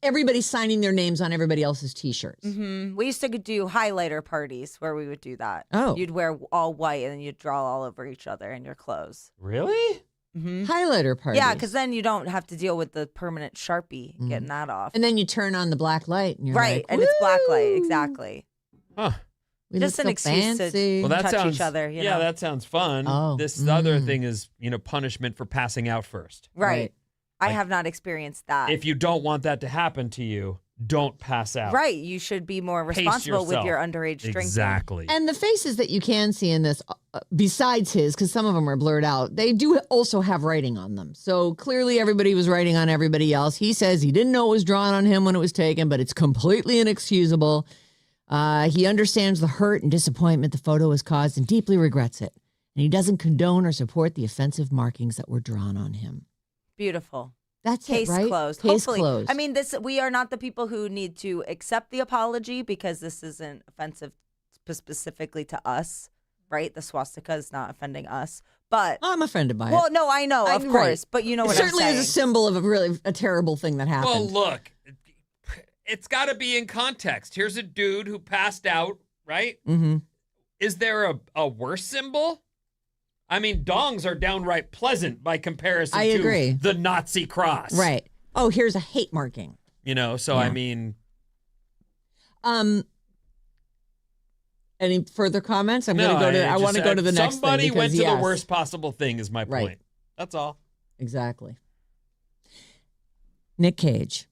everybody signing their names on everybody else's T-shirts. Mm-hmm. We used to do highlighter parties where we would do that. Oh. You'd wear all white and then you'd draw all over each other in your clothes. Really? Mm-hmm. Highlighter parties. Yeah, because then you don't have to deal with the permanent Sharpie getting that off. And then you turn on the black light. And you're right, like, and it's black light, "Woo! exactly. Huh. We Just look an so excuse to- fancy." Well, that touch sounds. each other, yeah, know? that sounds fun. Oh. This other thing is, punishment for passing out first. Right. I Like, have not experienced that. If you don't want that to happen to you, don't pass out. Right, you should be more Pace responsible with yourself. your underage drinking. Exactly. And the faces that you can see in this, besides his, because some of them are blurred out, they do also have writing on them. So clearly everybody was writing on everybody else. He says he didn't know it was drawn on him when it was taken, but it's completely inexcusable. He understands the hurt and disappointment the photo has caused and deeply regrets it. And he doesn't condone or support the offensive markings that were drawn on him. Beautiful. That's Case it, right? closed. Case Hopefully. closed. I mean, we are not the people who need to accept the apology because this isn't offensive specifically to us, right? The swastika is not offending us. But I'm offended by it. well, no, I know, of Right. course, but you know It what certainly I'm saying. is a symbol of a terrible thing that happened. Well, look, it's got to be in context. Here's a dude who passed out, right? Mm-hmm. Is there a worse symbol? I mean, dongs are downright pleasant by comparison I to agree. the Nazi cross. Right. Oh, here's a hate marking. So I mean. Any further comments? I No, want to go to the next thing. Somebody because, went to yes, the worst possible thing is my Right. point. That's all. Exactly. Nick Cage.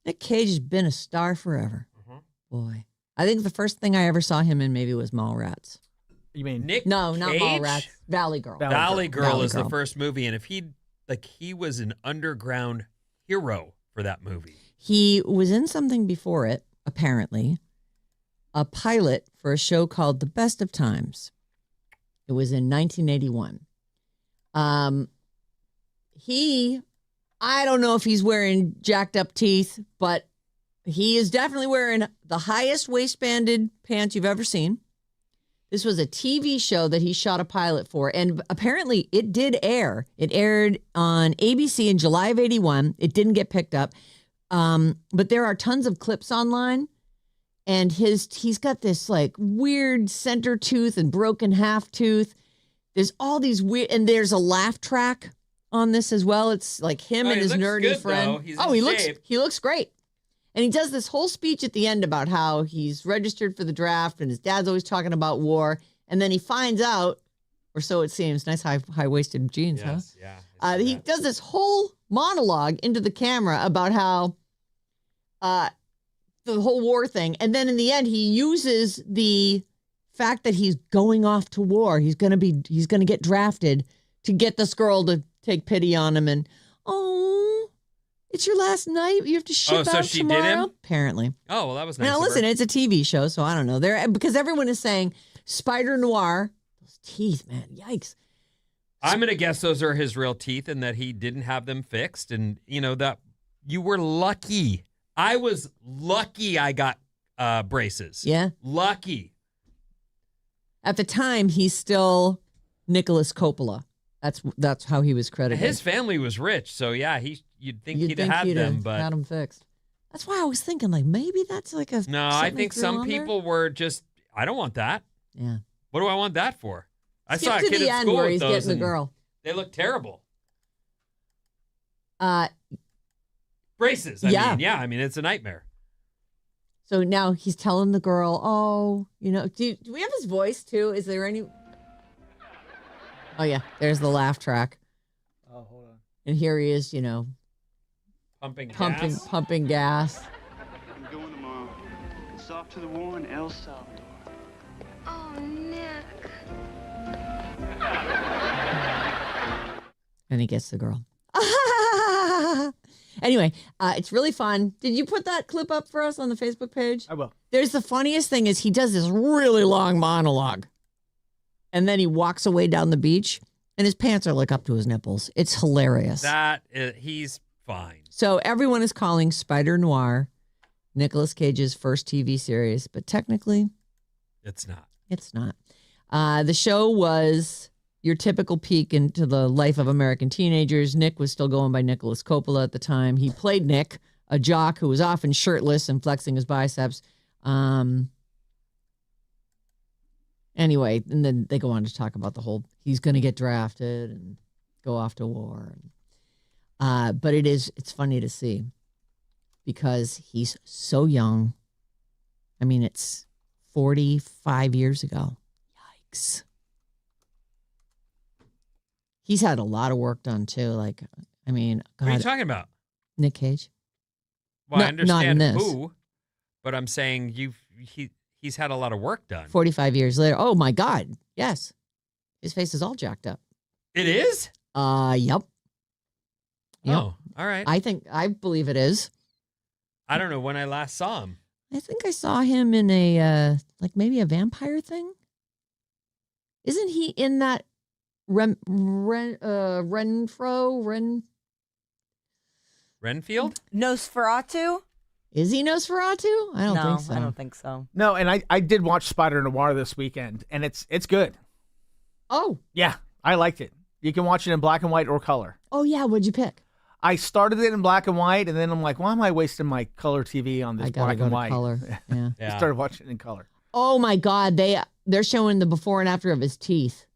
Nick Cage has been a star forever. Boy. I think the first thing I ever saw him in maybe was Mallrats. You mean Nick No, not Cage? Mallrats. Valley Girl. Valley Girl Valley is the Girl. first movie, and if he was an underground hero for that movie. He was in something before it, apparently. A pilot for a show called The Best of Times. It was in 1981. He I don't know if he's wearing jacked up teeth, but he is definitely wearing the highest waistbanded pants you've ever seen. This was a TV show that he shot a pilot for, and apparently it did air. It aired on ABC in July of 81. It didn't get picked up, but there are tons of clips online, and he's got this like weird center tooth and broken half tooth. There's all these weird, and there's a laugh track on this as well. It's like him and his nerdy friend. He looks great. And he does this whole speech at the end about how he's registered for the draft and his dad's always talking about war. And then he finds out, or so it seems, nice high-waisted jeans, huh? Yeah. He does this whole monologue into the camera about how the whole war thing. And then in the end, he uses the fact that he's going off to war. He's going to get drafted to get this girl to take pity on him. And, it's your last night. You have to ship out she tomorrow. did him? Apparently. Oh, well, that was nice. Now, listen, it's a TV show, so I don't know. Because everyone is saying Spider Noir. Those teeth, man. Yikes. I'm going to guess those are his real teeth and that he didn't have them fixed. And, that you were lucky. I was lucky I got braces. Yeah. Lucky. At the time, he's still Nicholas Coppola. That's how he was credited. His family was rich, so yeah, you'd think he'd have had them, but had them fixed. That's why I was thinking, like, maybe that's like a. No, I think some people were just. I don't want that. Yeah. What do I want that for? I Skip saw a to kid the at end school where with he's those, getting the and girl. they look terrible. Uh, Braces. I mean, it's a nightmare. So now he's telling the girl, do we have his voice too? Is there any? Oh yeah, there's the laugh track. Oh, hold on. And here he is, Pumping gas. I'm going tomorrow. It's off to the war in El Salvador. Oh, Nick. And he gets the girl. Anyway, it's really fun. Did you put that clip up for us on the Facebook page? I will. There's the funniest thing is he does this really long monologue. And then he walks away down the beach and his pants are like up to his nipples. It's hilarious. He's fine. So everyone is calling Spider Noir Nicolas Cage's first TV series, but technically it's not. It's not. The show was your typical peek into the life of American teenagers. Nick was still going by Nicholas Coppola at the time. He played Nick, a jock who was often shirtless and flexing his biceps. Anyway, and then they go on to talk about the whole he's going to get drafted and go off to war. But it's funny to see because he's so young. I mean, it's 45 years ago. Yikes. He's had a lot of work done too. Like, I mean, God, What are you talking about? Nick Cage. Well, No, I understand not in this. who, but I'm saying he's had a lot of work done. 45 years later. Oh my God. Yes. His face is all jacked up. It is? Yep. Oh, all right. I believe it is. I don't know when I last saw him. I think I saw him in a, like maybe a vampire thing. Isn't he in that Renfield? Nosferatu? Is he Nosferatu? I don't think so. I don't think so. No, and I did watch Spider Noir this weekend, and it's good. Oh. Yeah, I liked it. You can watch it in black and white or color. Oh, yeah. What'd you pick? I started it in black and white, and then I'm like, why am I wasting my color TV on this I gotta black go and to white? color. Yeah. I started watching it in color. Oh, my God. They're showing the before and after of his teeth.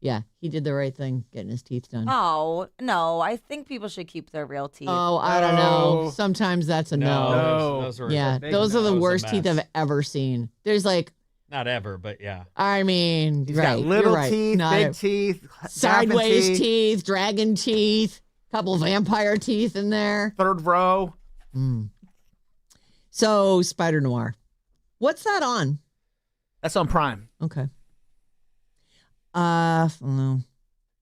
Yeah, he did the right thing getting his teeth done. Oh, no. I think people should keep their real teeth. Oh, I don't know. No. Sometimes that's a no. No. Those were Yeah, big those are the That was a worst teeth mess. I've ever seen. There's like, Not ever, but yeah. I mean, He's right, got little you're right. teeth, Not big a- teeth, sideways dragon teeth, dragon teeth, couple vampire teeth in there. third row. So, Spider Noir. What's that on? That's on Prime. Okay. No.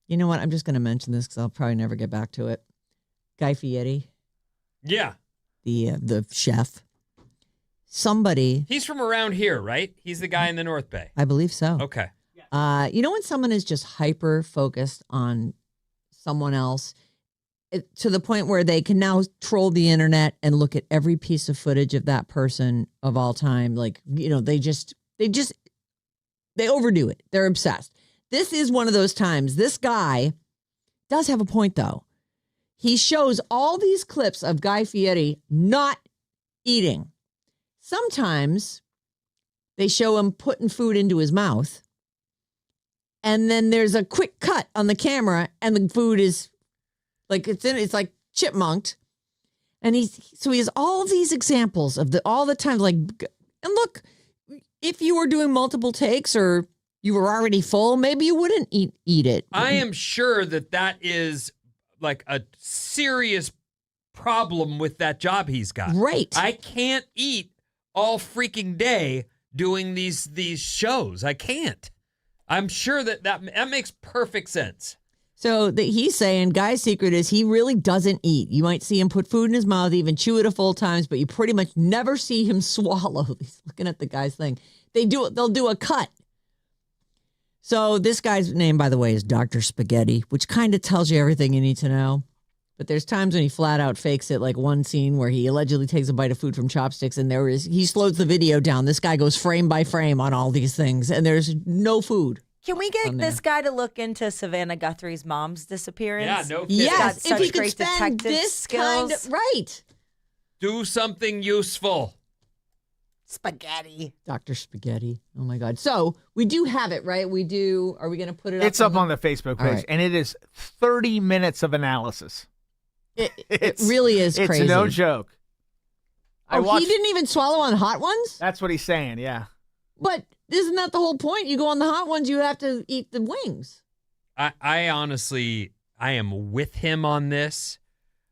You know what? I'm just going to mention this because I'll probably never get back to it. Guy Fieri, Yeah. the chef. Somebody, He's from around here, right? He's the guy in the North Bay. I believe so. Okay. You know when someone is just hyper focused on someone else, to the point where they can now troll the internet and look at every piece of footage of that person of all time. Like, they overdo it. They're obsessed. This is one of those times. This guy does have a point, though. He shows all these clips of Guy Fieri not eating. Sometimes they show him putting food into his mouth, and then there's a quick cut on the camera, and the food is like it's like chipmunked, and he has all these examples of all the times. Like, and look, if you were doing multiple takes or you were already full, maybe you wouldn't eat it. I am sure that is like a serious problem with that job he's got. Right. I can't eat all freaking day doing these shows. I can't. I'm sure that makes perfect sense. So he's saying Guy's secret is he really doesn't eat. You might see him put food in his mouth, even chew it a full times, but you pretty much never see him swallow. He's looking at the guy's thing. They'll do a cut. So this guy's name, by the way, is Dr. Spaghetti, which kind of tells you everything you need to know. But there's times when he flat out fakes it, like one scene where he allegedly takes a bite of food from chopsticks, and he slows the video down. This guy goes frame by frame on all these things, and there's no food. Can we get this guy to look into Savannah Guthrie's mom's disappearance? Yeah, no kidding. Yes, if he could great spend detective this skills. kind of right. Do something useful. Spaghetti. Dr. Spaghetti. Oh my God. So we do have it, right? We do. Are we going to put it up? It's up on the Facebook page, and it is 30 minutes of analysis. It really is crazy. It's no joke. He didn't even swallow on hot ones? That's what he's saying, yeah. But isn't that the whole point? You go on the hot ones, you have to eat the wings. I honestly, I am with him on this.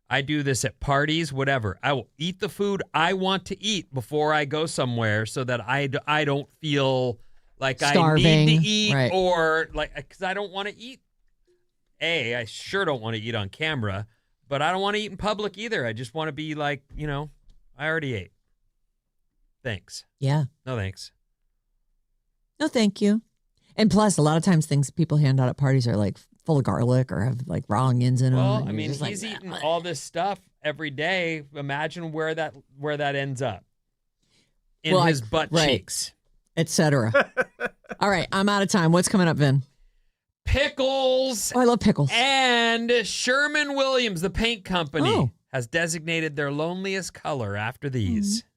I do this at parties, whatever. I will eat the food I want to eat before I go somewhere so that I don't feel like starving, I need to eat right. or like, because I don't want to eat. I sure don't want to eat on camera, but I don't want to eat in public either. I just want to be like, I already ate. Thanks. Yeah. No, thanks. No, thank you. And plus, a lot of times things people hand out at parties are like full of garlic or have like raw onions in them. Well, I mean, he's eating all this stuff every day. Imagine where that ends up in his butt cheeks, etc. All right, I'm out of time. What's coming up, Vin? Pickles. Oh, I love pickles. And Sherman-Williams, the paint company, has designated their loneliest color after these. Mm-hmm.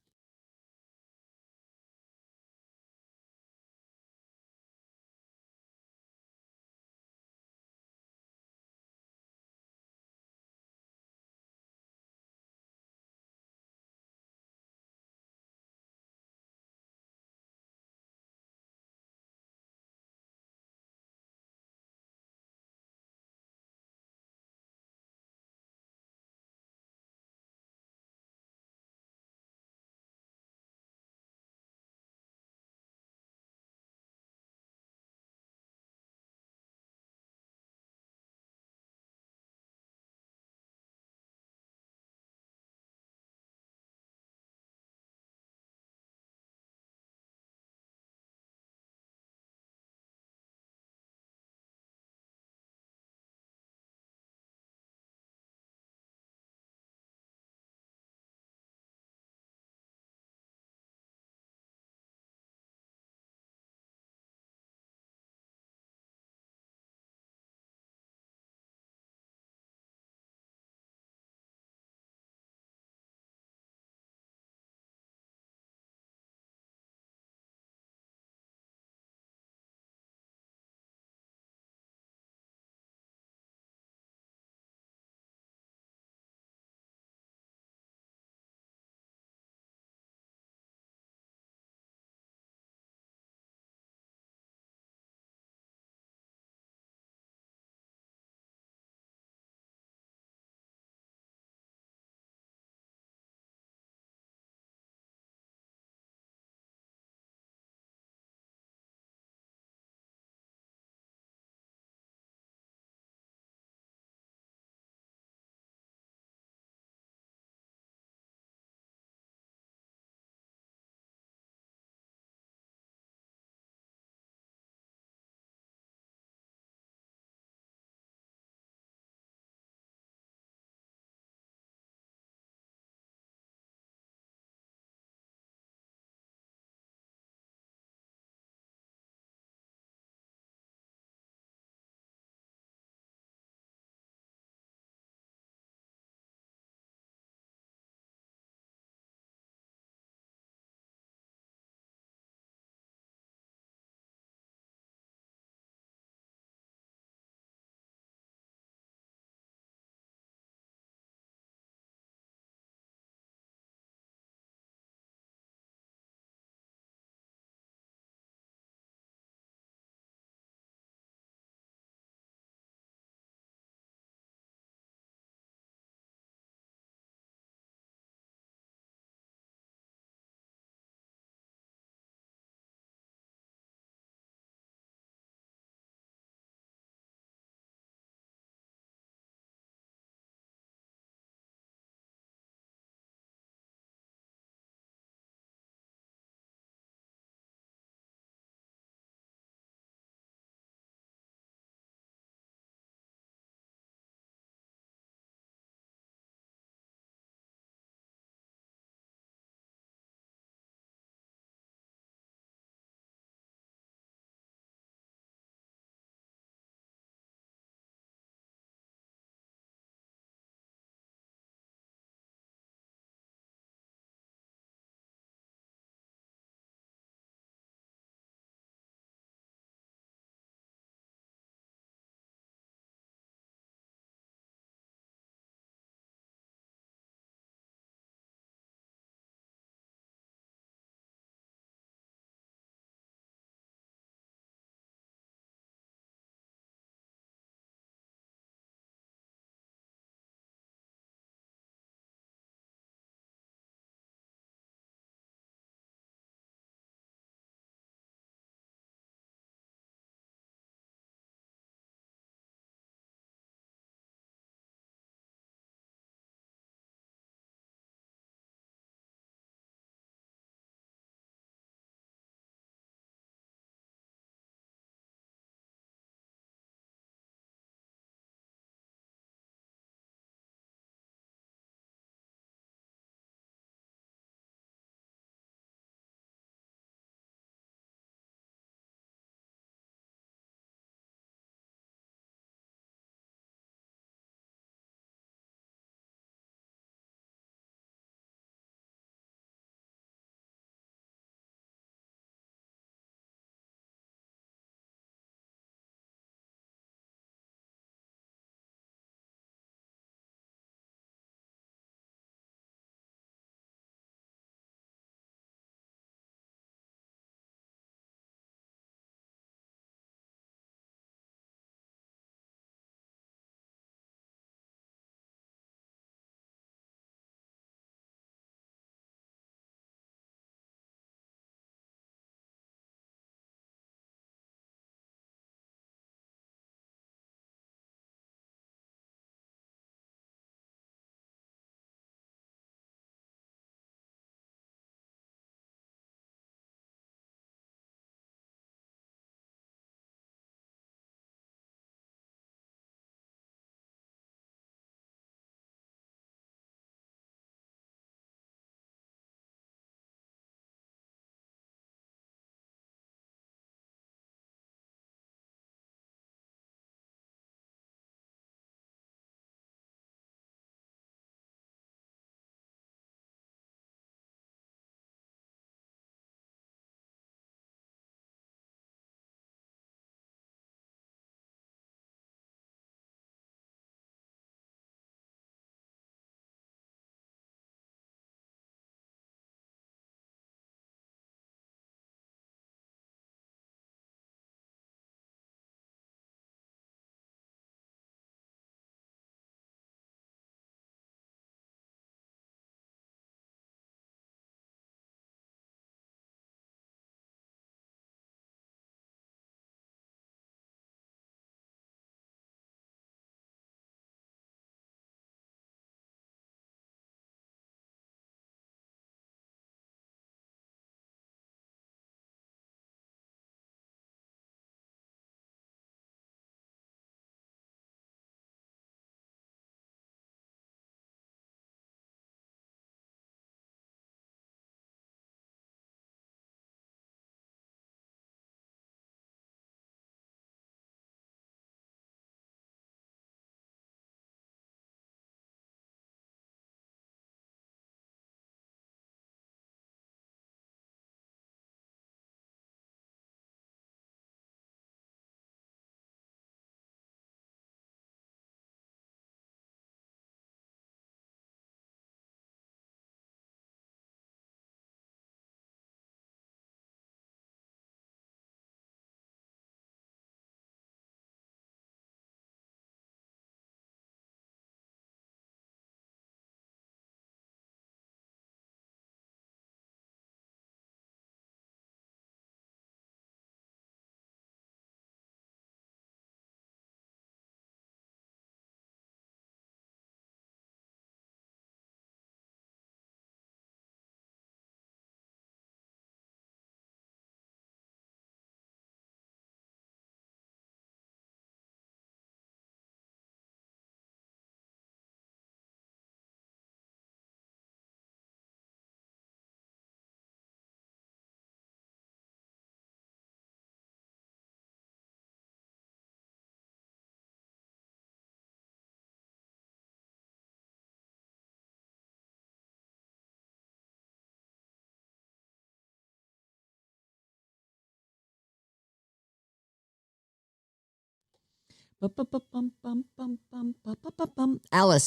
Alice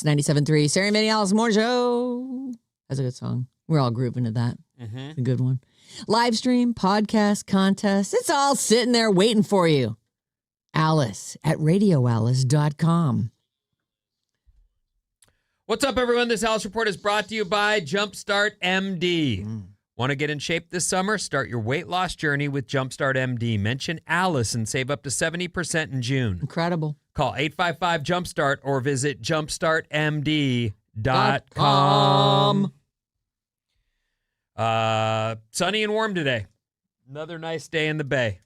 97.3. Sarah Vinnie, Alice Moore Show. That's a good song. We're all grooving to that. It's a good one. Live stream, podcast, contest. It's all sitting there waiting for you. Alice at radioalice.com. What's up, everyone? This Alice Report is brought to you by Jumpstart MD. Want to get in shape this summer? Start your weight loss journey with Jumpstart MD. Mention Alice and save up to 70% in June. Incredible. Call 855-JUMPSTART or visit jumpstartmd.com. Sunny and warm today. Another nice day in the Bay.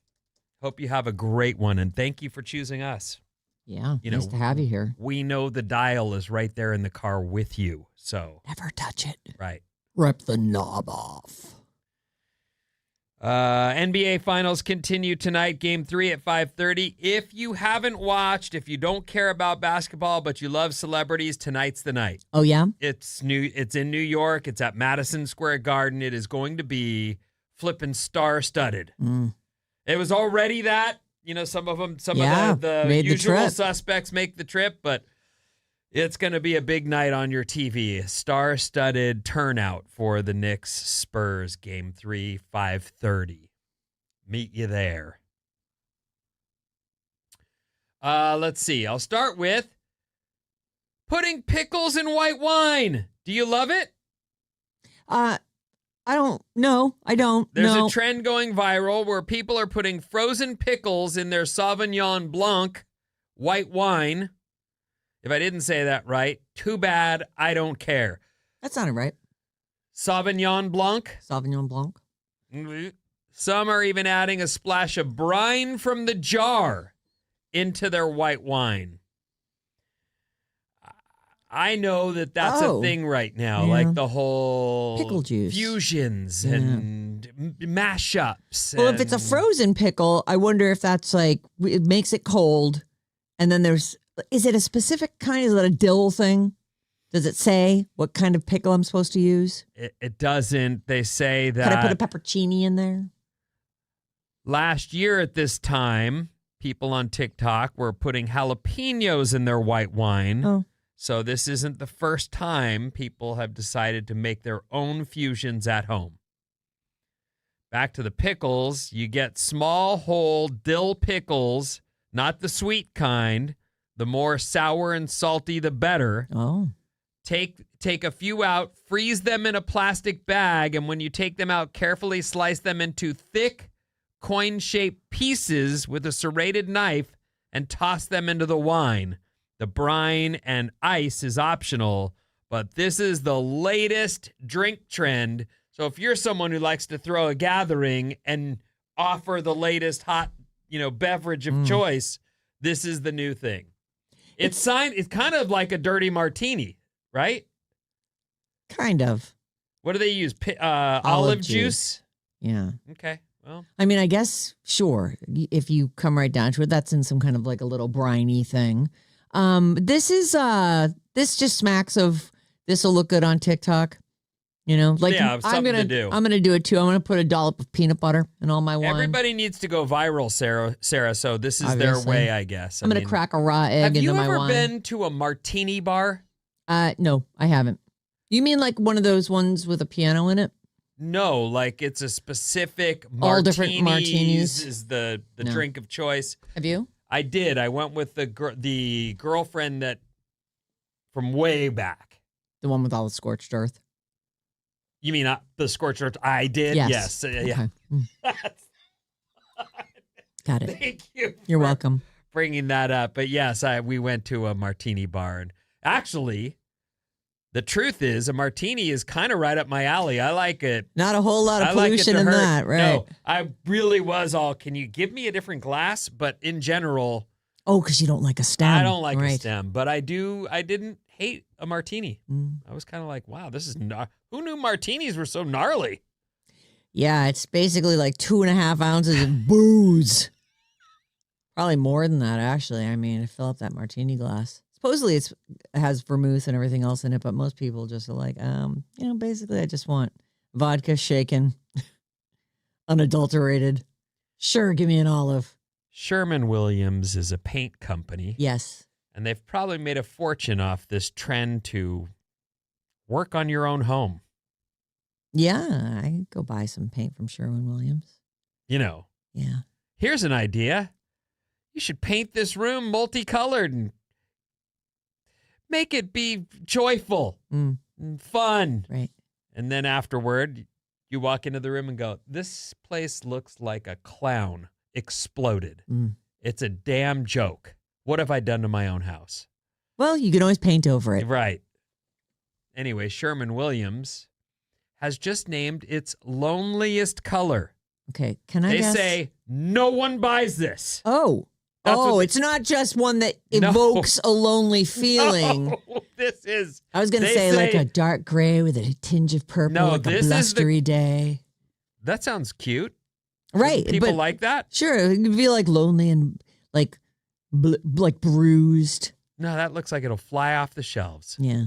Hope you have a great one, and thank you for choosing us. Yeah, nice to have you here. We know the dial is right there in the car with you, so. Never touch it. Right. Rip the knob off. NBA Finals continue tonight. Game 3 at 5:30. If you haven't watched, if you don't care about basketball, but you love celebrities, tonight's the night. Oh, yeah? It's in New York. It's at Madison Square Garden. It is going to be flippin' star-studded. It was already that. You know, some of the usual suspects make the trip, but it's going to be a big night on your TV. A star-studded turnout for the Knicks-Spurs Game 3, 5:30. Meet you there. Let's see. I'll start with putting pickles in white wine. Do you love it? I don't know. I don't. There's a trend going viral where people are putting frozen pickles in their Sauvignon Blanc white wine. If I didn't say that right, too bad. I don't care. That sounded right. Sauvignon Blanc. Sauvignon Blanc. Some are even adding a splash of brine from the jar into their white wine. I know that's a thing right now, like the whole pickle juice fusions and mashups. Well, if it's a frozen pickle, I wonder if that's like, it makes it cold. And then is it a specific kind? Is it a dill thing? Does it say what kind of pickle I'm supposed to use? It doesn't. They say that. Can I put a peppercini in there? Last year at this time, people on TikTok were putting jalapenos in their white wine. Oh. So this isn't the first time people have decided to make their own fusions at home. Back to the pickles, you get small whole dill pickles, not the sweet kind. The more sour and salty, the better. Oh. Take a few out, freeze them in a plastic bag, and when you take them out, carefully slice them into thick, coin-shaped pieces with a serrated knife and toss them into the wine. The brine and ice is optional, but this is the latest drink trend. So if you're someone who likes to throw a gathering and offer the latest hot, beverage of choice, this is the new thing. It's kind of like a dirty martini, right? Kind of. What do they use? Olive juice? Yeah. Okay. Well, I mean, I guess, sure. If you come right down to it, that's in some kind of like a little briny thing. This just smacks of this will look good on TikTok. I'm gonna do it too. I'm gonna put a dollop of peanut butter in all my wine. Everybody needs to go viral, Sarah. So this is their way, I guess. I'm gonna crack a raw egg into my wine. Have you ever been to a martini bar? No, I haven't. You mean like one of those ones with a piano in it? No, like it's a specific all different martinis is the drink of choice. Have you? I did. I went with the girlfriend that from way back. The one with all the scorched earth. You mean the scorched earth? I did. Yes. Yeah. Got it. Thank you. You're welcome. Bringing that up, but yes, we went to a martini bar, and actually, the truth is, a martini is kind of right up my alley. I like it. Not a whole lot of pollution in that, right? No, I really was all, can you give me a different glass? But in general... Oh, because you don't like a stem. I don't like a stem, but I didn't hate a martini. I was kind of like, wow, this is... Who knew martinis were so gnarly? Yeah, it's basically like 2.5 ounces of booze. Probably more than that, actually. I mean, I fill up that martini glass. Supposedly it has vermouth and everything else in it, but most people just are like, basically I just want vodka shaken, unadulterated. Sure, give me an olive. Sherwin-Williams is a paint company. Yes. And they've probably made a fortune off this trend to work on your own home. Yeah, I go buy some paint from Sherwin-Williams. You know. Yeah. Here's an idea. You should paint this room multicolored and make it be joyful and fun. Right. And then afterward, you walk into the room and go, this place looks like a clown exploded. It's a damn joke. What have I done to my own house? Well, you can always paint over it. Right. Anyway, Sherwin-Williams has just named its loneliest color. Okay, can I guess? They say no one buys this. Oh. That's what It's not just one that evokes a lonely feeling. No, this is. I was going to say like a dark gray with a tinge of purple, like a blustery day. That sounds cute. Right. People like that? Sure. It could be like lonely and like bruised. No, that looks like it'll fly off the shelves. Yeah.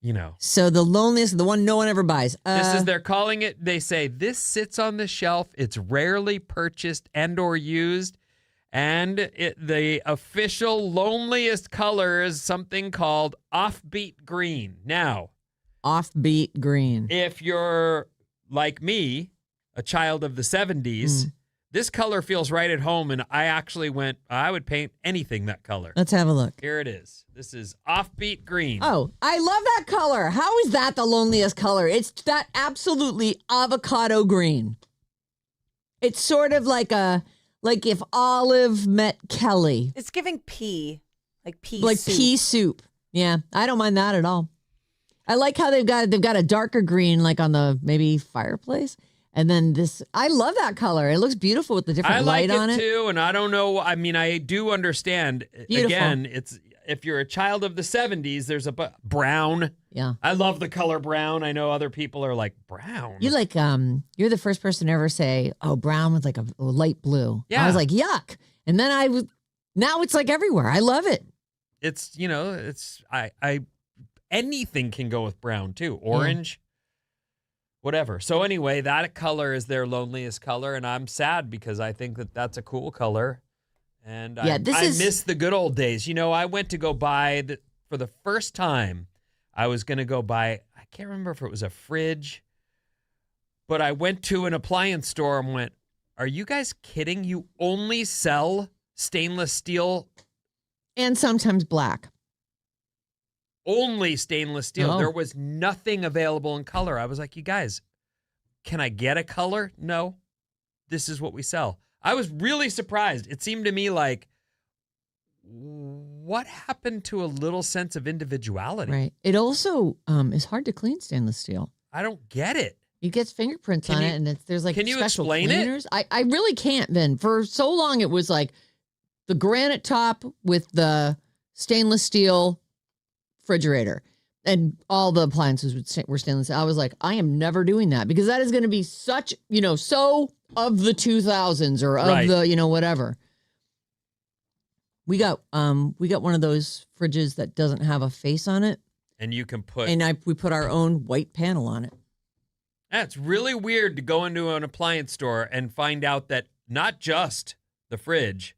You know. So the loneliest, the one no one ever buys. They're calling it, they say, this sits on the shelf. It's rarely purchased and or used. And the official loneliest color is something called offbeat green. Now. Offbeat green. If you're like me, a child of the 70s, this color feels right at home. And I actually I would paint anything that color. Let's have a look. Here it is. This is offbeat green. Oh, I love that color. How is that the loneliest color? It's that absolutely avocado green. It's sort of like if Olive met Kelly. It's giving pea, like pea like soup. pea soup. Yeah, I don't mind that at all. I like how they've got a darker green, like on the maybe fireplace. And then this, I love that color. It looks beautiful with the different light on it. I like it too, and I don't know. I mean, I do understand. Beautiful. Again, it's if you're a child of the 70s, there's a brown. Yeah. I love the color brown. I know other people are like, brown? You like, you're the first person to ever say, oh, brown with like a light blue. Yeah. I was like, yuck. And then now it's like everywhere. I love it. It's, anything can go with brown too. Orange. Whatever. So anyway, that color is their loneliest color, and I'm sad because I think that's a cool color, and I miss the good old days. I went to go buy for the first time. I was going to go buy. I can't remember if it was a fridge, but I went to an appliance store and went, "Are you guys kidding? You only sell stainless steel and sometimes black." Only stainless steel. Oh. There was nothing available in color. I was like, you guys, can I get a color? No. This is what we sell. I was really surprised. It seemed to me like, what happened to a little sense of individuality? Right. It also is hard to clean stainless steel. I don't get it. You get fingerprints on it, and there's like can you special explain cleaners. I really can't, Vin. For so long, it was like the granite top with the stainless steel refrigerator, and all the appliances were stainless. I was like, I am never doing that because that is going to be such, so of the 2000s or of the, whatever. We got one of those fridges that doesn't have a face on it, and you can put we put our own white panel on it. That's really weird to go into an appliance store and find out that not just the fridge,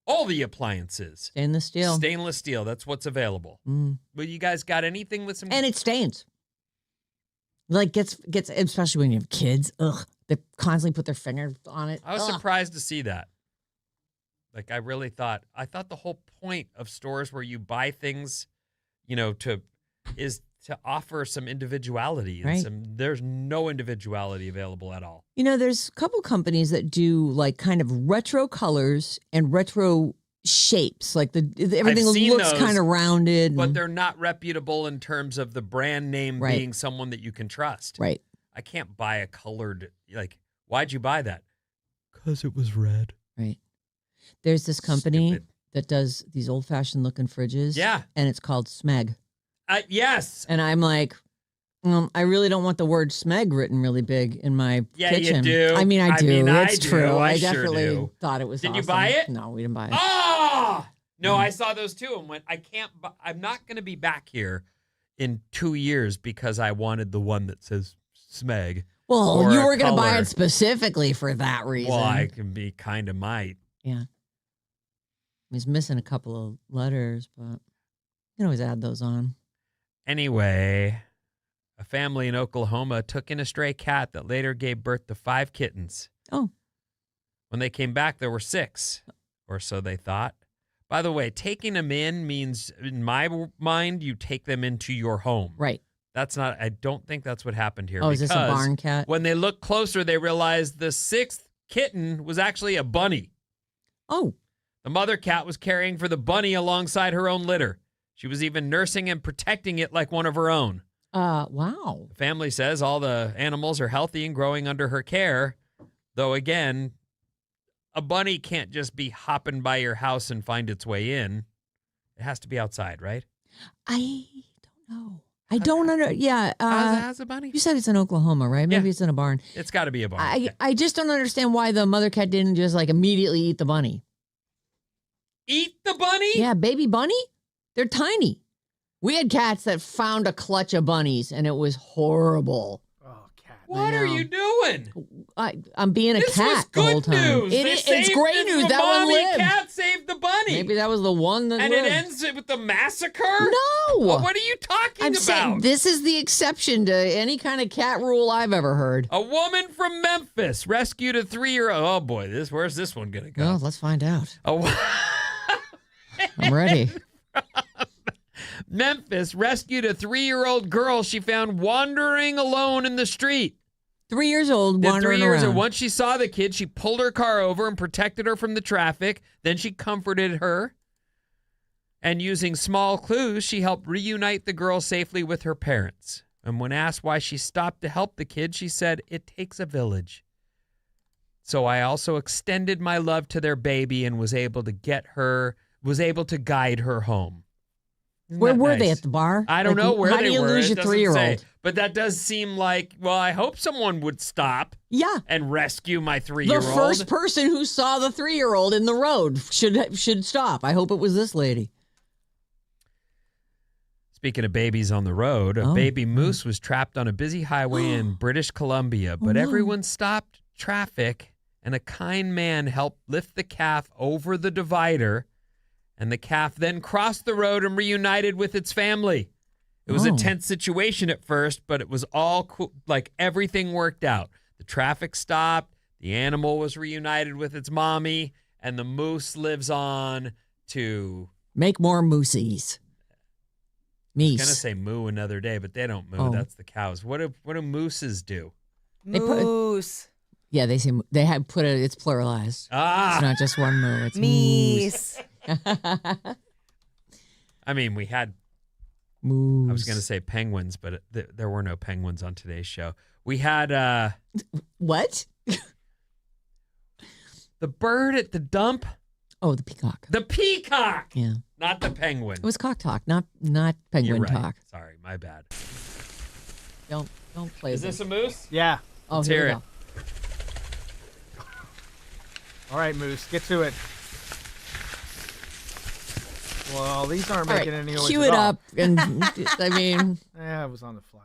all the appliances. Stainless steel. That's what's available. Well, you guys got anything with some... And it stains. Like gets especially when you have kids. Ugh. They constantly put their finger on it. I was surprised to see that. Like I thought the whole point of stores where you buy things, is to offer some individuality. And right. There's no individuality available at all. There's a couple companies that do like kind of retro colors and retro shapes. Like everything looks kind of rounded. But they're not reputable in terms of the brand name being someone that you can trust. Right. I can't buy a colored, why'd you buy that? Because it was red. Right. There's this company that does these old-fashioned looking fridges. Yeah. And it's called Smeg. Yes. And I'm like, I really don't want the word Smeg written really big in my kitchen. You do. I mean, I do. It's do. true. I sure definitely do. thought it was Did awesome. you buy it? No, we didn't buy it. Oh! No, I saw those too and went, I'm not going to be back here in 2 years because I wanted the one that says Smeg. Well, you were going to buy it specifically for that reason. Well, I can be kind of might. Yeah. He's missing a couple of letters, but you can always add those on. Anyway, a family in Oklahoma took in a stray cat that later gave birth to 5 kittens. Oh. When they came back, there were 6, or so they thought. By the way, taking them in means, in my mind, you take them into your home. Right. That's not, I don't think that's what happened here. Oh, is this a barn cat? When they looked closer, they realized the 6th kitten was actually a bunny. Oh. The mother cat was caring for the bunny alongside her own litter. She was even nursing and protecting it like one of her own. Wow. The family says all the animals are healthy and growing under her care, though again, a bunny can't just be hopping by your house and find its way in. It has to be outside, right? I don't know. I don't under. Yeah. How's a bunny? You said it's in Oklahoma, right? Maybe Yeah. it's in a barn. It's got to be a barn. I just don't understand why the mother cat didn't just like immediately eat the bunny. Eat the bunny? Yeah, baby bunny? They're tiny. We had cats that found a clutch of bunnies, and it was horrible. Oh, cat. What are you doing? I'm being a This cat was the whole good time. news. It's great news. The That one mommy lived. cat saved the bunny. Maybe that was the one that and lived. it ends with the massacre? No. Oh, what are you talking I'm about? saying this is the exception to any kind of cat rule I've ever heard. A woman from Memphis rescued a 3-year-old. Oh boy, where's this one gonna go? Well, let's find out. Oh, I'm ready. Memphis rescued a 3-year-old girl she found wandering alone in the street. 3 years old, At wandering 3 years around. old, once she saw the kid, she pulled her car over and protected her from the traffic. Then she comforted her. And using small clues, she helped reunite the girl safely with her parents. And when asked why she stopped to help the kid, she said, "It takes a village. So I also extended my love to their baby and was able to guide her home." Isn't Where that were they nice? at the bar? I don't know where how they do you were. lose It your doesn't 3-year-old? say. But that does seem like, well, I hope someone would stop Yeah. and rescue my The 3-year-old. first person who saw the 3-year-old in the road should stop. I hope it was this lady. Speaking of babies on the road, a baby moose was trapped on a busy highway in British Columbia, but no. everyone stopped traffic and a kind man helped lift the calf over the divider, and the calf then crossed the road and reunited with its family. It was a tense situation at first, but it was all cool. Like everything worked out. The traffic stopped, the animal was reunited with its mommy, and the moose lives on to... Make more moosies. I was Meese. going to say moo another day, but they don't moo. Oh. That's the cows. What do mooses do? They put- Moose. Yeah, they say they have put it. It's pluralized. It's Ah! not just one moo. It's Meese. I mean, we had, moose. I was going to say penguins, but there were no penguins on today's show. We had What? the bird at the dump. Oh, the peacock. The peacock! Yeah. Not the penguin. It was cock talk, not You're penguin right. talk. Sorry, my bad. Don't play Is this a moose? Yeah. Oh, Let's here hear we it. go. All right, Moose, get to it. Well, these aren't All making right, any noise cue at it all. up, and I mean, Yeah, it was on the fly.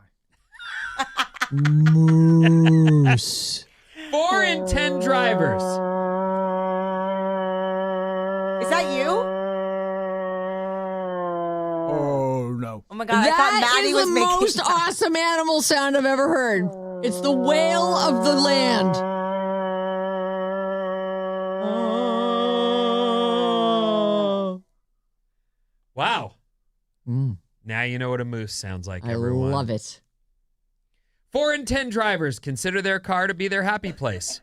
moose. 4 in 10 drivers. Is that you? Oh, no. Oh my God, I thought That Maddie is was the making most awesome animal sound I've ever heard. It's the wail of the land. Wow. Mm, Now you know what a moose sounds like, I everyone. love it. 4 in 10 drivers consider their car to be their happy place.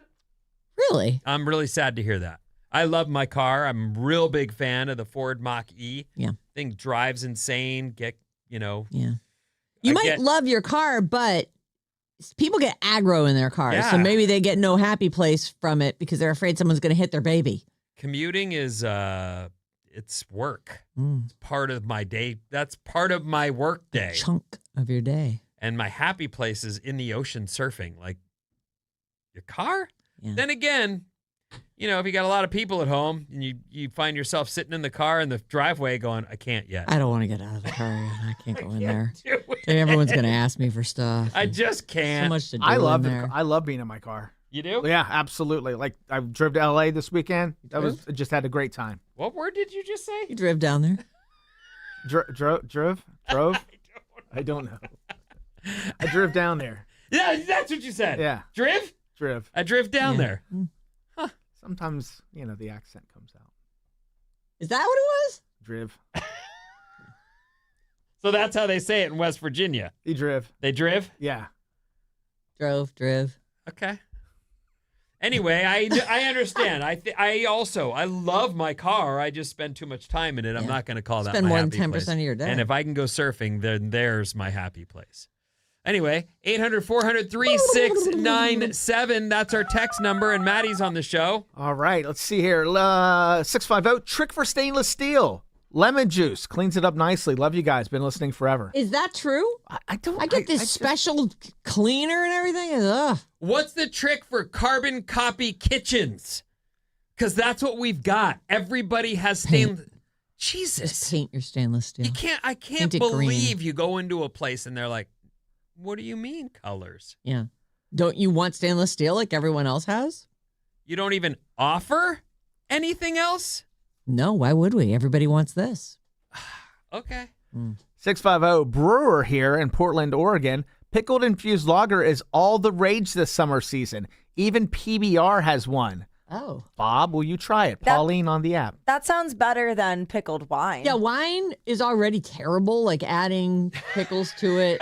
Really? I'm really sad to hear that. I love my car. I'm a real big fan of the Ford Mach-E. Yeah. Thing drives insane. Yeah. I You might get- love your car, but people get aggro in their cars. So Yeah. maybe they get no happy place from it because they're afraid someone's going to hit their baby. Commuting is it's work. Mm, It's part of my day. That's part of my work day. chunk of your day. And my happy place is in the ocean surfing. Like your car? Yeah. Then again, if you got a lot of people at home and you find yourself sitting in the car in the driveway going, I can't yet. I don't want to get out of the car. I can't go in there. Do it. Everyone's going to ask me for stuff. I just So can't. much to do I love in there. I love being in my car. You do? Yeah, absolutely. Like I drove to LA this weekend. Just had a great time. What word did you just say? You drove down there. Drove? I don't know. I drove down there. Yeah, that's what you said. Yeah. Driv? I drove down there. Sometimes, the accent comes out. Is that what it was? Driv. So that's how they say it in West Virginia. He driv. They driv? Yeah. Driv. Okay. Anyway, I understand. I love my car. I just spend too much time in it. I'm not going to call that my Spend more happy than 10% place. of your day. And if I can go surfing, then there's my happy place. Anyway, 800-400-3697. That's our text number, and Maddie's on the show. All right, let's see here. 650, trick for stainless steel. Lemon juice cleans it up nicely. Love you guys. Been listening forever. Is that true? I don't. I get this special cleaner and everything. Ugh. What's the trick for carbon copy kitchens? Because that's what we've got. Everybody has stainless. Jesus. Just paint your stainless steel. I can't believe you go into a place and they're like, what do you mean colors? Yeah. Don't you want stainless steel like everyone else has? You don't even offer anything else? No, why would we? Everybody wants this. Okay. 650 Brewer here in Portland, Oregon. Pickled infused lager is all the rage this summer season. Even PBR has one. Oh. Bob, will you try it? Pauline on the app. That sounds better than pickled wine. Yeah, wine is already terrible. Like adding pickles to it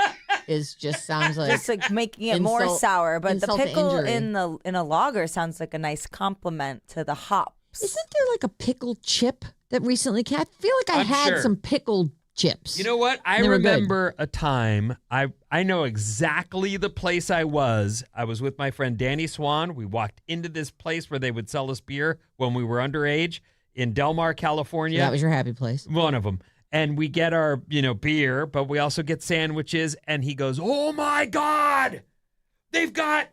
sounds like just like making it more sour. But the pickle in a lager sounds like a nice compliment to the hops. Isn't there like a pickled chip that recently came? I feel like I had some pickled chips. You know what? I remember a time, I know exactly the place I was. I was with my friend Danny Swan. We walked into this place where they would sell us beer when we were underage in Del Mar, California. So that was your happy place. One of them. And we get our, beer, but we also get sandwiches. And he goes, oh my God, they've got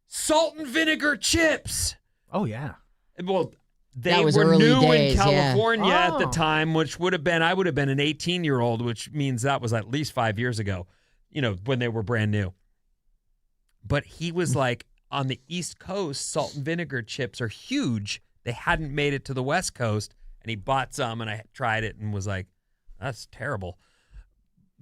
salt and vinegar chips. Oh, yeah. Well, they were new in California at the time, which I would have been an 18-year-old, which means that was at least 5 years ago, when they were brand new. But he was like, on the East Coast, salt and vinegar chips are huge. They hadn't made it to the West Coast, and he bought some, and I tried it and was like, that's terrible.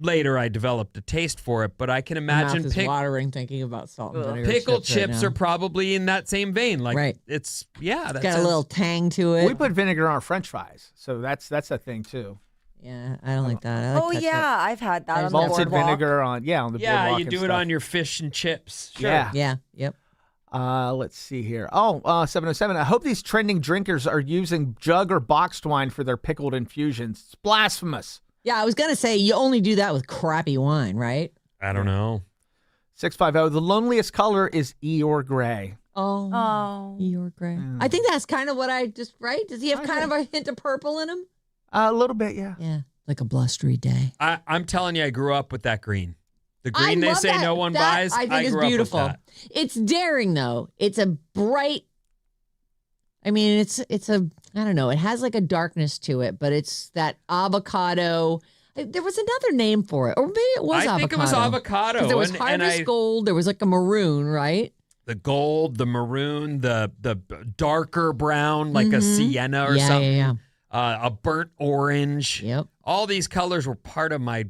Later, I developed a taste for it, but I can imagine watering thinking about salt and vinegar. Pickle chips are probably in that same vein. Like it's got a little tang to it. We put vinegar on our French fries, so that's a thing too. Yeah, I don't like that. I like ketchup. I've had that on the malted boardwalk. vinegar on the boardwalk. Yeah, you do stuff. it on your fish and chips. Sure. Yeah. Yep. Let's see here. 707. I hope these trending drinkers are using jug or boxed wine for their pickled infusions. It's blasphemous. Yeah, I was going to say, you only do that with crappy wine, right? I don't know. 650. The loneliest color is Eeyore Gray. Oh. Eeyore Gray. I think that's kind of what right? Does he have kind of a hint of purple in him? A little bit, yeah. Yeah, like a blustery day. I'm telling you, I grew up with that green. The green they say no one buys, I think is beautiful. Up with that. It's daring, though. It's a bright, I don't know. It has like a darkness to it, but it's that avocado. There was another name for it, or maybe it was avocado. I think it was avocado. There was harvest gold. There was like a maroon, right? The gold, the maroon, the darker brown, like a sienna or something. Yeah. A burnt orange. Yep. All these colors were part of my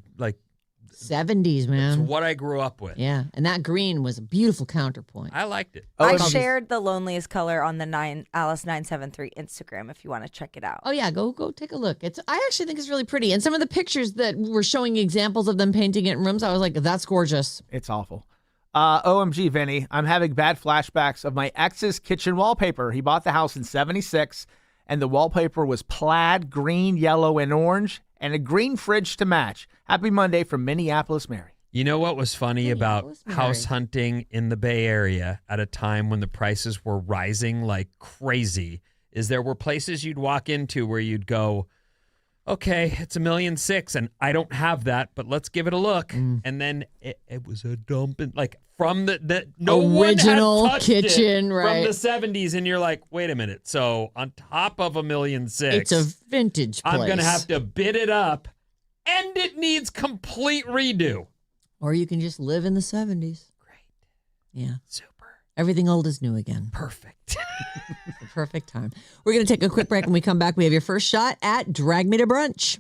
70s, man. It's what I grew up with. Yeah, and that green was a beautiful counterpoint. I liked it. I shared the loneliest color on the Alice 973 Instagram if you want to check it out. Oh yeah, go take a look. I actually think it's really pretty. And some of the pictures that were showing examples of them painting it in rooms, I was like, that's gorgeous. It's awful. OMG, Vinny, I'm having bad flashbacks of my ex's kitchen wallpaper. He bought the house in 76, and the wallpaper was plaid, green, yellow, and orange, and a green fridge to match. Happy Monday from Minneapolis, Mary. You know what was funny about house hunting in the Bay Area at a time when the prices were rising like crazy is there were places you'd walk into where you'd go, okay, it's $1.6 million, and I don't have that, but let's give it a look. And then it was a dump, from the no original one had touched kitchen, it right? From the 70s, and you're like, wait a minute. So on top of $1.6 million, it's a vintage place. I'm gonna have to bid it up, and it needs complete redo. Or you can just live in the 70s. Great. Yeah. Super. Everything old is new again. Perfect. The perfect time. We're going to take a quick break. When we come back, we have your first shot at Drag Me to Brunch.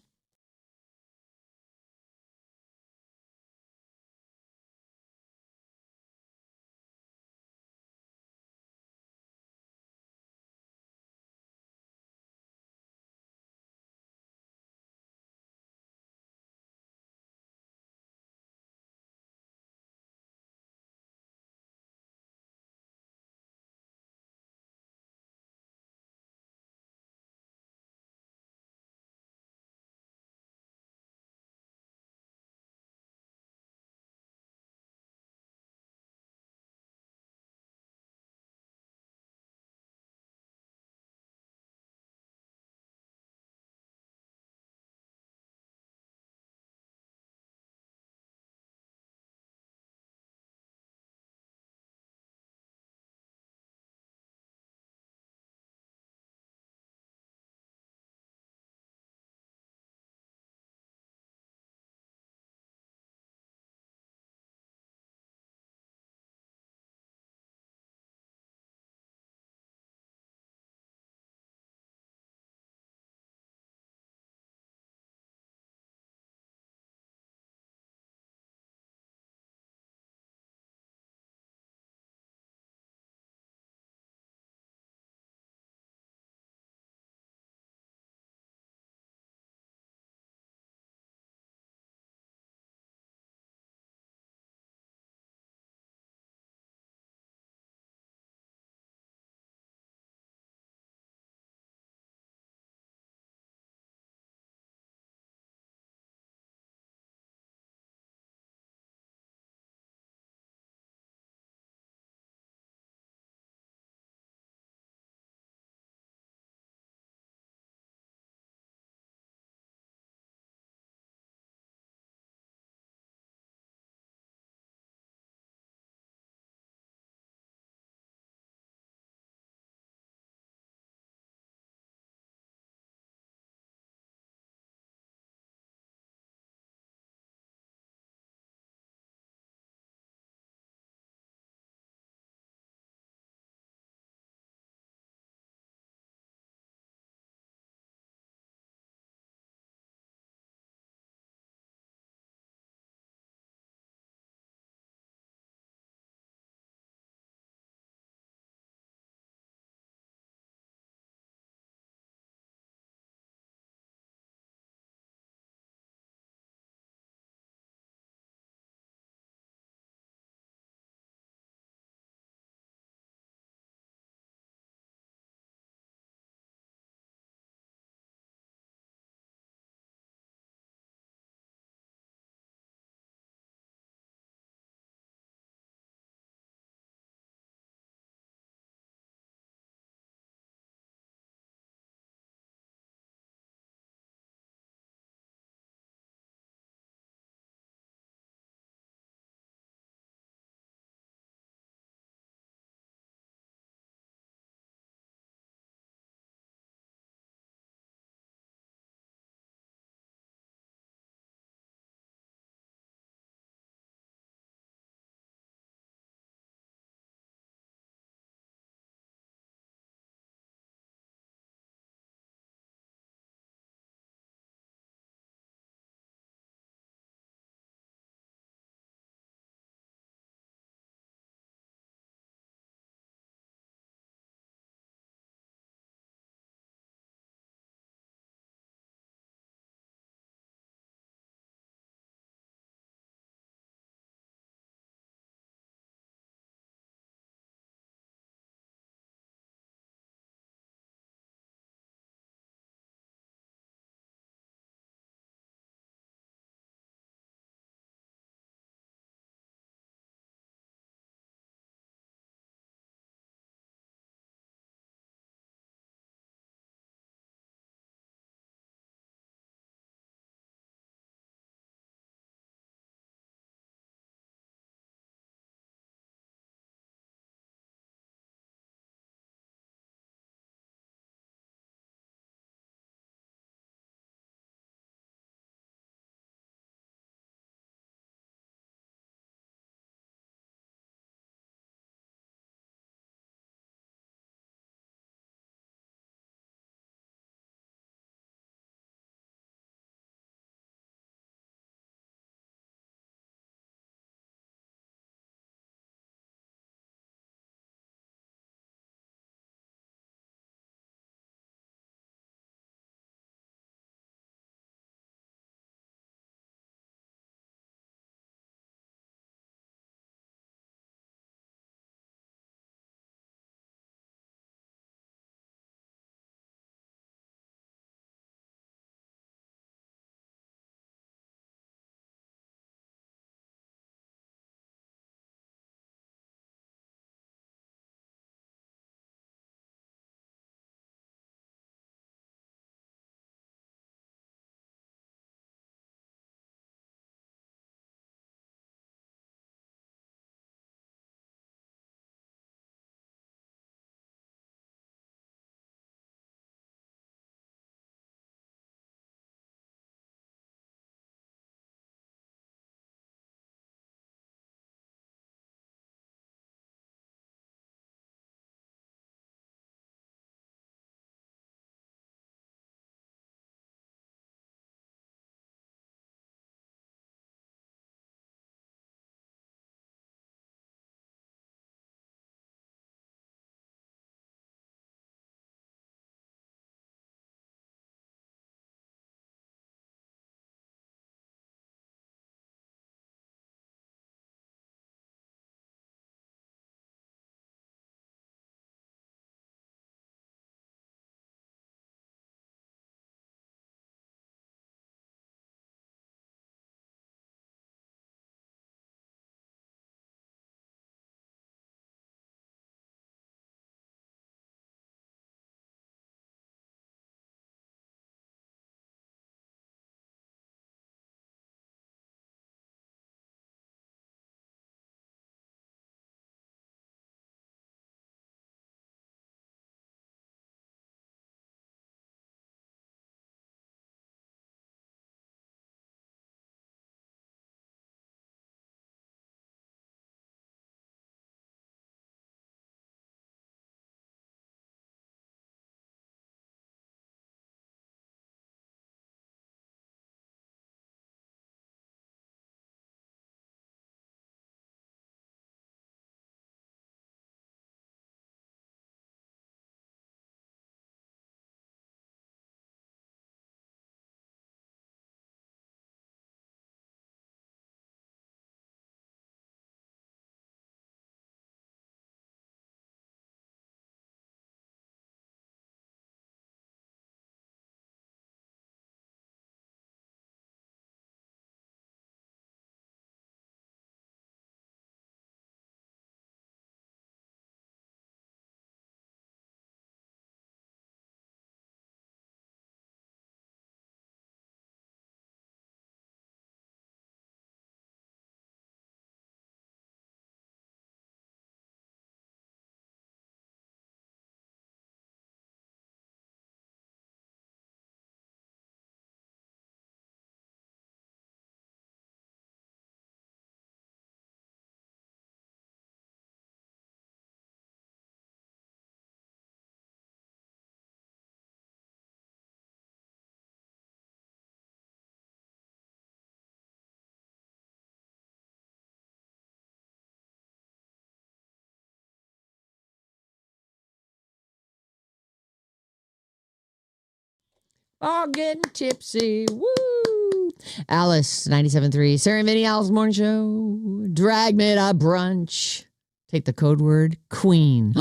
All getting tipsy. Woo! Alice, 97.3. Sarah Vinnie, Alice Morning Show. Drag me to brunch. Take the code word QUEEN.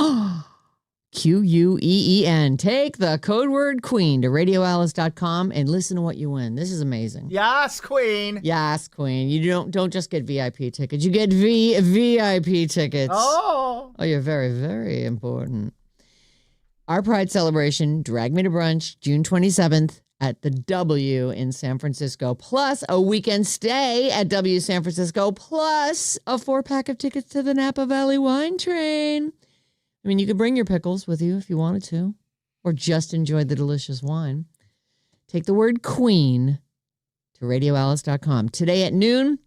QUEEN. Take the code word QUEEN to radioalice.com and listen to what you win. This is amazing. Yes, Queen. Yes, Queen. You don't just get VIP tickets. You get VIP tickets. Oh, you're very, very important. Our Pride celebration, Drag Me to Brunch, June 27th at the W in San Francisco, plus a weekend stay at W San Francisco, plus a 4-pack of tickets to the Napa Valley Wine Train. I mean, you could bring your pickles with you if you wanted to, or just enjoy the delicious wine. Take the word QUEEN to radioalice.com. Today at noon,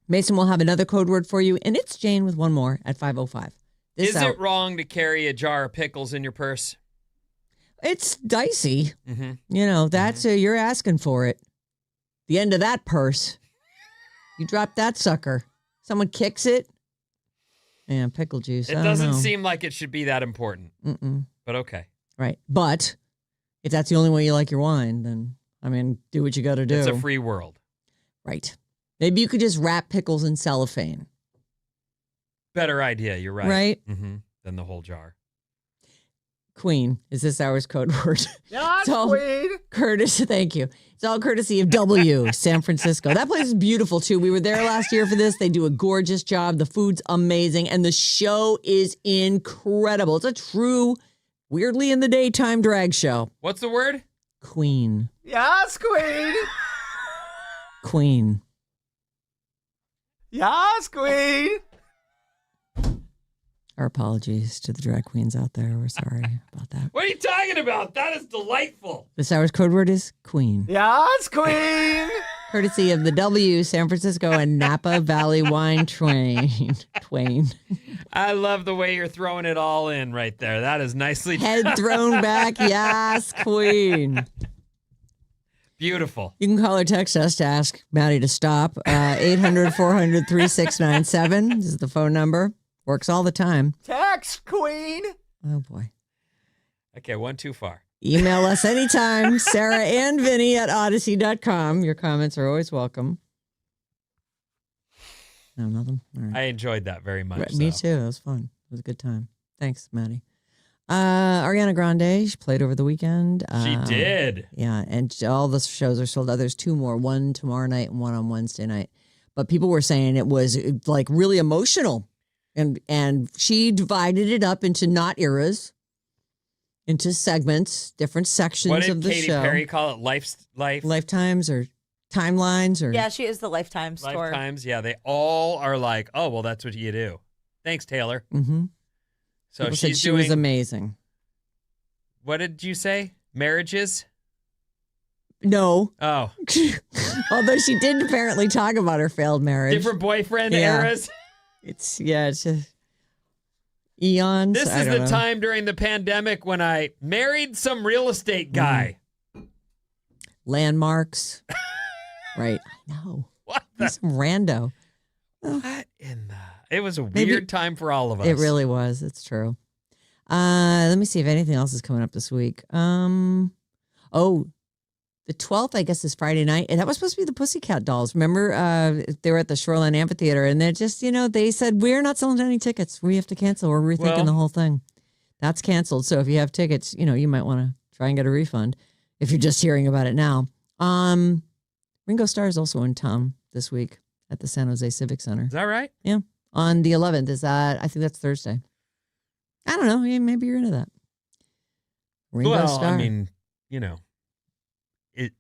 Mason will have another code word for you, and it's Jane with one more at 5:05. Is it wrong to carry a jar of pickles in your purse? It's dicey. Mm-hmm. You know, that's you're asking for it. The end of that purse. You drop that sucker. Someone kicks it. Yeah, pickle juice. It doesn't seem like it should be that important. But okay. Right. But if that's the only way you like your wine, then, I mean, do what you got to do. It's a free world. Right. Maybe you could just wrap pickles in cellophane. Better idea. You're right. Right? Mm-hmm. Than the whole jar. Queen is this hour's code word. yes, So, Queen. Thank you. It's all courtesy of W, San Francisco. That place is beautiful, too. We were there last year for this. They do a gorgeous job. The food's amazing, and the show is incredible. It's a true, weirdly in the daytime drag show. What's the word? Queen. Yes, Queen. Queen. Yes, Queen. Our apologies to the drag queens out there. We're sorry about that. What are you talking about? That is delightful. This hour's code word is Queen. Yes, Queen. Courtesy of the W, San Francisco, and Napa Valley Wine Train. Twain. I love the way you're throwing it all in right there. That is nicely done. Head thrown back. Yes, Queen. Beautiful. You can call or text us to ask Maddie to stop. 800-400-3697 This is the phone number. Works all the time. Text, Queen. Oh, boy. Okay, one too far. Email us anytime, Sarah and Vinnie at odyssey.com. Your comments are always welcome. No, nothing? All right. I enjoyed that very much. Right, me too. It was fun. It was a good time. Thanks, Maddie. Ariana Grande, she played over the weekend. She did. Yeah, and all the shows are sold out. There's 2 more, one tomorrow night and one on Wednesday night. But people were saying it was like really emotional. And she divided it up into not eras, into segments, different sections of the Katy show. What did Katy Perry call it? Lifetimes or timelines or Yeah, she is the Lifetime store. Lifetimes. Yeah, they all are like, oh, well, that's what you do. Thanks, Taylor. Mm-hmm. So People she's said she doing. was amazing. What did you say? Marriages? No. Oh, Although she did apparently talk about her failed marriage. different boyfriend Yeah. eras. It's just eons. This I is don't the know. time during the pandemic when I married some real estate guy. Landmarks. Right. I know. What? He's some rando. What in the? It was a Maybe- weird time for all of us. It really was. It's true. Let me see if anything else is coming up this week. The 12th, I guess, is Friday night. And that was supposed to be the Pussycat Dolls. Remember, they were at the Shoreline Amphitheater, and they're just, they said, we're not selling any tickets. We have to cancel. We're rethinking the whole thing. That's canceled. So if you have tickets, you might want to try and get a refund if you're just hearing about it now. Ringo Starr is also in town this week at the San Jose Civic Center. Is that right? Yeah. On the 11th. I think that's Thursday. I don't know. Maybe you're into that. Ringo Starr. I mean,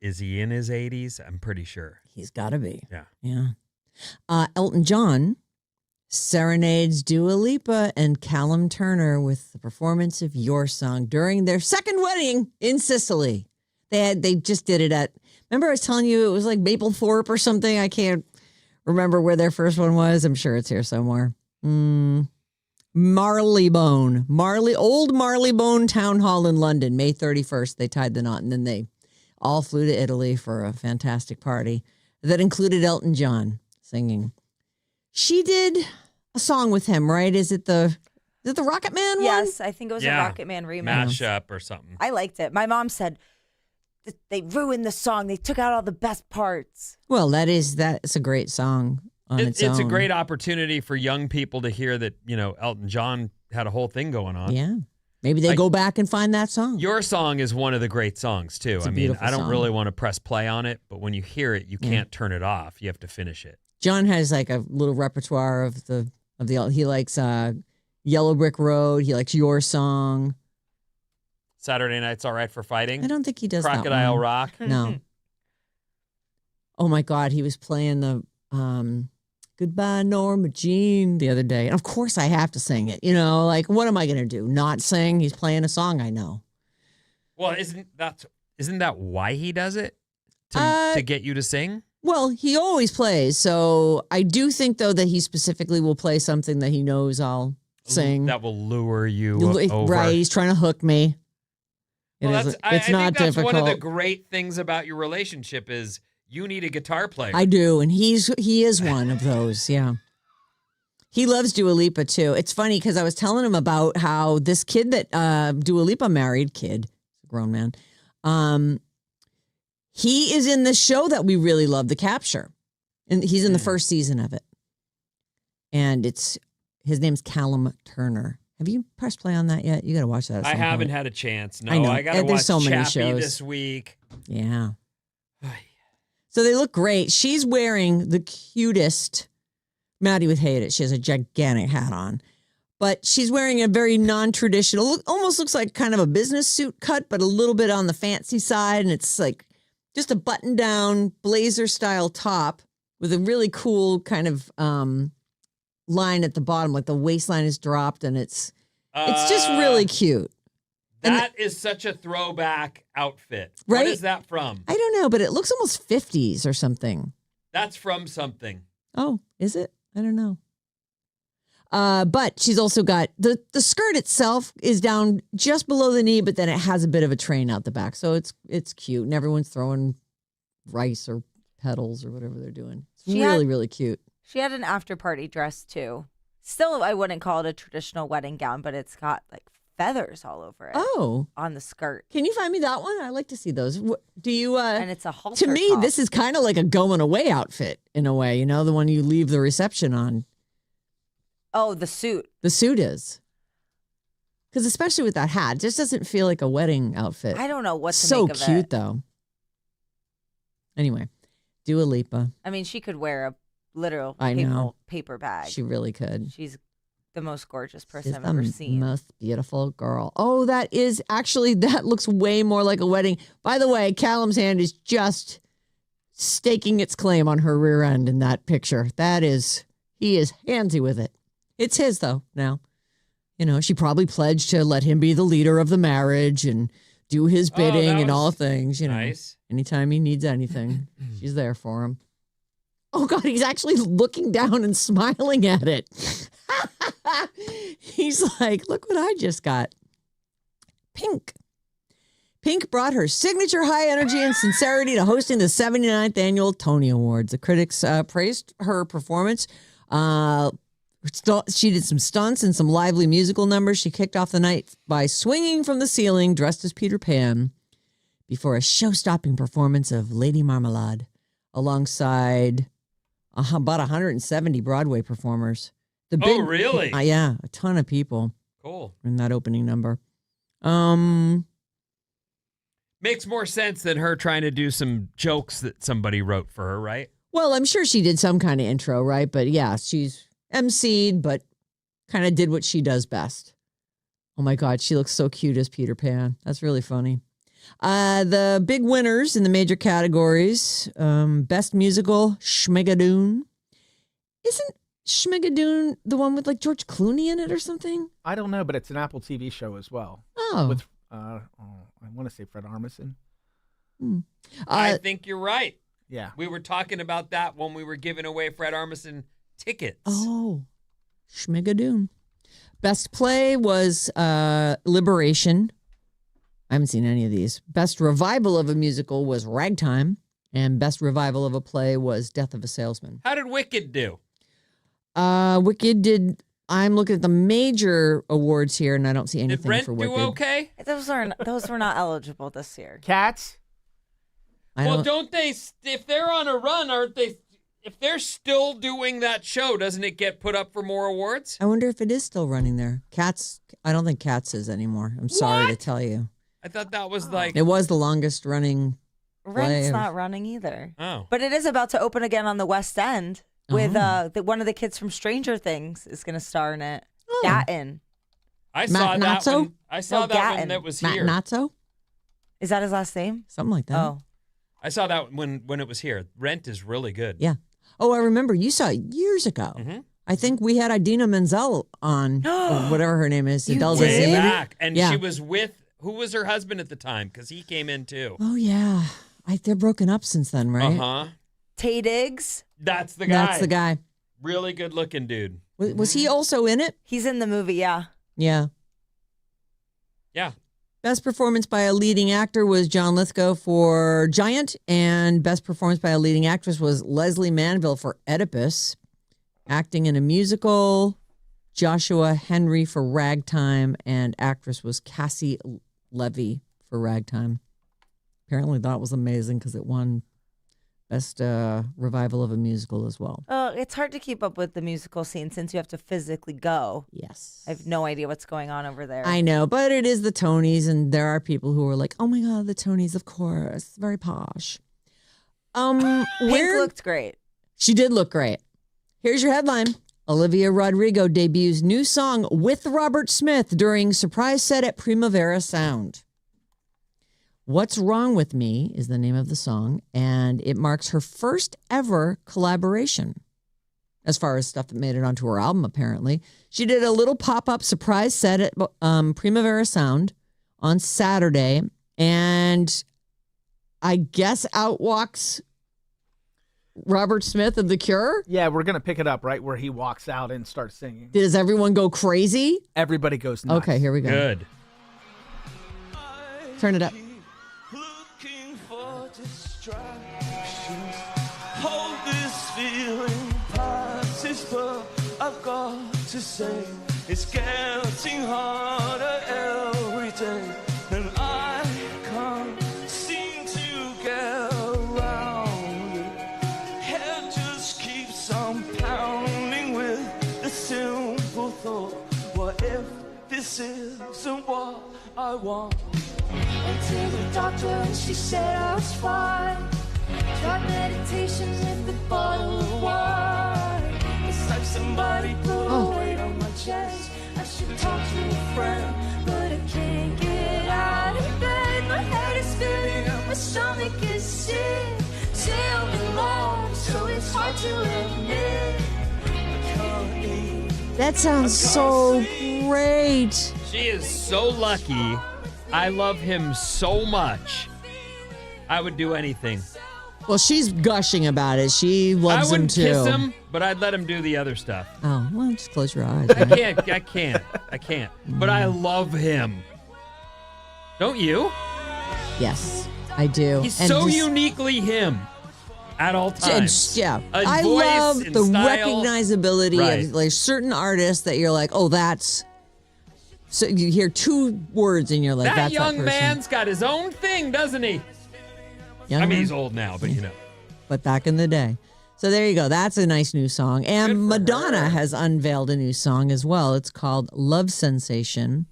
is he in his 80s? I'm pretty sure. He's got to be. Yeah. Yeah. Elton John serenades Dua Lipa and Callum Turner with the performance of Your Song during their second wedding in Sicily. They just did it at, remember I was telling you it was like Maplethorpe or something? I can't remember where their first one was. I'm sure it's here somewhere. Marylebone. Old Marylebone Town Hall in London, May 31st. They tied the knot, and then they all flew to Italy for a fantastic party that included Elton John singing. She did a song with him, right? Is it the Rocket Man one? Yes, I think it was a Rocket Man remix. Mashup or something. I liked it. My mom said, they ruined the song. They took out all the best parts. Well, that's a great song on its own. It's a great opportunity for young people to hear that, Elton John had a whole thing going on. Yeah. Maybe they go back and find that song. Your song is one of the great songs, too. It's a I mean, beautiful I don't song. really want to press play on it, but when you hear it, you can't turn it off. You have to finish it. John has like a little repertoire of the he likes Yellow Brick Road. He likes Your Song. Saturday Night's All Right for Fighting. I don't think he does Crocodile that one. Rock. No. Oh my God, he was playing the Goodbye Norma Jean the other day. And of course I have to sing it. Like what am I going to do? Not sing? He's playing a song I know. Well, isn't that why he does it? To get you to sing? Well, he always plays. So I do think though that he specifically will play something that he knows I'll sing. That will lure you over. Right, he's trying to hook me. Well, it's I not think that's difficult. one of the great things about your relationship is you need a guitar player. I do, and he is one of those. Yeah, he loves Dua Lipa too. It's funny because I was telling him about how this kid that Dua Lipa married, grown man, he is in the show that we really love, The Capture, and he's in the first season of it. And his name's Callum Turner. Have you pressed play on that yet? You got to watch that. I haven't had a chance. No, I know. I got to watch so many Chappie shows this week. Yeah. So they look great. She's wearing the cutest. Maddie would hate it. She has a gigantic hat on. But she's wearing a very non-traditional, almost looks like kind of a business suit cut, but a little bit on the fancy side. And it's like just a button-down blazer-style top with a really cool kind of line at the bottom. Like the waistline is dropped, and it's just really cute. That is such a throwback outfit. Right? What is that from? I don't know, but it looks almost 50s or something. That's from something. Oh, is it? I don't know. But she's also got the skirt itself is down just below the knee, but then it has a bit of a train out the back. So it's cute. And everyone's throwing rice or petals or whatever they're doing. It's really cute. She had an after party dress too. Still, I wouldn't call it a traditional wedding gown, but it's got like feathers all over it. Oh. On the skirt. Can you find me that one? I like to see those. Do you? And it's a halter To me, top. this is kind of like a going away outfit in a way. The one you leave the reception on. Oh, the suit. The suit is. Because especially with that hat, it just doesn't feel like a wedding outfit. I don't know what to so make of cute it. though. Anyway, Dua Lipa. I mean, she could wear a literal paper bag. She really could. She's the most gorgeous person She's I've ever seen. Most beautiful girl. Oh, that looks way more like a wedding. By the way, Callum's hand is just staking its claim on her rear end in that picture. He is handsy with it. It's his though now. She probably pledged to let him be the leader of the marriage and do his bidding and all things. Nice. Anytime he needs anything, she's there for him. Oh God, he's actually looking down and smiling at it. He's like, look what I just got. Pink brought her signature high energy and sincerity to hosting the 79th annual Tony Awards. The critics praised her performance. She did some stunts and some lively musical numbers. She kicked off the night by swinging from the ceiling dressed as Peter Pan before a show-stopping performance of Lady Marmalade alongside about 170 Broadway performers. Oh, really? Yeah, a ton of people. Cool. In that opening number. Makes more sense than her trying to do some jokes that somebody wrote for her, right? Well, I'm sure she did some kind of intro, right? But yeah, she's emceed, but kind of did what she does best. Oh my God, she looks so cute as Peter Pan. That's really funny. The big winners in the major categories, Best Musical, Schmigadoon. Isn't Schmigadoon the one with like George Clooney in it or something? I don't know, but it's an Apple TV show as well. Oh. With, I want to say Fred Armisen. I think you're right. Yeah. We were talking about that when we were giving away Fred Armisen tickets. Oh, Schmigadoon. Best play was Liberation. I haven't seen any of these. Best revival of a musical was Ragtime. And best revival of a play was Death of a Salesman. How did Wicked do? Wicked did. I'm looking at the major awards here, and I don't see anything Did Rent for Wicked. do okay? Those were not eligible this year. Cats? Well, don't they? If they're on a run, aren't they? If they're still doing that show, doesn't it get put up for more awards? I wonder if it is still running there. Cats. I don't think Cats is anymore. I'm sorry to tell you. I thought that was like It was the longest running. Rent's not running either. Oh, But it is about to open again on the West End with one of the kids from Stranger Things is going to star in it. Oh. Gatton. I saw that Natso? one. I saw that Gatton. when that was Matt here. Natso? Is that his last name? Something like that. Oh. I saw that when it was here. Rent is really good. Yeah. Oh, I remember you saw it years ago. Mhm. I think we had Idina Menzel on, or whatever her name is. You Adele did? Way Dazeem. back, and Yeah. she was with who was her husband at the time? Because he came in too. Oh, yeah. They're broken up since then, right? Uh huh. Tay Diggs. That's the guy. That's the guy. Really good looking dude. Was he also in it? He's in the movie, yeah. Yeah. Yeah. Best performance by a leading actor was John Lithgow for Giant, and best performance by a leading actress was Leslie Manville for Oedipus. Acting in a musical, Joshua Henry for Ragtime, and actress was Cassie Levy for Ragtime. Apparently that was amazing because it won best revival of a musical as well. It's hard to keep up with the musical scene since you have to physically go. Yes. I have no idea what's going on over there. I know, but it is the Tonys, and there are people who are like, "Oh my God, the Tonys, of course, very posh." Pink looked great. She did look great. Here's your headline: Olivia Rodrigo debuts new song with Robert Smith during surprise set at Primavera Sound. What's Wrong With Me is the name of the song, and it marks her first ever collaboration. As far as stuff that made it onto her album, apparently. She did a little pop-up surprise set at Primavera Sound on Saturday, and I guess out walks Robert Smith of The Cure. Yeah, we're going to pick it up right where he walks out and starts singing. Does everyone go crazy? Everybody goes nuts. Okay, here we go. Good. Turn it up. Looking for distractions. Hold this feeling passes, but I've got to say it's getting harder every day, and I can't seem to get around it. Head just keeps on pounding with the simple thought: what if this isn't what I want? Went to the doctor and she said I was fine. Tried meditation with the bottle of wine. It's like somebody put a weight on my chest. I should talk to a friend, but I can't get out of bed. My head is spinning, my stomach is sick. Say I'm in love, so it's hard to admit. I can't eat. That sounds so great. She is so lucky. I love him so much. I would do anything. Well, she's gushing about it. She loves I wouldn't him too. kiss him, but I'd let him do the other stuff. Oh, well, just close your eyes. I man. can't. But I love him. Don't you? Yes, I do. He's And so just- uniquely him at all and times. yeah, A I voice love and the style. recognizability Right. of like certain artists that you're like, oh, that's. So you hear two words and you're like, That that's young that person. man's got his own thing, doesn't he? Young I mean, man? he's old now, but you know. But back in the day. So there you go. That's a nice new song. Good And for Madonna her. has unveiled a new song as well. It's called Love Sensation.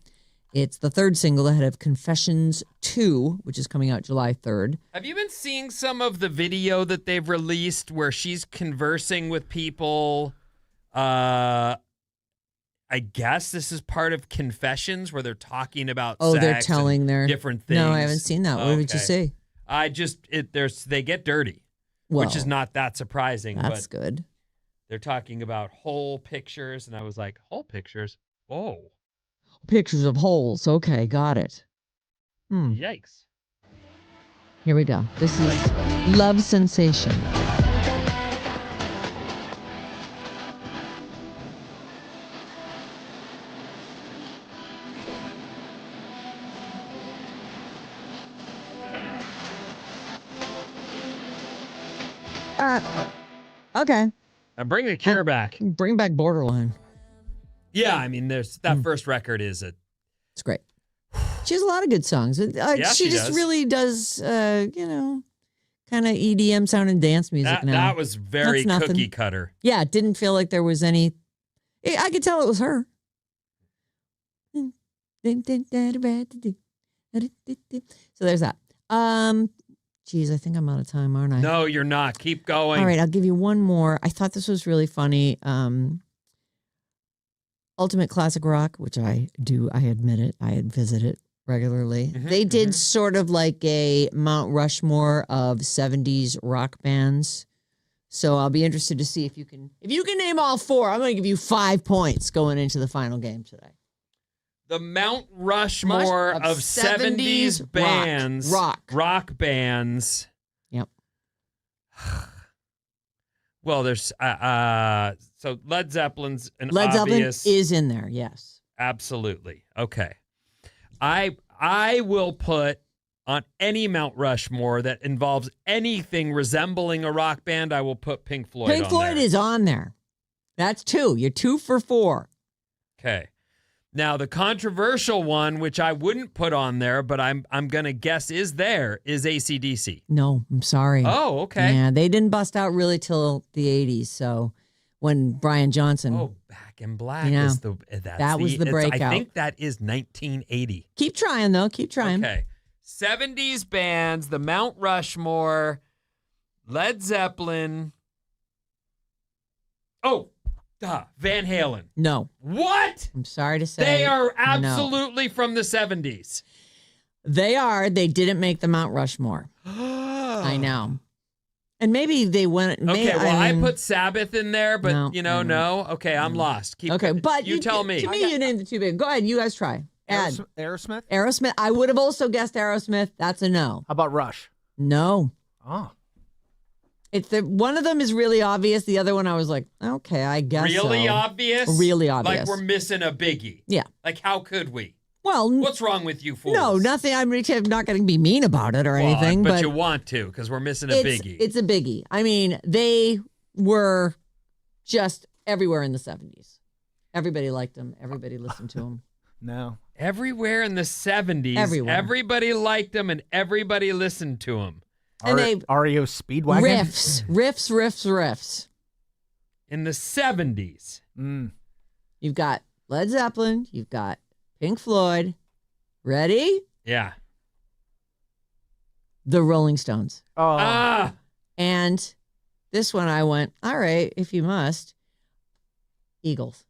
It's the third single ahead of Confessions 2, which is coming out July 3rd. Have you been seeing some of the video that they've released where she's conversing with people? I guess this is part of Confessions where they're talking about Oh, sex they're telling and their different things. No, I haven't seen that. What did you Okay. see? They get dirty, Well, which is not that surprising, that's but good. they're talking about whole pictures, and I was like, whole pictures? Whoa. Pictures of holes. Okay, got it. Yikes. Here we go. This is Love Sensation. Okay. Now bring the Cure back. Bring back Borderline. Yeah, I mean, there's that first record is a It's great. She has a lot of good songs. Yeah, She she just does. really does, kind of EDM sounding dance music now. That was very That's nothing. cookie cutter. Yeah, it didn't feel like there was any. I could tell it was her. So there's that. Geez, I think I'm out of time, aren't I? No, you're not. Keep going. All right, I'll give you one more. I thought this was really funny. Ultimate Classic Rock, which I admit it. I had visited regularly. They did sort of like a Mount Rushmore of 70s rock bands. So I'll be interested to see if you can name all 4. I'm going to give you 5 points going into the final game today. The Mount Rushmore of 70s bands. Rock bands. Yep. Well, there's so Led Zeppelin's an Led obvious. Zeppelin is in there, yes. Absolutely. Okay. I will put on any Mount Rushmore that involves anything resembling a rock band, I will put Pink Floyd Pink on Floyd there. is on there. That's 2. You're 2 for 4. Okay. Now, the controversial one, which I wouldn't put on there, but I'm going to guess is there, is AC/DC. No, I'm sorry. Oh, okay. Yeah, they didn't bust out really till the 80s. So when Brian Johnson. Oh, Back in Black You know, is that was the breakout. I think that is 1980. Keep trying, though. Keep trying. Okay. 70s bands, the Mount Rushmore, Led Zeppelin. Oh, Van Halen. No. What? I'm sorry to say. They are no. absolutely from the 70s. They are. They didn't make the Mount Rushmore. I know. And maybe they went. Okay, I put Sabbath in there, but no. Okay, I'm lost. Okay, but you tell me. To me, you named the 2 big. Go ahead, you guys try. Add. Aerosmith? Aerosmith. I would have also guessed Aerosmith. That's a no. How about Rush? No. Oh. It's one of them is really obvious. The other one, I was like, okay, I guess. Really so. obvious? Really obvious. Like we're missing a biggie. Yeah. Like how could we? Well, what's wrong with you fools? No, nothing. I'm not going to be mean about it or anything. But you want to because we're missing a biggie. It's a biggie. I mean, they were just everywhere in the 70s. Everybody liked them. Everybody listened to them. No. Everywhere in the 70s. Everywhere. Everybody liked them and everybody listened to them. And they REO Speedwagon? Riffs. In the 70s. You've got Led Zeppelin. You've got Pink Floyd. Ready? Yeah. The Rolling Stones. Oh. And this one I went, all right, if you must. Eagles.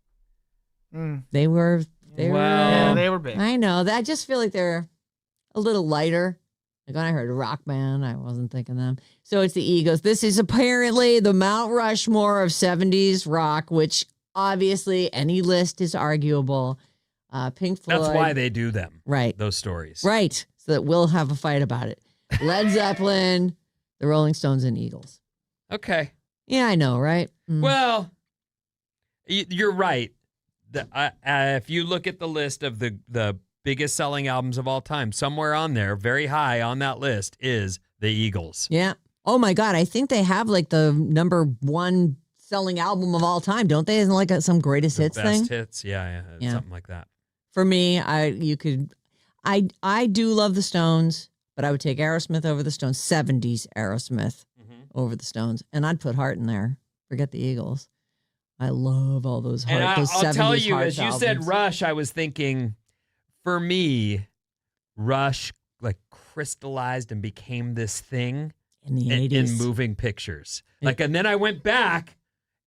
They were Yeah, they were big. I know. I just feel like they're a little lighter. Like when I heard rock band, I wasn't thinking them. So it's the Eagles. This is apparently the Mount Rushmore of 70s rock, which obviously any list is arguable. Pink Floyd. That's why they do them. Right. Those stories. Right. So that we'll have a fight about it. Led Zeppelin, the Rolling Stones, and Eagles. Okay. Yeah, I know, right? Well, you're right. If you look at the list of the biggest selling albums of all time, somewhere on there, very high on that list, is the Eagles. Yeah. Oh my God. I think they have like the #1 selling album of all time, don't they? Isn't it like some greatest hits thing? Best hits, yeah, something like that. For me, I do love the Stones, but I would take Aerosmith over the Stones. 70s Aerosmith over the Stones, and I'd put Heart in there. Forget the Eagles. I love all those Heart. And I'll tell you, Heart as you albums. said, Rush, I was thinking, for me, Rush like crystallized and became this thing in the 80s in moving pictures. And then I went back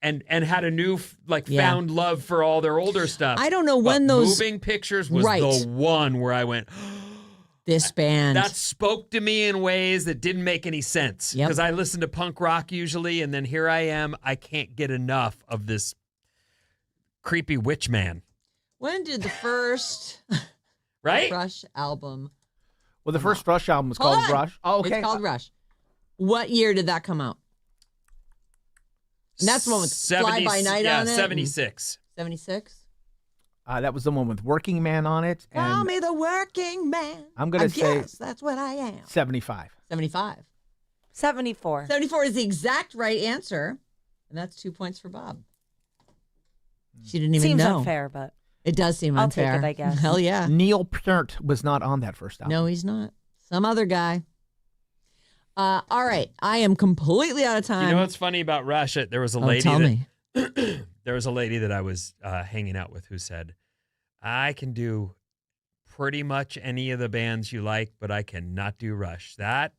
and had a new found love for all their older stuff. I don't know when those moving pictures was the one where I went, this band that spoke to me in ways that didn't make any sense because I listen to punk rock usually, and then here I am, I can't get enough of this creepy witch man. When did the first Rush album? Well, the first Rush album was called Rush. Oh, okay. It's called Rush. What year did that come out? And that's the one with Fly By Night on it? 76. 76? That was the one with Working Man on it. Call me the working man. I'm going to say yes, that's what I am. 75. 75. 74. 74 is the exact right answer. And that's 2 points for Bob. She didn't even know. Seems unfair, but it does seem unfair. I'll take it, I guess. Hell yeah. Neil Peart was not on that first album. No, he's not. Some other guy. All right. I am completely out of time. You know what's funny about Rush? There was a Oh, lady. tell me. There was a lady that I was hanging out with who said, "I can do pretty much any of the bands you like, but I cannot do Rush. That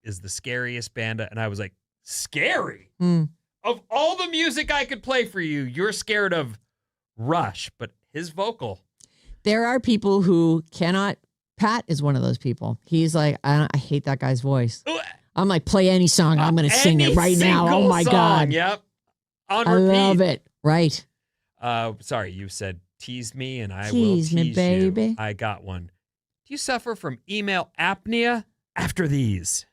is the scariest band." And I was like, "Scary? Of all the music I could play for you, you're scared of Rush." But his vocal. There are people who cannot. Pat is one of those people. He's like, I hate that guy's voice. I'm like, play any song. I'm going to sing it right now. Oh my God. Yep. On I repeat. love it. Right. Sorry, you said tease me and I will Tease me, tease baby. you. I got one. Do you suffer from email apnea? After these.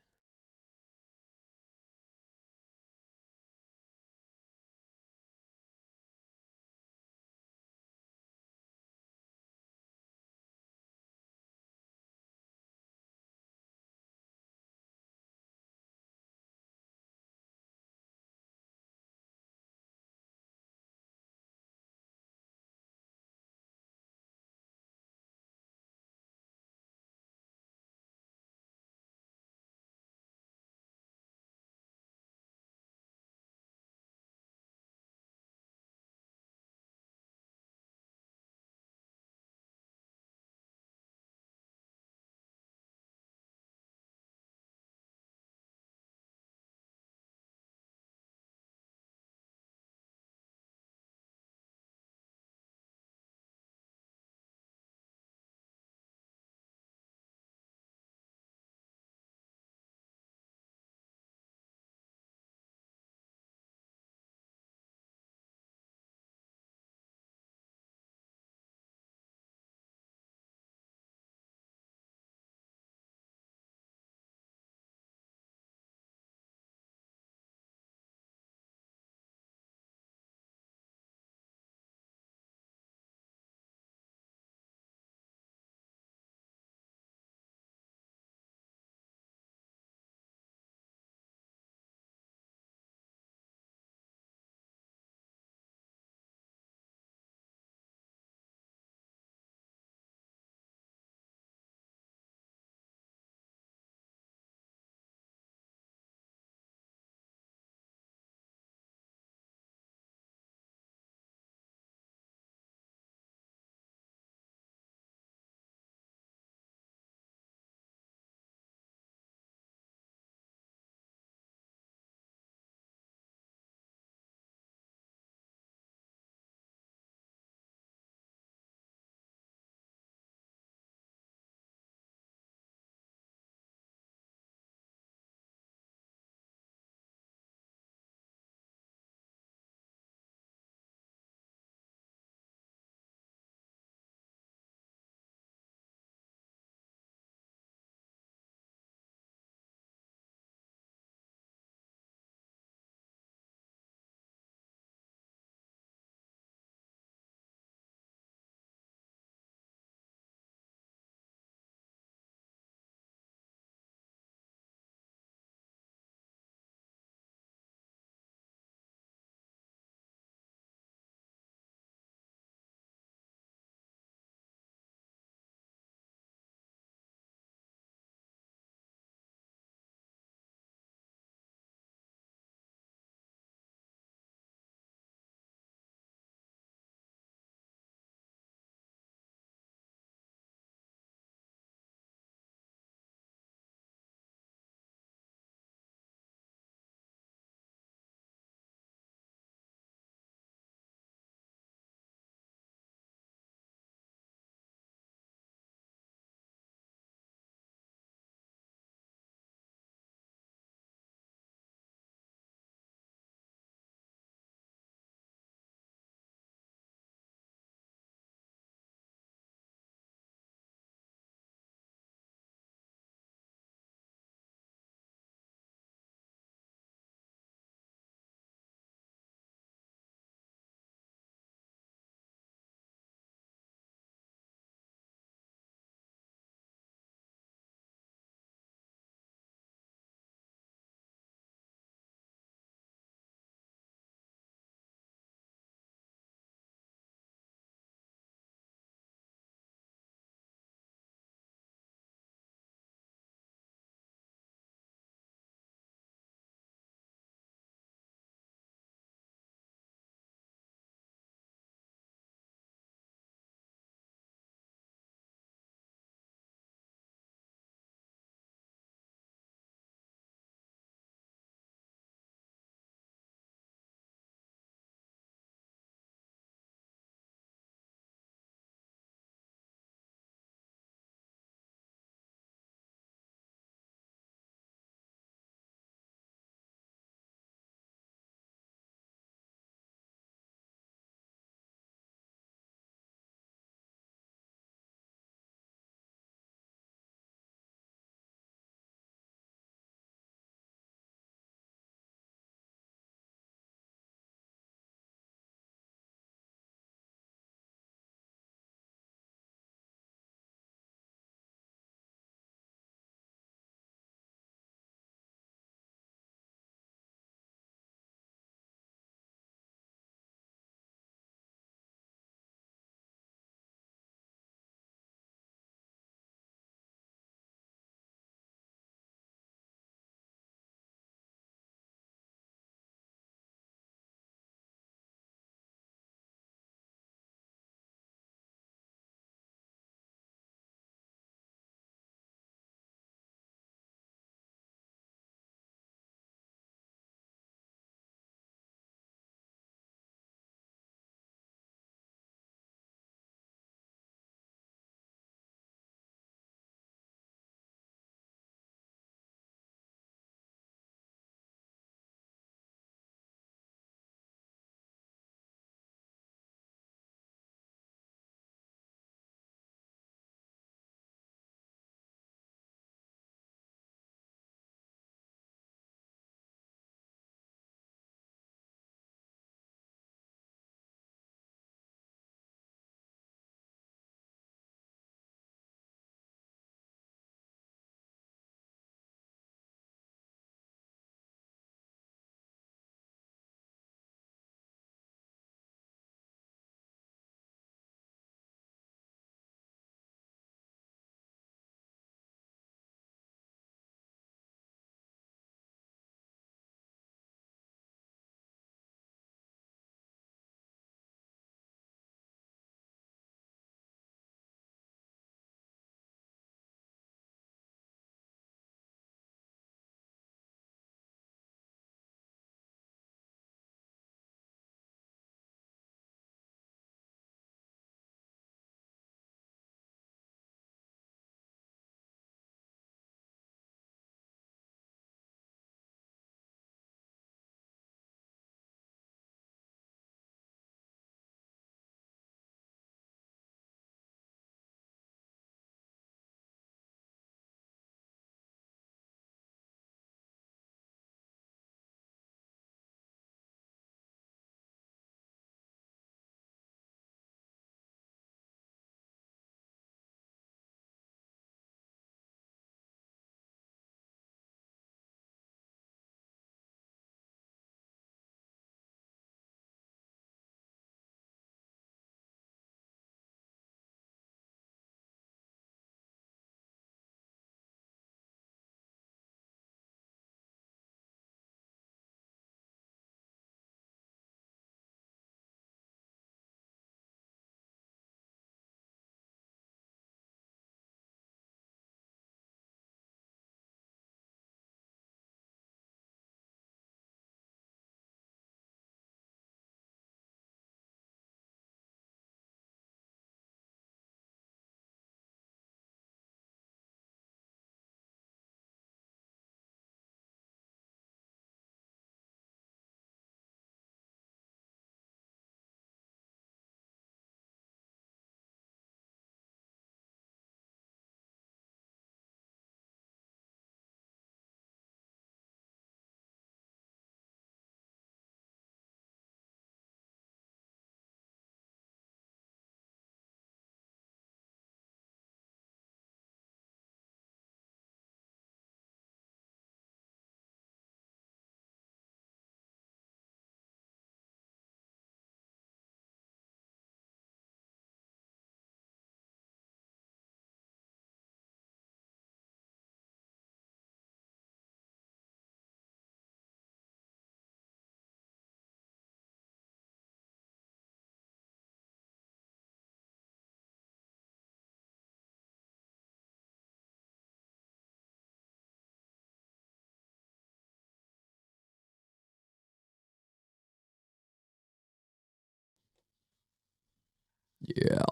Yeah.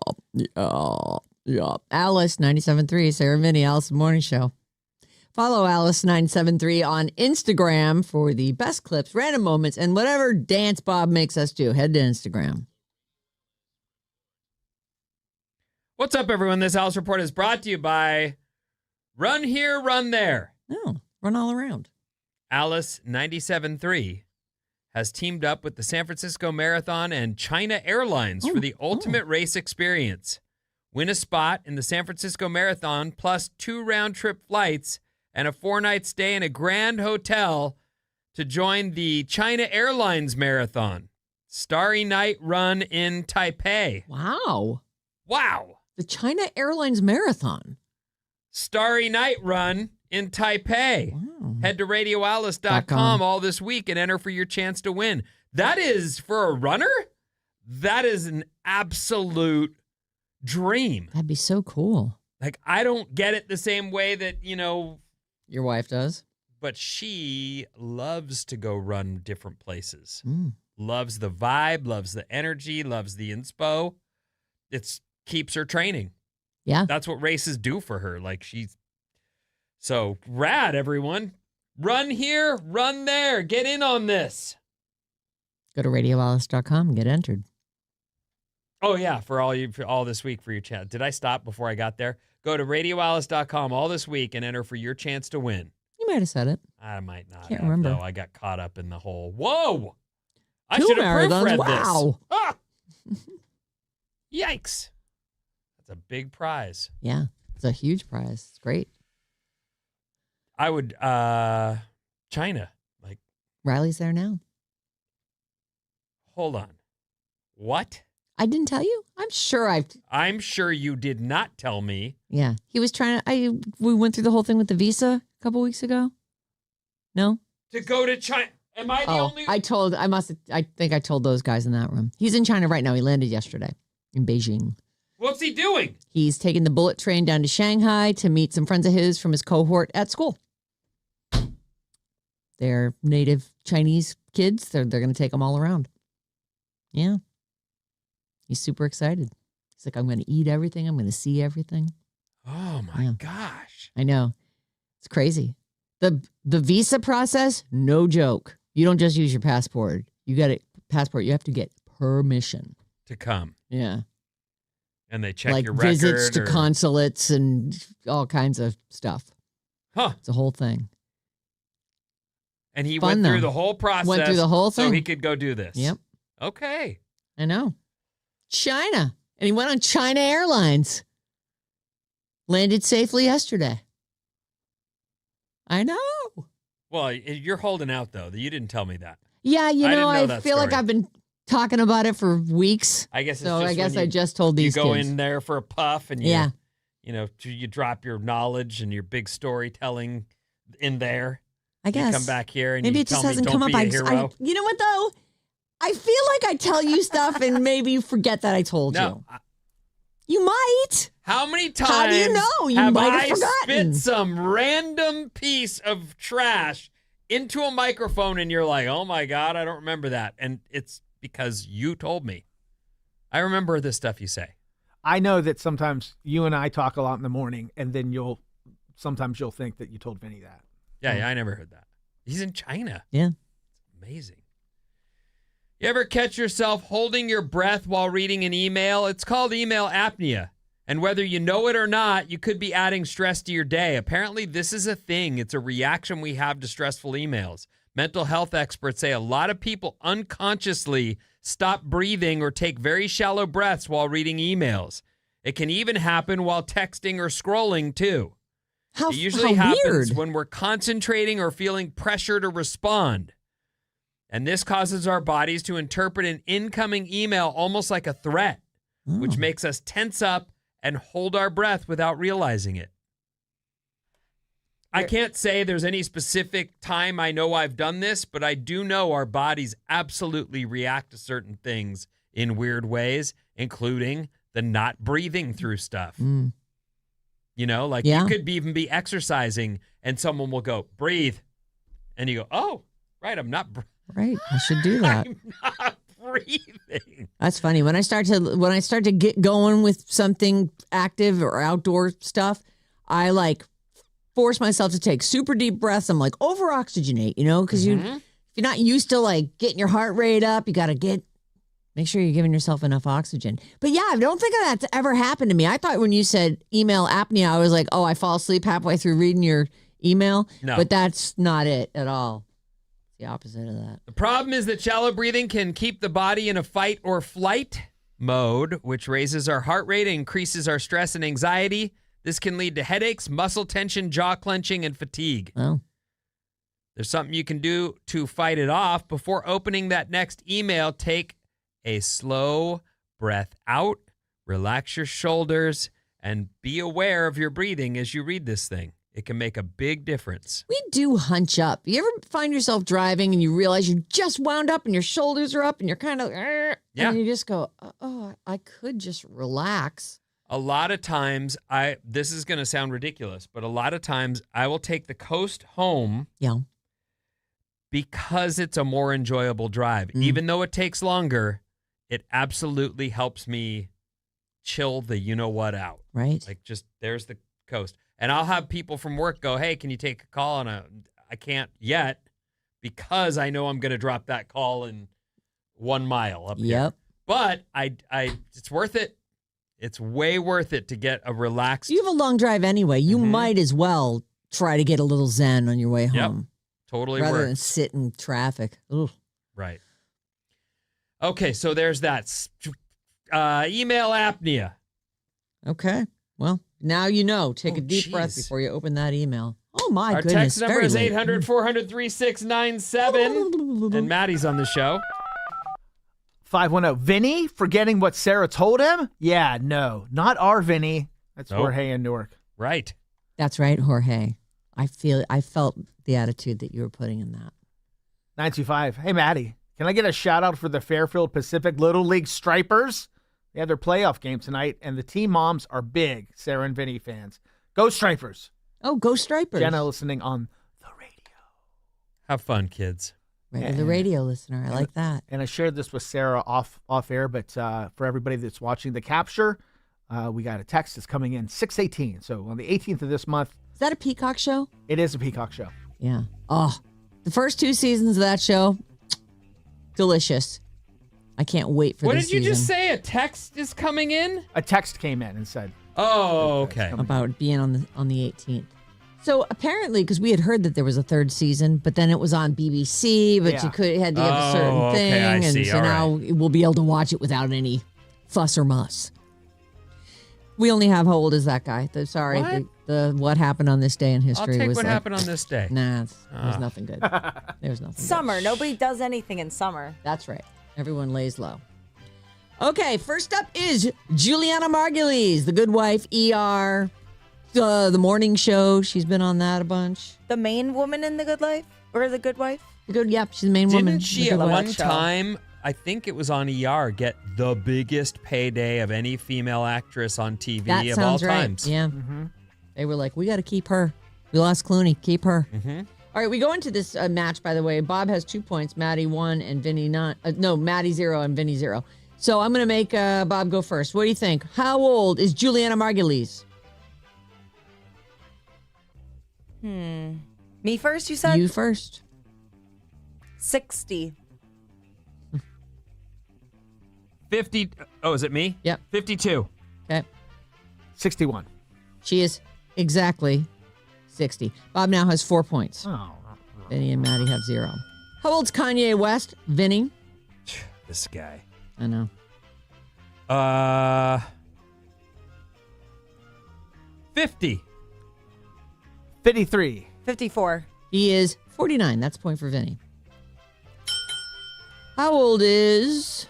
Alice 97.3, Sarah Vinnie, Alice Morning Show. Follow Alice 973 on Instagram for the best clips, random moments, and whatever dance Bob makes us do. Head to Instagram. What's up, everyone? This Alice Report is brought to you by Run Here, Run There. Oh, run all around. Alice 97.3 has teamed up with the San Francisco Marathon and China Airlines for the ultimate race experience. Win a spot in the San Francisco Marathon plus 2 round-trip flights and a 4-night stay in a grand hotel to join the China Airlines Marathon. Starry Night Run in Taipei. Wow. Wow. The China Airlines Marathon. Starry Night Run in Taipei. Wow. Head to radioalice.com all this week and enter for your chance to win. That is, for a runner, that is an absolute dream. That'd be so cool. Like, I don't get it the same way that, Your wife does? but she loves to go run different places. Mm. Loves the vibe, loves the energy, loves the inspo. It keeps her training. Yeah. That's what races do for her. Like, she's so rad, everyone. Run here, run there. Get in on this. Go to radioalice.com and get entered. Oh, yeah, for all this week for your chance. Did I stop before I got there? Go to radioalice.com all this week and enter for your chance to win. You might have said it. I might not Can't have, remember. though. I got caught up in the whole, whoa! I 2 should have marathons. proofread Wow. this. Ah! Yikes. That's a big prize. Yeah. It's a huge prize. It's great. I would, China. Like, Riley's there now. hold on. What? I didn't tell you? I'm sure you did not tell me. Yeah. He was trying to, we went through the whole thing with the visa a couple weeks ago. No? To go to China. Am I the only? I think I told those guys in that room. He's in China right now. He landed yesterday in Beijing. What's he doing? He's taking the bullet train down to Shanghai to meet some friends of his from his cohort at school. They're native Chinese kids. They're going to take them all around. Yeah. He's super excited. He's like, I'm going to eat everything. I'm going to see everything. Oh, my gosh. I know. It's crazy. The visa process, no joke. You don't just use your passport. You got a passport. You have to get permission. To come. Yeah. And they check like your record. Visits to consulates and all kinds of stuff. Huh. It's a whole thing. And he Fun, went through though. the whole process. Went through the whole thing. So he could go do this. Yep. Okay. I know. China. And he went on China Airlines. Landed safely yesterday. I know. Well, you're holding out, though. You didn't tell me that. Yeah, I didn't know I that feel like story. I've been talking about it for weeks. I guess it's So just I guess when I just told these you go kids. in there for a puff and Yeah. you drop your knowledge and your big storytelling in there. I guess. You come back here and maybe you it just tell me, hasn't don't come up. be a hero. You know what, though? I feel like I tell you stuff and maybe you forget that I told No. you. You might. How many times How do you know? You have might have I forgotten. spit some random piece of trash into a microphone and you're like, oh my God, I don't remember that. And it's because you told me. I remember the stuff you say. I know that sometimes you and I talk a lot in the morning, and then sometimes you'll think that you told Vinny that. Yeah, I never heard that. He's in China. Yeah. It's amazing. You ever catch yourself holding your breath while reading an email? It's called email apnea. And whether you know it or not, you could be adding stress to your day. Apparently, this is a thing. It's a reaction we have to stressful emails. Mental health experts say a lot of people unconsciously stop breathing or take very shallow breaths while reading emails. It can even happen while texting or scrolling, too. It usually happens weird. when we're concentrating or feeling pressure to respond. And this causes our bodies to interpret an incoming email almost like a threat, which makes us tense up and hold our breath without realizing it. I can't say there's any specific time I know I've done this, but I do know our bodies absolutely react to certain things in weird ways, including the not breathing through stuff. You know, like you could even be exercising and someone will go, breathe. And you go, oh, right, I'm not Right. I should do that. I'm not breathing. That's funny. When I start to get going with something active or outdoor stuff, I like force myself to take super deep breaths. I'm like over oxygenate, because if you're not used to like getting your heart rate up, you got to make sure you're giving yourself enough oxygen. But yeah, I don't think that's ever happened to me. I thought when you said email apnea, I was like, oh, I fall asleep halfway through reading your email. No. But that's not it at all. It's the opposite of that. The problem is that shallow breathing can keep the body in a fight or flight mode, which raises our heart rate and increases our stress and anxiety. This can lead to headaches, muscle tension, jaw clenching, and fatigue. Oh. There's something you can do to fight it off. Before opening that next email, take a slow breath out, relax your shoulders, and be aware of your breathing as you read this thing. It can make a big difference. We do hunch up. You ever find yourself driving and you realize you just wound up and your shoulders are up and you're kind of, and you just go, oh, I could just relax. A lot of times, this is going to sound ridiculous, but a lot of times I will take the coast home because it's a more enjoyable drive. Even though it takes longer, it absolutely helps me chill the you-know-what out. Right. Like just, there's the coast. And I'll have people from work go, hey, can you take a call on I can't yet because I know I'm going to drop that call in 1 mile up here. But it's worth it. It's way worth it to get a relaxed. You have a long drive anyway. You might as well try to get a little zen on your way home. Totally rather than sit in traffic. Ugh. Right. Okay, so there's that. Email apnea. Okay. Well, now you know. Take a deep breath before you open that email. Oh, my Our goodness. text number is 800-400-3697. And Maddie's on the show. 510. Vinny forgetting what Sarah told him? Yeah, no. Not our Vinny. That's Jorge in Newark. Right. That's right, Jorge. I felt the attitude that you were putting in that. 925. Hey, Maddie. Can I get a shout out for the Fairfield Pacific Little League Stripers? They have their playoff game tonight, and the team moms are big Sarah and Vinny fans. Go Stripers. Oh, go Stripers. Jenna listening on the radio. Have fun, kids. Right, the radio listener. I like that. And I shared this with Sarah off air, but for everybody that's watching the capture, we got a text that's coming in 6/18. So on the 18th of this month. Is that a Peacock show? It is a Peacock show. Yeah. Oh, the first 2 seasons of that show, delicious. I can't wait for what this season. What did you just say? A text is coming in? A text came in and said. Oh, okay. About being on the 18th. So apparently, because we had heard that there was a 3rd season, but then it was on BBC, but you had to give a certain thing, and so now we'll be able to watch it without any fuss or muss. We only have, how old is that guy? What happened on this day in history? I'll take was what happened on this day. Nah, there's nothing good. There's nothing. Summer. Nobody does anything in summer. That's right. Everyone lays low. Okay, first up is Juliana Margulies, the Good Wife, ER. The morning show, she's been on that a bunch. The main woman in The Good Life? Or The Good Wife? She's the main woman. Didn't she at one time, I think it was on ER, get the biggest payday of any female actress on TV of all times? Yeah. Mm-hmm. They were like, we got to keep her. We lost Clooney. Keep her. Mm-hmm. All right, we go into this match, by the way. Bob has 2 points, Maddie 1, and Vinny not. Maddie 0 and Vinny 0. So I'm going to make Bob go first. What do you think? How old is Juliana Margulies? Me first, you said? You first. 60. 50. Oh, is it me? Yep. 52. Okay. 61. She is exactly 60. Bob now has 4 points. Oh. Vinny and Maddie have 0. How old's Kanye West? Vinny? This guy. I know. 50. 53. 54. He is 49. That's a point for Vinny. How old is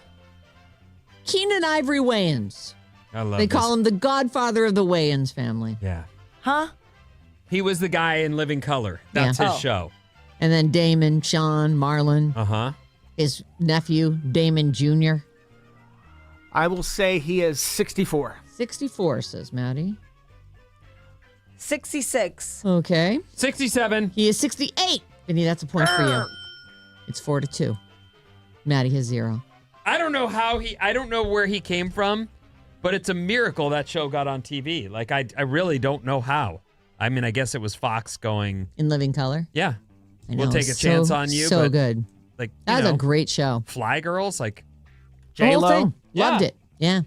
Keenan Ivory Wayans? I love They this. call him the godfather of the Wayans family. Yeah. Huh? He was the guy in Living Color. That's his Oh. show. And then Damon, Sean, Marlon, Uh-huh. his nephew, Damon Jr. I will say he is 64. 64, says Maddie. 66. Okay. 67. He is 68. Vinny, that's a point for you. It's 4-2. Maddie has 0. I don't know I don't know where he came from, but it's a miracle that show got on TV. Like, I really don't know how. I mean, I guess it was Fox going. In Living Color? Yeah. I know. We'll take a chance on you. So but, good. Like, That was a great show. Fly Girls, like. The whole J-Lo? thing. Yeah. Loved it. Yeah.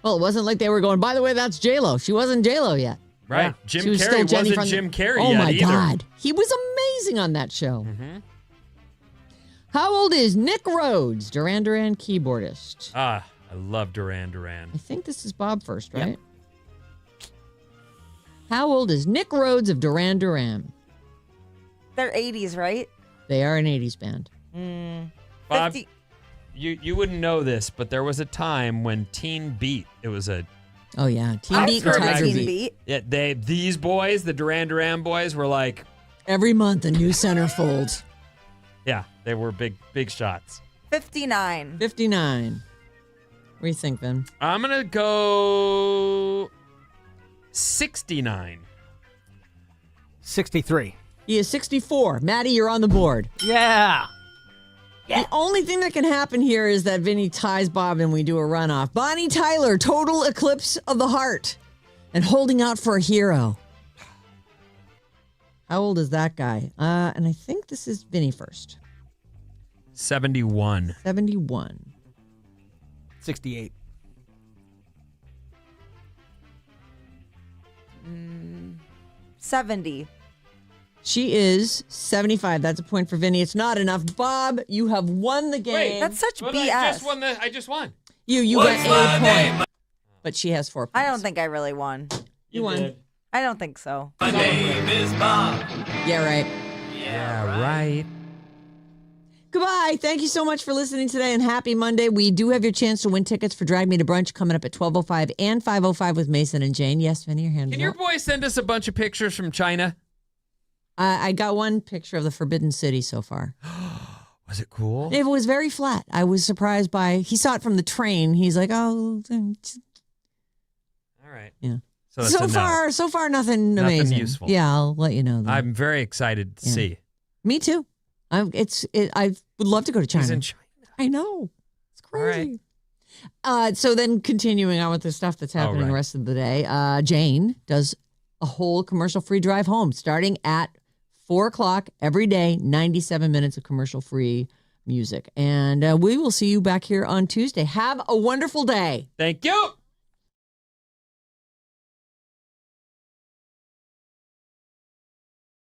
Well, it wasn't like they were going, by the way, that's J-Lo. She wasn't J-Lo yet. Right. Yeah. Jim She was Carrey still Jenny wasn't from the- Jim Carrey Oh yet my either. God. He was amazing on that show. Mm-hmm. How old is Nick Rhodes, Duran Duran keyboardist? Ah, I love Duran Duran. I think this is Bob first, right? How old is Nick Rhodes of Duran Duran? They're 80s, right? They are an 80s band. Bob, 50 you wouldn't know this, but there was a time when Teen Beat, it was a Oh, yeah. Teen I've Beat and heard of Tiger Teen Beat. Beat. these boys, the Duran Duran boys, were like, Every month, a new centerfold. yeah, they were big shots. 59. 59. What do you think, Ben? I'm gonna go 69. 63. He is 64. Maddie, you're on the board. Yeah. The only thing that can happen here is that Vinny ties Bob and we do a runoff. Bonnie Tyler, Total Eclipse of the Heart, and Holding Out for a Hero. How old is that guy? And I think this is Vinny first. 71. 71. 68. Mm, 70. She is 75. That's a point for Vinny. It's not enough. Bob, you have won the game. Wait, That's such but BS. I just won. You get a point. But she has 4 points. I don't think I really won. You won. did. I don't think so. My name is Bob. Yeah, right. Yeah, right. Goodbye. Thank you so much for listening today and happy Monday. We do have your chance to win tickets for Drag Me to Brunch coming up at 12:05 and 5:05 with Mason and Jane. Yes, Vinny, your hand Can is your up. boy send us a bunch of pictures from China? I got one picture of the Forbidden City so far. Was it cool? It was very flat. I was surprised by, he saw it from the train. He's like, oh, All right. yeah. So, that's a no. So far, nothing Nothing amazing. useful. Yeah, I'll let you know. Though. I'm very excited to Yeah. see. Me too. I would love to go to China. He's in China. I know. It's All right. crazy. So then continuing on with the stuff that's happening right. the rest of the day, Jane does a whole commercial-free drive home starting at 4 o'clock every day, 97 minutes of commercial-free music. And we will see you back here on Tuesday. Have a wonderful day. Thank you.